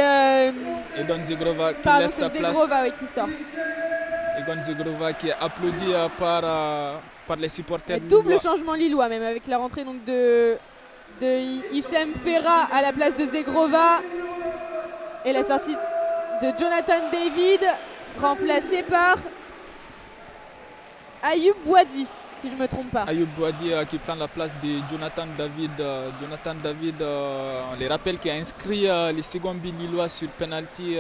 Egon Zegrova qui laisse sa place. Qui sort. Egon Zegrova qui est applaudi par les supporters. Double changement lillois même avec la rentrée donc de Hichem Ferra à la place de Zegrova et la sortie de Jonathan David remplacé par Ayoub Bouadi si je ne me trompe pas. Ayoub Bouadi qui prend la place de Jonathan David. Jonathan David, on les rappelle qui a inscrit les seconds buts lillois sur penalty.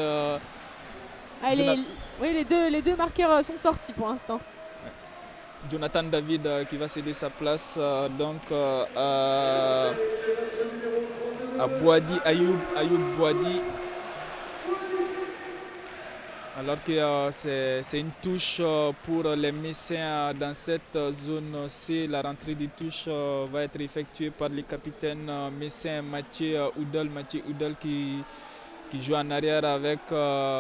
Oui, les deux marqueurs sont sortis pour l'instant. Jonathan David qui va céder sa place donc à Bouadi, Ayoub Bouadi. Alors que c'est une touche pour les Messins dans cette zone C. La rentrée de touche va être effectuée par le capitaine messin Mathieu Udol qui joue en arrière avec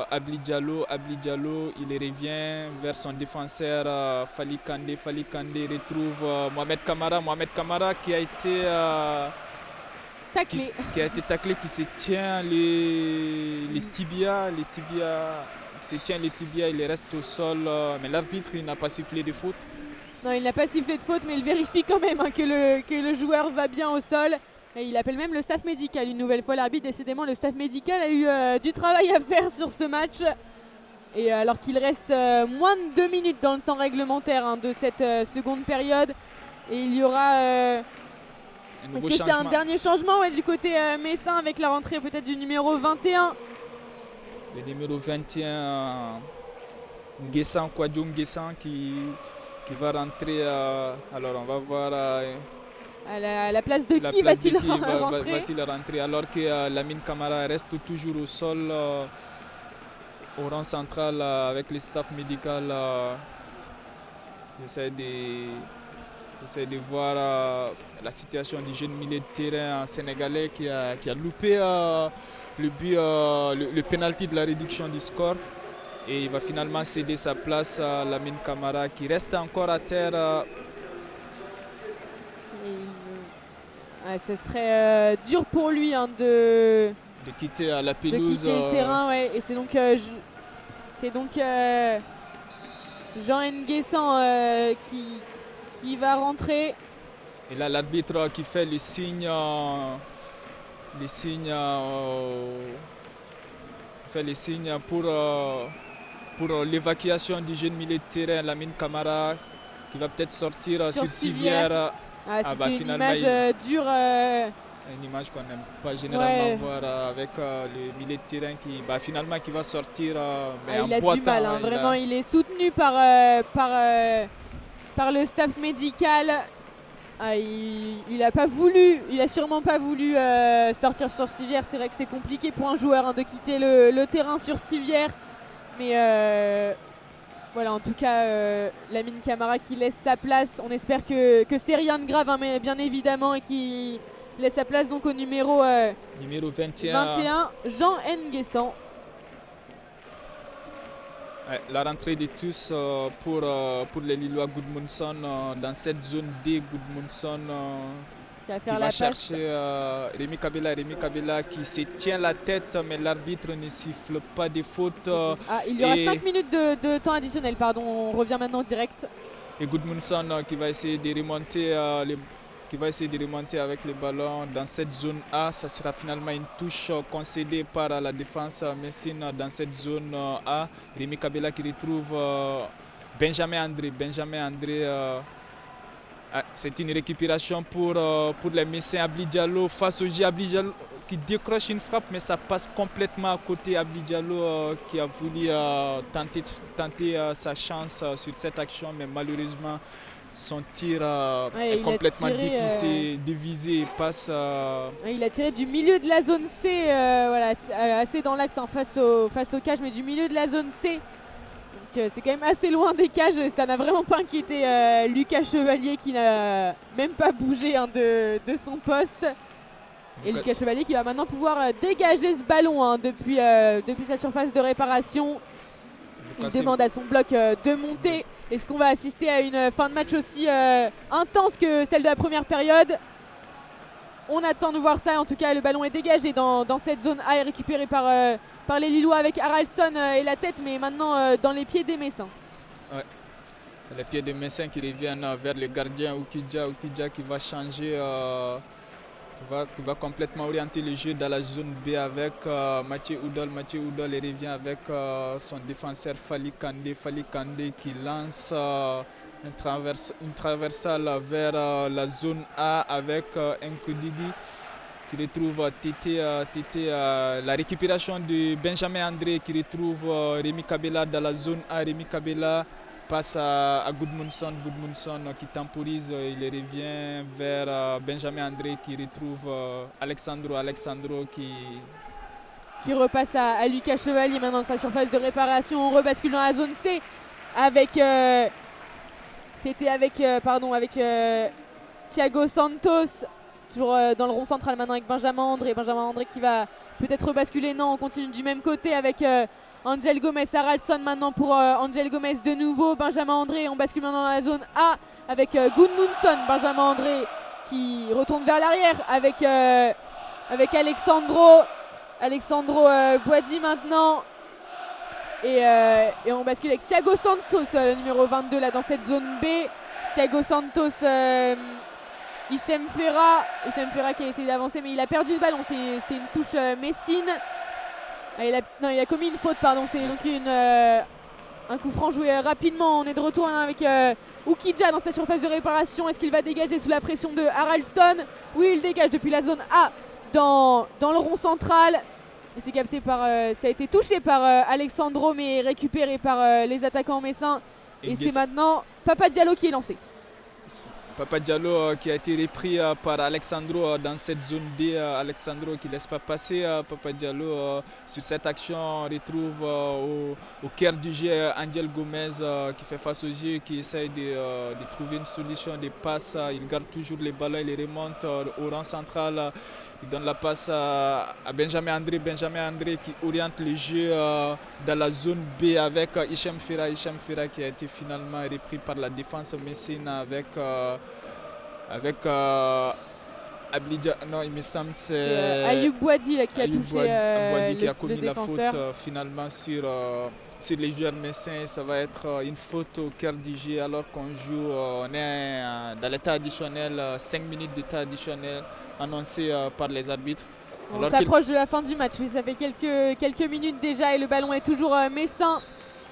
Abli Diallo. Abli Diallo, il revient vers son défenseur Fali Kandé. Fali Kandé retrouve Mohamed Kamara qui a été taclé, qui se tient les tibias. Il reste au sol, mais l'arbitre n'a pas sifflé de faute. Non, il n'a pas sifflé de faute, mais il vérifie quand même que le joueur va bien au sol. Et il appelle même le staff médical une nouvelle fois. L'arbitre, décidément, le staff médical a eu du travail à faire sur ce match. Et alors qu'il reste moins de 2 minutes dans le temps réglementaire de cette seconde période. Et il y aura... Est-ce que c'est un dernier changement du côté messin avec la rentrée peut-être du numéro 21 ? Le numéro 21, Kwadjoum Nguessan qui va rentrer. Alors on va voir... à la place de qui va-t-il rentrer alors que Lamine Camara reste toujours au sol au rang central avec le staff médical. J'essaie de voir la situation du jeune milieu de terrain sénégalais qui a loupé le but, le penalty de la réduction du score. Et il va finalement céder sa place à Lamine Camara qui reste encore à terre. Ce serait dur pour lui de quitter la pelouse. De quitter le terrain, ouais. Et c'est donc Jean Nguessan qui va rentrer. Et là l'arbitre qui fait le signe pour l'évacuation du jeune milieu de terrain, Lamine Camara qui va peut-être sortir sur civière. C'est une image dure. Une image qu'on n'aime pas généralement Ouais. voir avec le milieu de terrain qui finalement qui va sortir mais Ah, en il a boitant. du mal, hein, vraiment, il est soutenu par le staff médical. Ah, il a sûrement pas voulu sortir sur civière. C'est vrai que c'est compliqué pour un joueur, hein, de quitter le terrain sur civière. Mais voilà, en tout cas, Lamine Camara qui laisse sa place. On espère que c'est rien de grave, hein, mais bien évidemment, et qui laisse sa place donc au numéro Numéro 21. 21, Jean Nguessan. Ouais, la rentrée de tous pour les Lillois. Gudmundsson dans cette zone D. Gudmundsson Qui va qui faire va la passe. chercher Rémi Kabila. Rémi Kabila qui se tient la tête, mais l'arbitre ne siffle pas de faute. Ah, il y aura et- 5 minutes de temps additionnel, pardon. On revient maintenant en direct. Et Gudmundsson qui va essayer de remonter avec le ballon dans cette zone A. Ça sera finalement une touche concédée par la défense messine dans cette zone A. Rémi Kabila qui retrouve Benjamin André. C'est une récupération pour les Messins. Abli Diallo face au J. Abli Diallo qui décroche une frappe, mais ça passe complètement à côté. Abli Diallo qui a voulu tenter sa chance sur cette action, mais malheureusement son tir est il a complètement tiré, dévisé et passe. Il a tiré du milieu de la zone C, voilà, assez dans l'axe, hein, face au cage, mais du milieu de la zone C. Donc c'est quand même assez loin des cages. Ça n'a vraiment pas inquiété Lucas Chevalier qui n'a même pas bougé, hein, de son poste. Et Lucas Chevalier qui va maintenant pouvoir dégager ce ballon, hein, depuis sa surface de réparation. Il demande à son bloc de monter. Est-ce qu'on va assister à une fin de match aussi intense que celle de la première période? On attend de voir ça. En tout cas, le ballon est dégagé dans cette zone A et récupéré par les Lillois avec Haraldsson et la tête, mais maintenant dans les pieds des Messins. Ouais. Les pieds des Messins qui reviennent vers le gardien Oukidja qui va changer, qui va complètement orienter le jeu dans la zone B avec Mathieu Oudol. Mathieu Oudol revient avec son défenseur Fali Kandé qui lance une traversale vers la zone A avec Nkoudigi qui retrouve Tété, la récupération de Benjamin André qui retrouve Rémi Kabila dans la zone A. Rémi Kabila passe à Gudmundsson qui temporise, il revient vers Benjamin André qui retrouve Alexandro qui repasse à Lucas Chevalier maintenant dans sa surface de réparation. On rebascule dans la zone C avec Thiago Santos, toujours dans le rond central maintenant avec Benjamin André qui va peut-être rebasculer. Non, on continue du même côté avec Angel Gomez. Haraldsson maintenant pour Angel Gomez de nouveau. Benjamin André, on bascule maintenant dans la zone A avec Gudmundsson. Benjamin André qui retourne vers l'arrière avec Alexandro Boadi maintenant. Et on bascule avec Thiago Santos, le numéro 22 là dans cette zone B. Thiago Santos, Hichem Ferra qui a essayé d'avancer mais il a perdu ce ballon. C'était une touche Messine. Il a commis une faute, pardon. C'est donc un coup franc joué rapidement. On est de retour avec Oukidja dans sa surface de réparation. Est-ce qu'il va dégager sous la pression de Haraldsson? Oui, il dégage depuis la zone A dans le rond central. Et c'est capté ça a été touché par Alexandro mais récupéré par les attaquants messins. Et c'est maintenant Papa Diallo qui est lancé. Papa Diallo qui a été repris par Alexandro dans cette zone D. Alexandro qui ne laisse pas passer Papa Diallo sur cette action. On retrouve au cœur du jeu Angel Gomez qui fait face au jeu, qui essaye de trouver une solution de passe. Il garde toujours les ballons, il les remonte au rang central. Il donne la passe à Benjamin André qui oriente le jeu dans la zone B avec Hichem Ferra qui a été finalement repris par la défense messine avec Abidja, non, il me semble c'est Ayoub Boadi là, qui a touché Boadi qui a commis le la défenseur. faute finalement sur les joueurs messins. Ça va être une faute au cœur du jeu alors qu'on joue, on est dans l'état additionnel, 5 minutes d'état additionnel annoncé par les arbitres. On s'approche de la fin du match, oui, ça fait quelques minutes déjà et le ballon est toujours messin.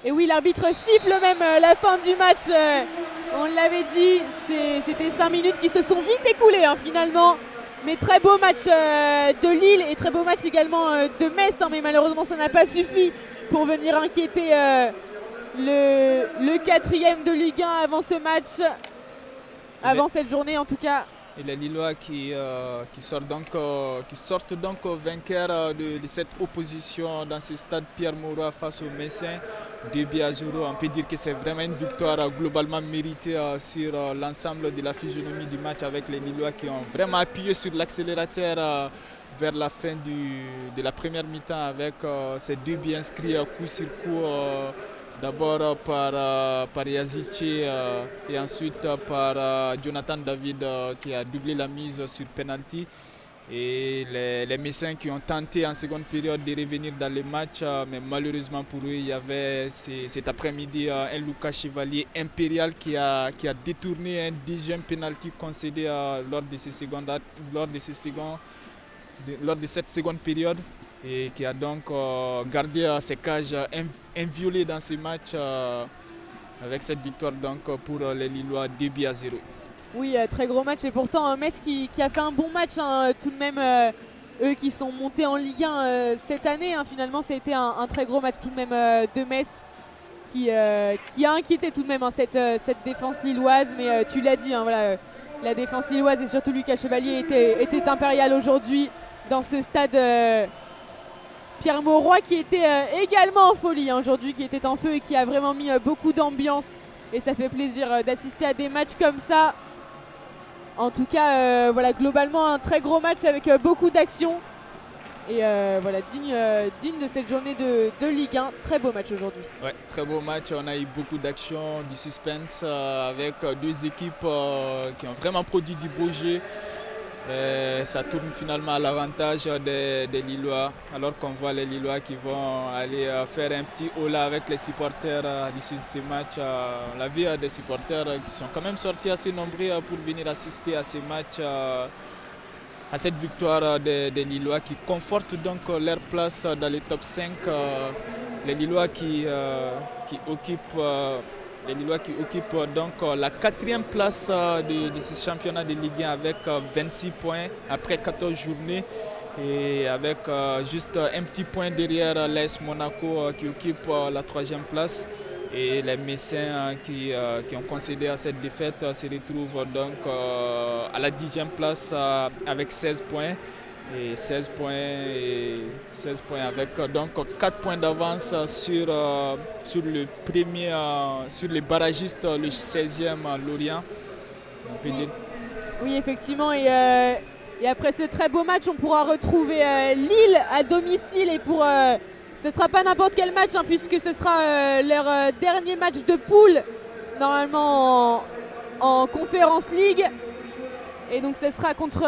Et oui, l'arbitre siffle même la fin du match. On l'avait dit, c'était 5 minutes qui se sont vite écoulées, hein, finalement. Mais très beau match de Lille et très beau match également de Metz, hein, mais malheureusement ça n'a pas suffi pour venir inquiéter le 4e de Ligue 1 avant ce match, avant cette journée en tout cas. Et les Lillois qui sortent donc vainqueurs de cette opposition dans ce stade Pierre-Mauroy face aux Messins, 2-0. On peut dire que c'est vraiment une victoire globalement méritée sur l'ensemble de la physionomie du match, avec les Lillois qui ont vraiment appuyé sur l'accélérateur vers la fin de la première mi-temps avec ces 2 buts inscrits coup sur coup. D'abord par Yazice et ensuite par Jonathan David qui a doublé la mise sur penalty. Et les Messins qui ont tenté en seconde période de revenir dans le match, mais malheureusement pour eux, il y avait cet après-midi un Lucas Chevalier impérial qui a détourné un deuxième penalty concédé lors de cette seconde période, et qui a donc gardé ses cages inviolées dans ce match avec cette victoire donc pour les Lillois 2-0. Oui, très gros match, et pourtant Metz qui a fait un bon match hein, tout de même, eux qui sont montés en Ligue 1 cette année, hein, finalement ça a été un très gros match tout de même de Metz qui a inquiété tout de même hein, cette défense lilloise, mais tu l'as dit, hein, voilà, la défense lilloise et surtout Lucas Chevalier était impérial aujourd'hui dans ce stade Pierre-Mauroy qui était également en folie hein, aujourd'hui, qui était en feu et qui a vraiment mis beaucoup d'ambiance, et ça fait plaisir d'assister à des matchs comme ça. En tout cas, voilà, globalement un très gros match avec beaucoup d'action, et voilà, digne de cette journée de Ligue 1. Très beau match aujourd'hui. Ouais, très beau match, on a eu beaucoup d'action, du suspense avec 2 équipes qui ont vraiment produit du beau jeu. Ça tourne finalement à l'avantage des Lillois, alors qu'on voit les Lillois qui vont aller faire un petit holà avec les supporters à l'issue de ces matchs. On l'a vu, des supporters qui sont quand même sortis assez nombreux pour venir assister à ces matchs, à cette victoire des Lillois qui confortent donc leur place dans le top 5. Les Lillois qui occupent donc la 4e place de ce championnat de Ligue 1 avec 26 points après 14 journées, et avec juste un petit point derrière l'AS Monaco qui occupe la 3e place. Et les Messins qui ont concédé à cette défaite se retrouvent donc à la 10e place avec 16 points. Et 16 points avec donc 4 points d'avance sur le premier, sur les barragistes, le 16e Lorient. On peut dire. Oui, effectivement, et après ce très beau match, on pourra retrouver Lille à domicile, et ce ne sera pas n'importe quel match hein, puisque ce sera leur dernier match de poule normalement en Conference League, et donc ce sera contre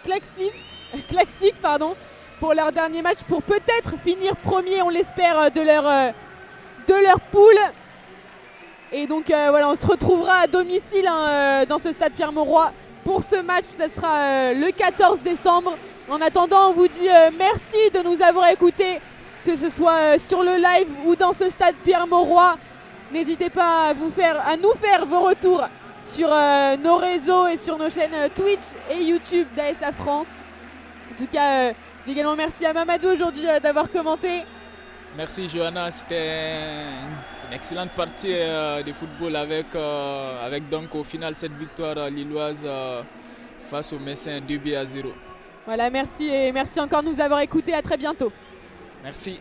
Klaxvik pour leur dernier match, pour peut-être finir premier, on l'espère, de leur poule. Et donc voilà, on se retrouvera à domicile hein, dans ce stade Pierre-Mauroy pour ce match. Ce sera le 14 décembre. En attendant, on vous dit merci de nous avoir écoutés, que ce soit sur le live ou dans ce stade Pierre-Mauroy. N'hésitez pas à nous faire vos retours sur nos réseaux et sur nos chaînes Twitch et YouTube d'ASA France. En tout cas, j'ai également merci à Mamadou aujourd'hui d'avoir commenté. Merci Johanna, c'était une excellente partie de football avec donc au final cette victoire lilloise face aux Messins 2-0. Voilà, merci, et merci encore de nous avoir écoutés. À très bientôt. Merci.